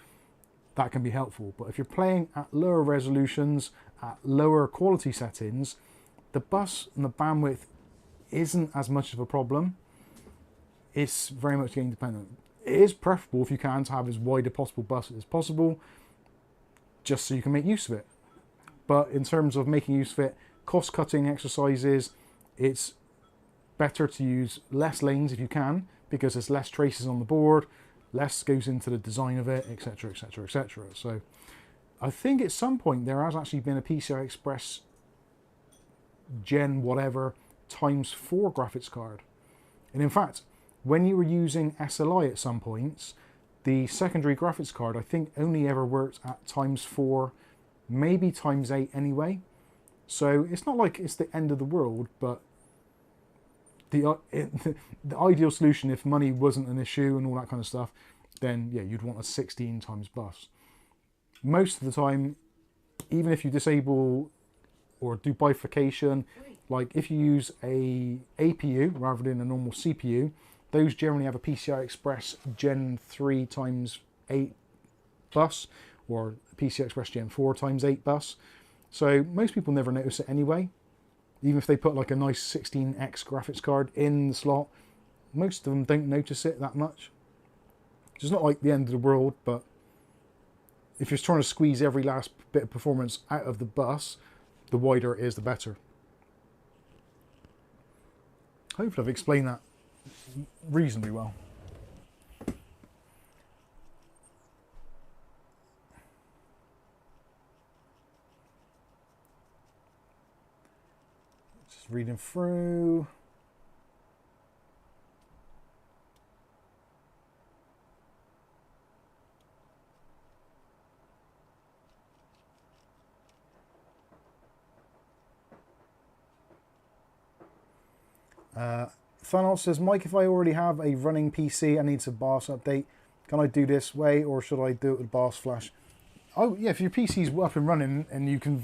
B: That can be helpful, but if you're playing at lower resolutions, at lower quality settings, the bus and the bandwidth isn't as much of a problem. It's very much game dependent. It is preferable if you can to have as wide a possible bus as possible, just so you can make use of it. But in terms of making use of it, cost-cutting exercises, it's better to use less lanes if you can, because there's less traces on the board, less goes into the design of it, etc, etc, etc. So I think at some point there has actually been a PCI Express Gen whatever x4 graphics card. And in fact, when you were using SLI at some points, the secondary graphics card I think only ever worked at x4, maybe x8 anyway. So it's not like it's the end of the world, but the ideal solution, if money wasn't an issue and all that kind of stuff, then yeah, you'd want a 16 times bus. Most of the time, even if you disable or do bifurcation, like if you use a APU rather than a normal CPU, those generally have a PCI Express Gen 3 x8 bus or PCI Express Gen 4 x8 bus. So most people never notice it anyway. Even if they put like a nice 16X graphics card in the slot, most of them don't notice it that much. It's not like the end of the world, but if you're trying to squeeze every last bit of performance out of the bus, the wider it is, the better. Hopefully I've explained that reasonably well. Just reading through. Thanos says, Mike, if I already have a running PC and needs a BIOS update, can I do this way or should I do it with BIOS flash? Oh yeah, if your PC's up and running and you can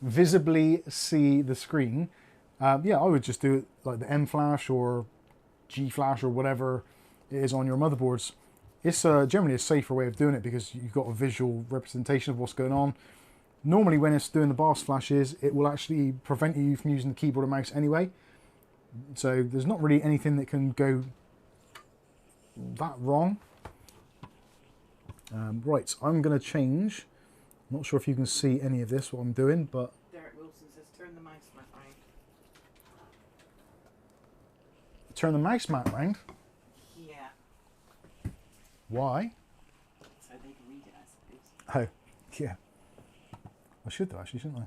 B: visibly see the screen, yeah, I would just do it like the M flash or G flash or whatever it is on your motherboards. It's generally a safer way of doing it because you've got a visual representation of what's going on. Normally when it's doing the BIOS flashes, it will actually prevent you from using the keyboard and mouse anyway. So there's not really anything that can go that wrong. Right, so I'm going to change. I'm not sure if you can see any of this, what I'm doing, but...
C: Derek Wilson says, turn the mouse mat round.
B: Turn the mouse mat round?
C: Yeah.
B: Why?
C: So they can read it, I suppose.
B: Oh, yeah. I should do actually, shouldn't I?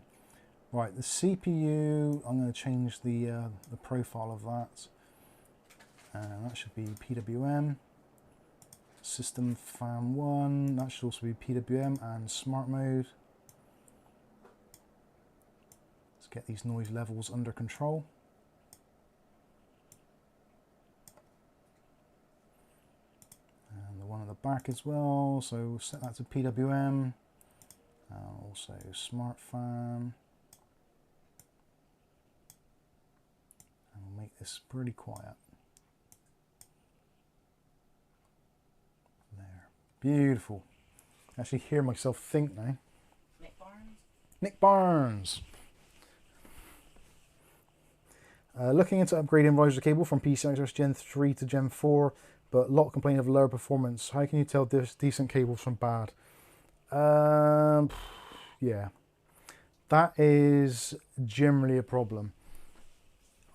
B: Right, the CPU, I'm going to change the profile of that. And that should be PWM. System fan 1, that should also be PWM and smart mode. Let's get these noise levels under control. And the one at the back as well, so we'll set that to PWM. Also smart fan. And we'll make this pretty quiet. There. Beautiful. I actually hear myself think now.
C: Nick Barnes?
B: Nick Barnes! Looking into upgrading riser cable from PCI Express Gen 3 to Gen 4, but a lot complain of lower performance. How can you tell decent cables from bad? Yeah, that is generally a problem.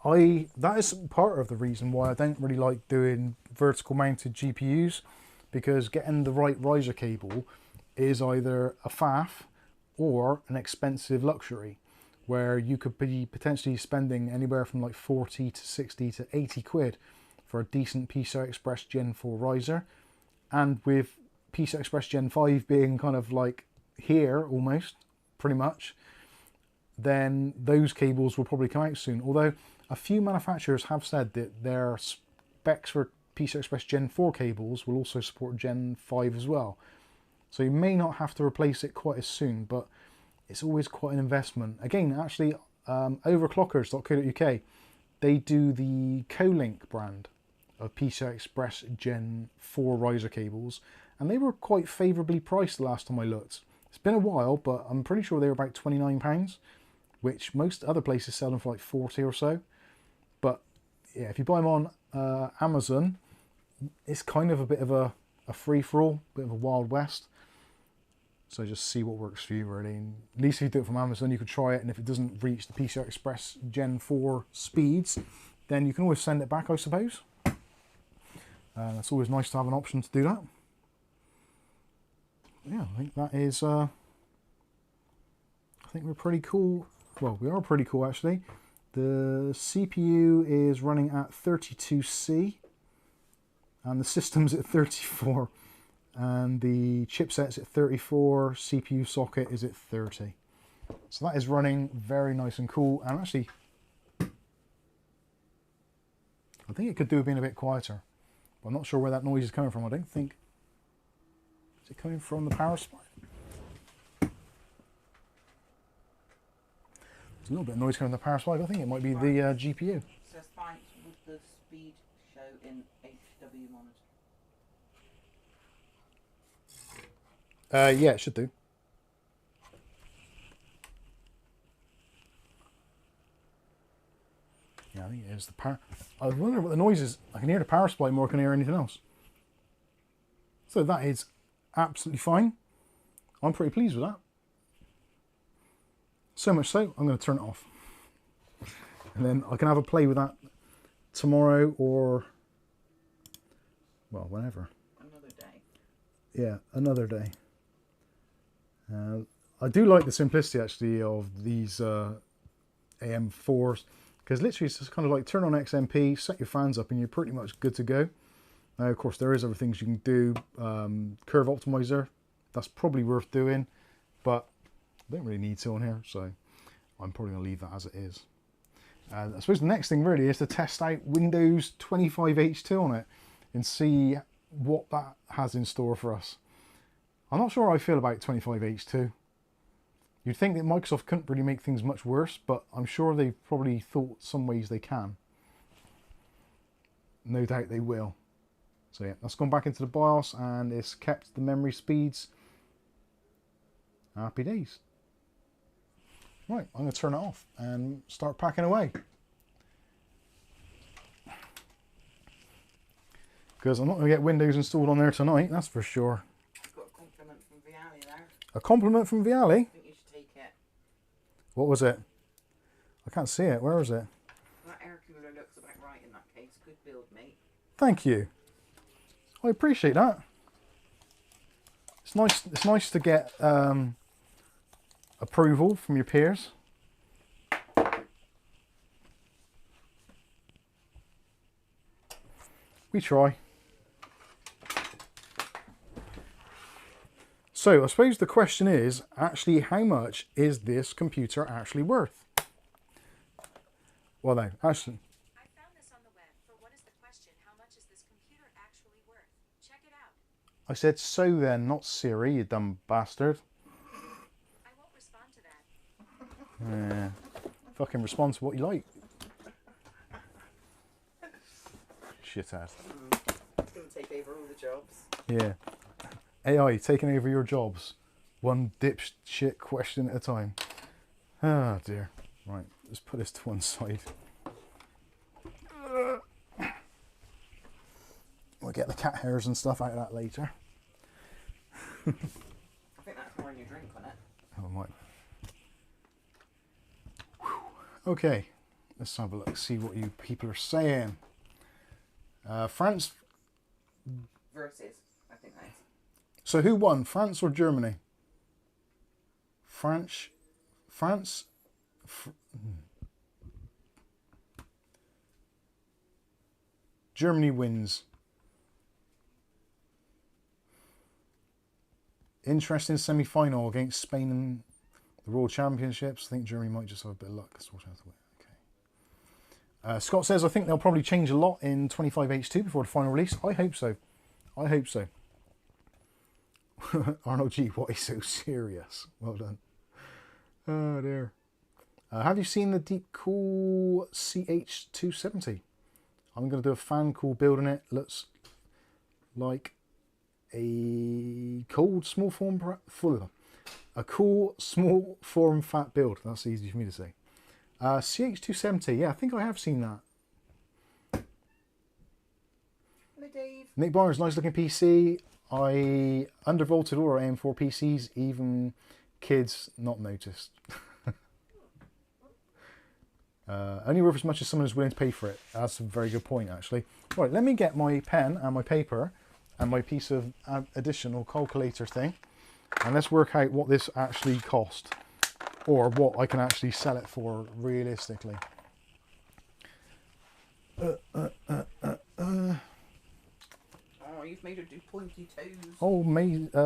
B: That is part of the reason why I don't really like doing vertical mounted GPUs, because getting the right riser cable is either a faff or an expensive luxury, where you could be potentially spending anywhere from like 40 to 60 to 80 quid for a decent PCI Express Gen 4 riser, and with PCI Express Gen 5 being kind of like here almost, pretty much, then those cables will probably come out soon. Although a few manufacturers have said that their specs for PCI Express Gen 4 cables will also support Gen 5 as well. So you may not have to replace it quite as soon, but it's always quite an investment. Again, actually, overclockers.co.uk, they do the Co-Link brand of PCI Express Gen 4 riser cables, and they were quite favourably priced the last time I looked. It's been a while, but I'm pretty sure they were about £29, which most other places sell them for like 40 or so. But yeah, if you buy them on Amazon, it's kind of a bit of a free-for-all, bit of a Wild West. So just see what works for you, really. And at least if you do it from Amazon, you could try it, and if it doesn't reach the PCI Express Gen 4 speeds, then you can always send it back, I suppose. It's always nice to have an option to do that. Yeah, I think that is, I think we're pretty cool. Well, we are pretty cool, actually. The CPU is running at 32C, and the system's at 34. And the chipset's at 34, CPU socket is at 30. So that is running very nice and cool. And actually, I think it could do with being a bit quieter. But I'm not sure where that noise is coming from. I don't think... Is it coming from the power supply? There's a little bit of noise coming from the power supply, but I think it might be the GPU.
C: It says thanks with the speed show in HW monitor.
B: Yeah, it should do. Yeah, I think it is the power. I wonder what the noise is. I can hear the power supply more than I can hear anything else. So that is absolutely fine. I'm pretty pleased with that. So much so, I'm going to turn it off. And then I can have a play with that tomorrow or, well, whenever.
C: Another day.
B: Yeah, another day. I do like the simplicity actually of these AM4s, because literally it's just kind of like turn on XMP, set your fans up, and you're pretty much good to go. Now, of course, there is other things you can do. Curve optimizer, that's probably worth doing, but I don't really need to on here, so I'm probably going to leave that as it is. And I suppose the next thing really is to test out Windows 25H2 on it and see what that has in store for us. I'm not sure how I feel about 25H2. You'd think that Microsoft couldn't really make things much worse, but I'm sure they've probably thought some ways they can. No doubt they will. So yeah, that's gone back into the BIOS and it's kept the memory speeds. Happy days. Right, I'm going to turn it off and start packing away. Because I'm not going to get Windows installed on there tonight, that's for sure.
C: I've got a compliment from Viali there.
B: A compliment from Viali?
C: I think you should take it.
B: What was it? I can't see it. Where is it?
C: That air cooler looks about right in that case. Good build, mate.
B: Thank you. I appreciate that. It's nice. It's nice to get approval from your peers. We try. So I suppose the question is actually, how much is this computer actually worth? Well, no, actually.
D: I found this on the web. For what is the question? How much is this computer actually worth? Check it out.
B: I said so then, not Siri, you dumb bastard.
D: I won't respond to that.
B: Yeah. Fucking respond to what you like. Shithead.
C: It's going to take over all the jobs.
B: Yeah. AI taking over your jobs. One dipshit question at a time. Oh dear. Right, let's put this to one side. We'll get the cat hairs and stuff out of that later.
C: I think that's more in your drink, wasn't it?
B: Oh, I might. Whew. Okay, let's have a look, see what you people are saying. France.
C: Versus, I think that is.
B: So who won, France or Germany? France. Germany wins. Interesting semi-final against Spain in the World Championships. I think Germany might just have a bit of luck. Okay. Scott says, I think they'll probably change a lot in 25H2 before the final release. I hope so. I hope so. Arnold G, why so serious? Well done. Oh dear. Have you seen the Deepcool CH270? I'm going to do a fan cool build on it. Looks like a cool small form fat build. That's easy for me to say. CH270, yeah, I think I have seen that.
C: Hello, Dave.
B: Nick Barnes, nice looking PC. I undervolted all our AM4 PCs, even kids not noticed. Only worth as much as someone is willing to pay for it. That's a very good point, actually. Right, let me get my pen and my paper and my piece of additional calculator thing, and let's work out what this actually cost, or what I can actually sell it for realistically.
C: Oh, you've made her do pointy toes.
B: Oh,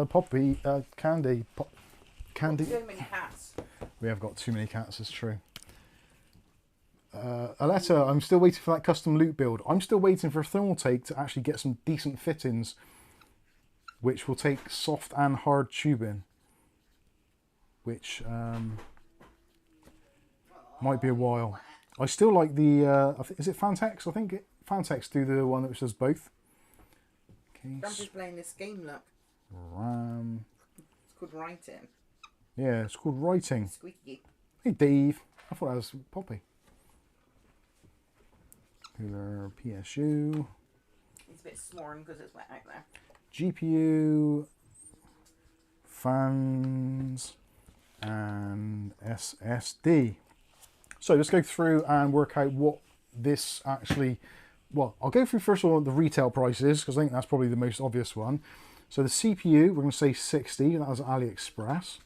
B: Poppy, Candy. Candy.
C: So many cats.
B: We have got too many cats, it's true. Aletta, I'm still waiting for that custom loop build. I'm still waiting for Thermaltake to actually get some decent fittings, which will take soft and hard tubing, which might be a while. I still like the, is it Fantex? I think Fantex do the one that does both. Okay.
C: Grandpa's playing this game, look.
B: RAM.
C: It's called Writing.
B: Yeah, it's called Writing.
C: Squeaky.
B: Hey Dave, I thought that was Poppy. Cooler, PSU.
C: It's a bit sworn because it's wet out there.
B: GPU, fans, and SSD. So let's go through and work out what this actually, well, I'll go through first of all the retail prices because I think that's probably the most obvious one. So the CPU, we're going to say 60, that was AliExpress.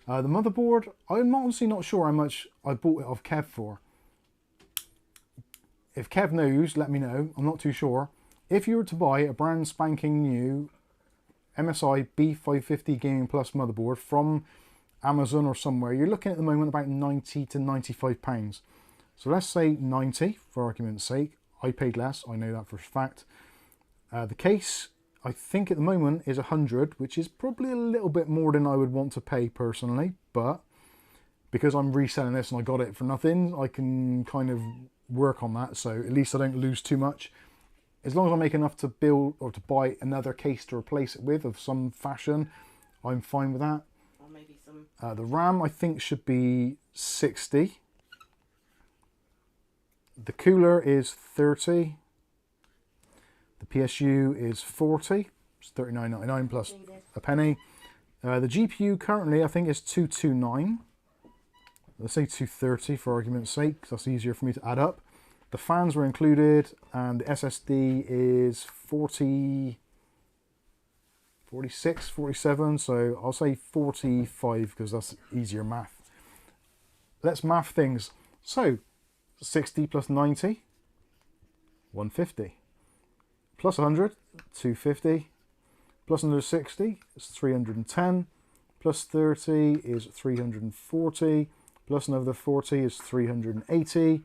B: The motherboard, I'm honestly not sure how much I bought it off Kev for. If Kev knows, let me know, I'm not too sure. If you were to buy a brand spanking new MSI B550 Gaming Plus motherboard from Amazon or somewhere, you're looking at the moment about 90 to 95 pounds. So let's say 90 for argument's sake. I paid less, I know that for a fact. The case, I think at the moment is 100, which is probably a little bit more than I would want to pay personally, but because I'm reselling this and I got it for nothing, I can kind of work on that, so at least I don't lose too much. As long as I make enough to build or to buy another case to replace it with of some fashion, I'm fine with that.
C: Or maybe some...
B: The RAM I think should be 60. The cooler is 30. The PSU is 40. It's $39.99 plus a penny. The GPU currently I think is 229. Let's say 230 for argument's sake, because that's easier for me to add up. The fans were included, and the SSD is 40, 46, 47, so I'll say 45 because that's easier math. Let's math things. So 60 plus 90, 150. Plus 100, 250. Plus another 60 is 310. Plus 30 is 340. Plus another 40 is 380.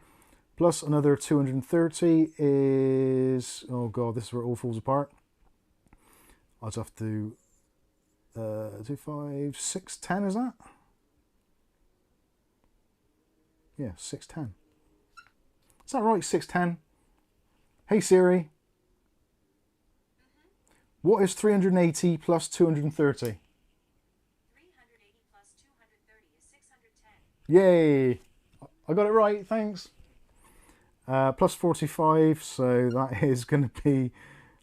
B: Plus another 230 is... oh god, this is where it all falls apart. I'll just have to... 2, 5, 610 is that? Yeah, 610. Is that right, 610? Hey Siri. What is 380 plus 230?
D: 380 plus 230 is 610.
B: Yay! I got it right, thanks. Plus 45, so that is going to be,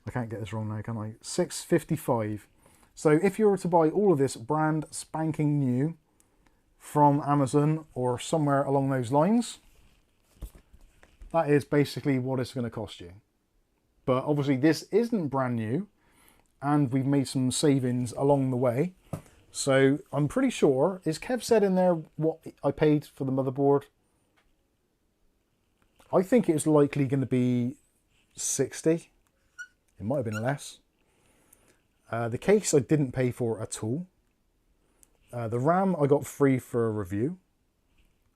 B: I can't get this wrong now, can I? 655. So if you were to buy all of this brand spanking new from Amazon or somewhere along those lines, that is basically what it's going to cost you. But obviously this isn't brand new, and we've made some savings along the way. So I'm pretty sure, is Kev said in there what I paid for the motherboard? I think it's likely going to be 60. It might have been less. The case I didn't pay for at all. The RAM I got free for a review.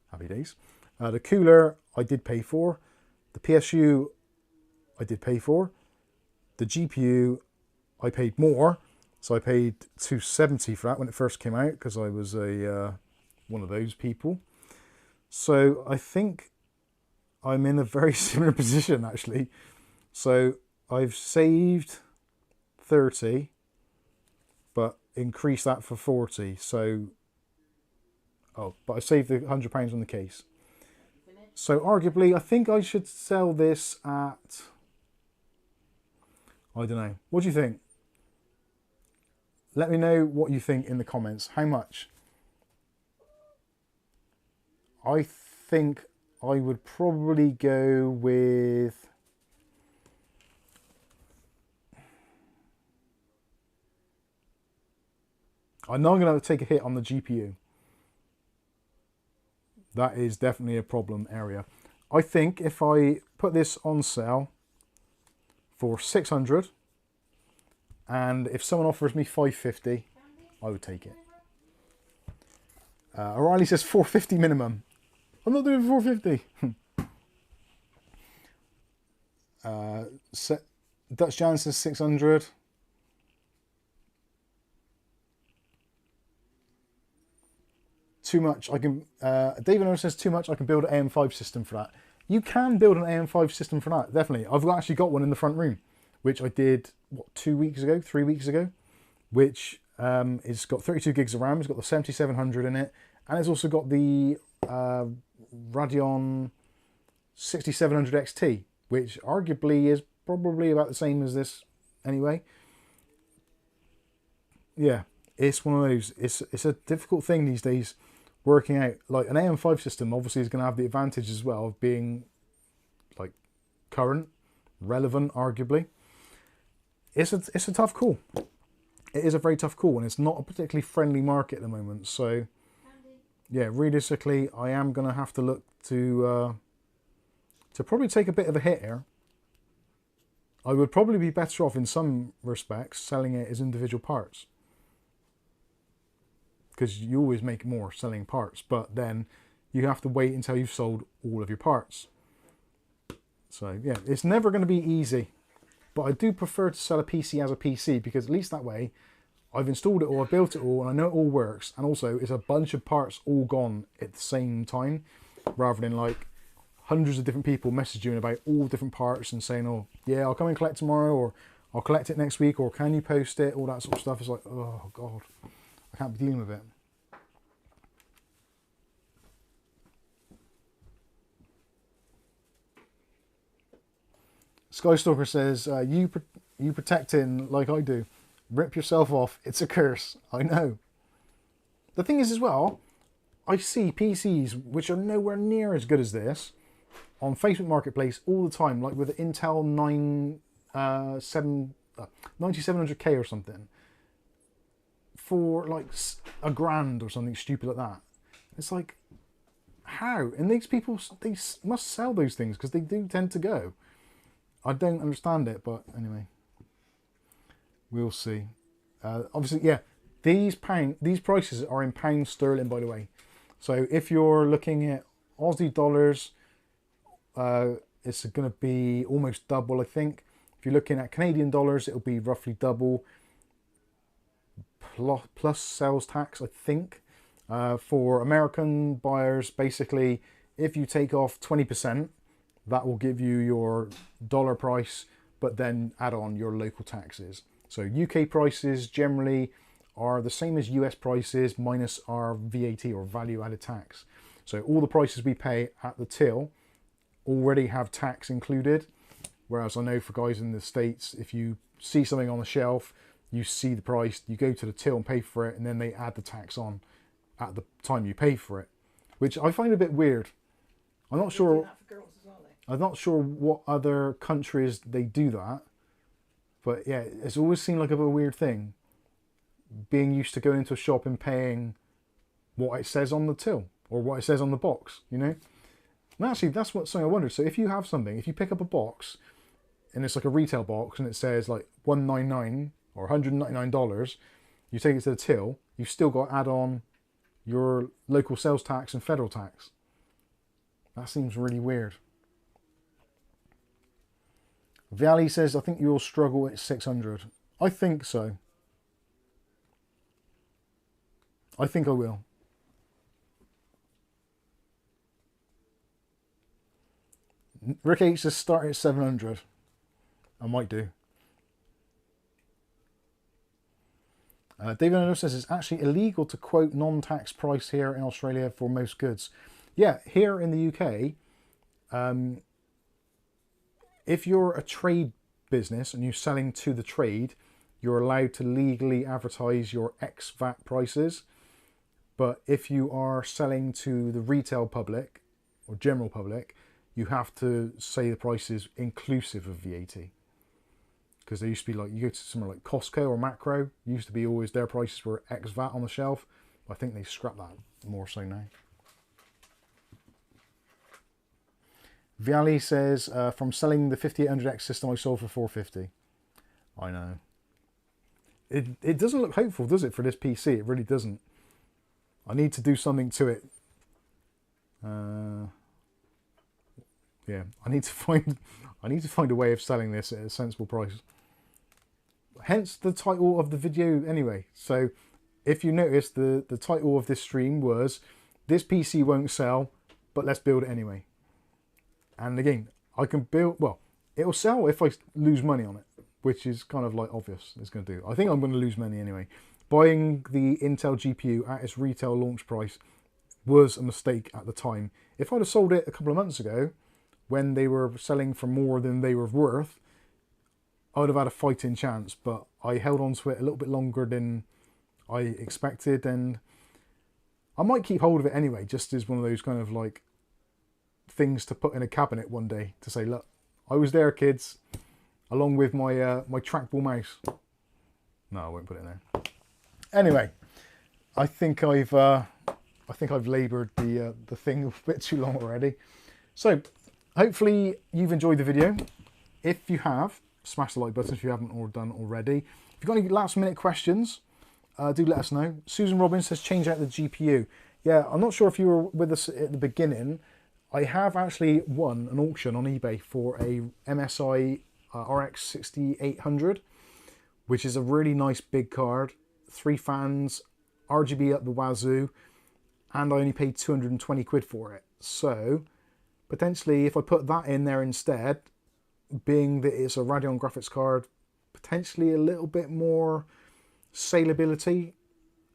B: Happy days. The cooler I did pay for. The PSU I did pay for. The GPU I paid more. So I paid $270 for that when it first came out because I was a one of those people. So I think I'm in a very similar position actually. So I've saved 30, but increased that for 40. So, oh, but I saved the £100 on the case. So arguably, I think I should sell this at, I don't know. What do you think? Let me know what you think in the comments. How much? I think I would probably go with... I know I'm going to take a hit on the GPU. That is definitely a problem area. I think if I put this on sale for 600, and if someone offers me 550, I would take it. O'Reilly says 450 minimum. I'm not doing 450. Dutch Jan says 600. Too much. I can. David says too much. I can build an AM5 system for that. You can build an AM5 system for that. Definitely. I've actually got one in the front room, which I did what 2 weeks ago, 3 weeks ago, which it's got 32 gigs of RAM. It's got the 7700 in it, and it's also got the Radeon 6700 XT. which arguably is probably about the same as this anyway. Yeah, it's one of those. It's a difficult thing these days working out. Like an AM5 system obviously is going to have the advantage as well of being like current, relevant, arguably. It's a tough call. It is a very tough call, and it's not a particularly friendly market at the moment. So yeah, realistically, I am going to have to look to probably take a bit of a hit here. I would probably be better off in some respects selling it as individual parts, because you always make more selling parts, but then you have to wait until you've sold all of your parts. So yeah, it's never going to be easy, but I do prefer to sell a PC as a PC, because at least that way I've installed it all, I've built it all, and I know it all works, and also it's a bunch of parts all gone at the same time, rather than like hundreds of different people messaging about all different parts and saying, oh yeah, I'll come and collect tomorrow, or I'll collect it next week, or can you post it, all that sort of stuff. It's like, oh god, I can't be dealing with it. Skystalker says, you protecting like I do. Rip yourself off. It's a curse. I know. The thing is as well, I see PCs which are nowhere near as good as this on Facebook Marketplace all the time, like with the Intel 9700K or something, for like $1,000 or something stupid like that. It's like, how? And these people, they must sell those things, because they do tend to go. I don't understand it, but anyway, we'll see. Obviously, yeah, these prices are in pounds sterling, by the way. So if you're looking at Aussie dollars, it's going to be almost double, I think. If you're looking at Canadian dollars, it'll be roughly double, plus sales tax, I think. For American buyers, basically, if you take off 20%, that will give you your dollar price, but then add on your local taxes. So UK prices generally are the same as US prices minus our VAT, or value added tax. So all the prices we pay at the till already have tax included. Whereas I know for guys in the States, if you see something on the shelf, you see the price, you go to the till and pay for it, and then they add the tax on at the time you pay for it, which I find a bit weird. I'm not sure. I'm not sure what other countries they do that, but yeah, it's always seemed like a weird thing, being used to going into a shop and paying what it says on the till, or what it says on the box, you know? And actually, that's something I wonder. So if you have something, if you pick up a box, and it's like a retail box, and it says like $199 or $199, you take it to the till, you've still got to add on your local sales tax and federal tax. That seems really weird. Viali says, I think you'll struggle at 600. I think so. I think I will. Rick H says start at 700. I might do. David Anderson says it's actually illegal to quote non-tax price here in Australia for most goods. Yeah, here in the UK, if you're a trade business and you're selling to the trade, you're allowed to legally advertise your ex-VAT prices. But if you are selling to the retail public or general public, you have to say the prices inclusive of VAT. Because they used to be like, you go to somewhere like Costco or Macro, used to be always their prices were ex-VAT on the shelf. I think they scrapped that more so now. Viali says, from selling the 5800X system I sold for 450. I know. It doesn't look hopeful, does it, for this PC? It really doesn't. I need to do something to it. Yeah, I need to find a way of selling this at a sensible price. Hence the title of the video anyway. So if you notice, the title of this stream was, this PC won't sell, but let's build it anyway. And again, I can build, well, it'll sell if I lose money on it, which is kind of like obvious it's going to do. I think I'm going to lose money anyway. Buying the Intel GPU at its retail launch price was a mistake at the time. If I'd have sold it a couple of months ago, when they were selling for more than they were worth, I would have had a fighting chance, but I held on to it a little bit longer than I expected, and I might keep hold of it anyway, just as one of those kind of like things to put in a cabinet one day to say, look, I was there, kids, along with my my trackball mouse. No, I won't put it in there. Anyway, I think I've laboured the thing a bit too long already. So hopefully you've enjoyed the video. If you have, smash the like button if you haven't done already. If you've got any last minute questions, do let us know. Susan Robbins says change out the GPU. Yeah, I'm not sure if you were with us at the beginning. I have actually won an auction on eBay for a MSI RX 6800, which is a really nice big card, 3 fans, RGB up the wazoo, and I only paid 220 quid for it. So potentially if I put that in there instead, being that it's a Radeon graphics card, potentially a little bit more saleability,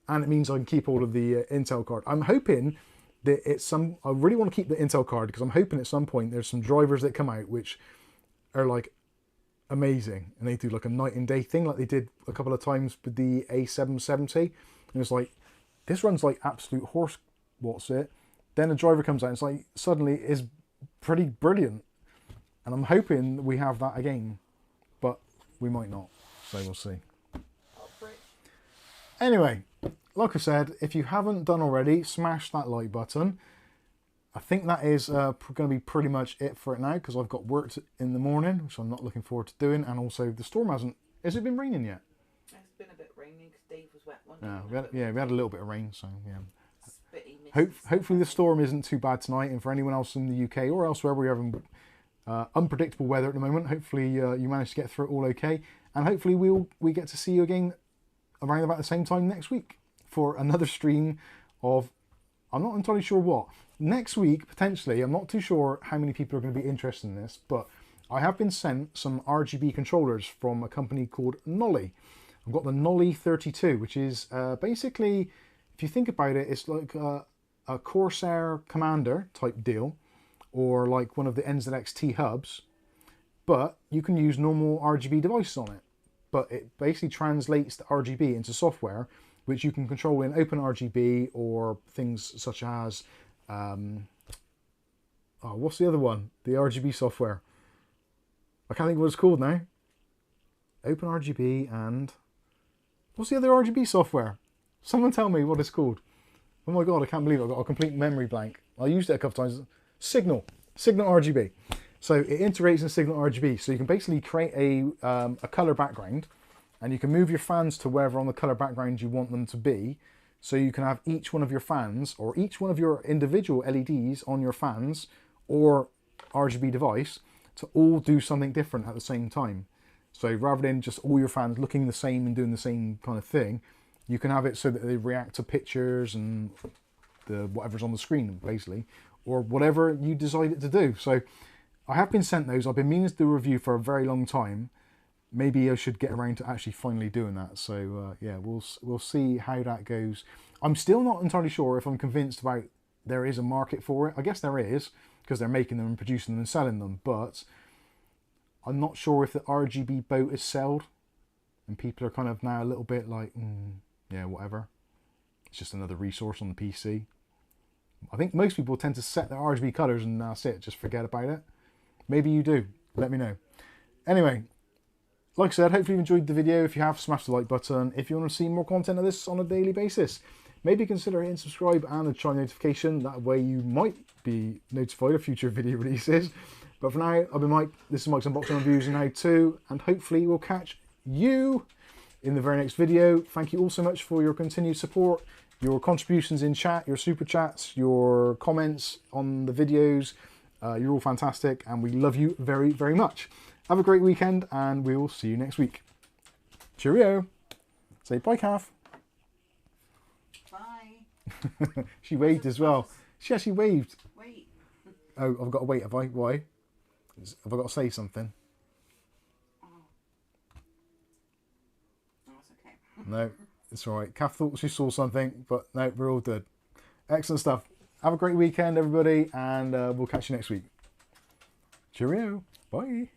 B: and it means I can keep all of the Intel card. I'm hoping that I really want to keep the Intel card because I'm hoping at some point there's some drivers that come out which are like amazing, and they do like a night and day thing like they did a couple of times with the A770, and it's like, this runs like absolute horse what's it, then a driver comes out and it's like suddenly is pretty brilliant, and I'm hoping we have that again, but we might not, so we'll see. Anyway, like I said, if you haven't done already, smash that like button. I think that is going to be pretty much it for it now, because I've got work in the morning, which I'm not looking forward to doing, and also the storm hasn't... Has it been raining yet?
C: It's been a bit raining because Dave was wet one
B: day. Yeah, we had a little bit of rain, so yeah.
C: Spitty,
B: hopefully the storm isn't too bad tonight, and for anyone else in the UK or elsewhere where you're having unpredictable weather at the moment, hopefully you manage to get through it all okay, and hopefully we get to see you again around about the same time next week for another stream of, I'm not entirely sure what. Next week, potentially, I'm not too sure how many people are going to be interested in this, but I have been sent some RGB controllers from a company called Nolly. I've got the Nolly 32, which is basically, if you think about it, it's like a Corsair Commander type deal, or like one of the NZXT hubs, but you can use normal RGB devices on it. But it basically translates the RGB into software, which you can control in OpenRGB or things such as, what's the other one? The RGB software. I can't think what it's called now. OpenRGB and... What's the other RGB software? Someone tell me what it's called. Oh my god, I can't believe it. I've got a complete memory blank. I used it a couple times. Signal RGB. So it integrates in Signal RGB. So you can basically create a color background, and you can move your fans to wherever on the color background you want them to be. So you can have each one of your fans, or each one of your individual LEDs on your fans or RGB device to all do something different at the same time. So rather than just all your fans looking the same and doing the same kind of thing, you can have it so that they react to pictures and whatever's on the screen, basically, or whatever you decide it to do. So I have been sent those. I've been meaning to do a review for a very long time. Maybe I should get around to actually finally doing that. So yeah, we'll see how that goes. I'm still not entirely sure if I'm convinced about there is a market for it. I guess there is, because they're making them and producing them and selling them. But I'm not sure if the RGB boat is sold, and people are kind of now a little bit like, yeah, whatever. It's just another resource on the PC. I think most people tend to set their RGB colours and that's it. Just forget about it. Maybe you do. Let me know. Anyway, like I said, hopefully you enjoyed the video. If you have, smash the like button. If you want to see more content of this on a daily basis, maybe consider hitting subscribe and the chime notification. That way you might be notified of future video releases. But for now, I've been Mike. This is Mike's Unboxing Reviews and How To, and hopefully we'll catch you in the very next video. Thank you all so much for your continued support, your contributions in chat, your super chats, your comments on the videos. You're all fantastic, and we love you very, very much. Have a great weekend, and we will see you next week. Cheerio. Say bye, Kath.
C: Bye.
B: She waved as well. She actually waved.
C: Wait.
B: Oh, I've got to wait, have I? Why? Have I got to say something?
C: Oh, that's okay.
B: No, it's all right. Kath thought she saw something, but no, we're all good. Excellent stuff. Have a great weekend, everybody, and we'll catch you next week. Cheerio. Bye.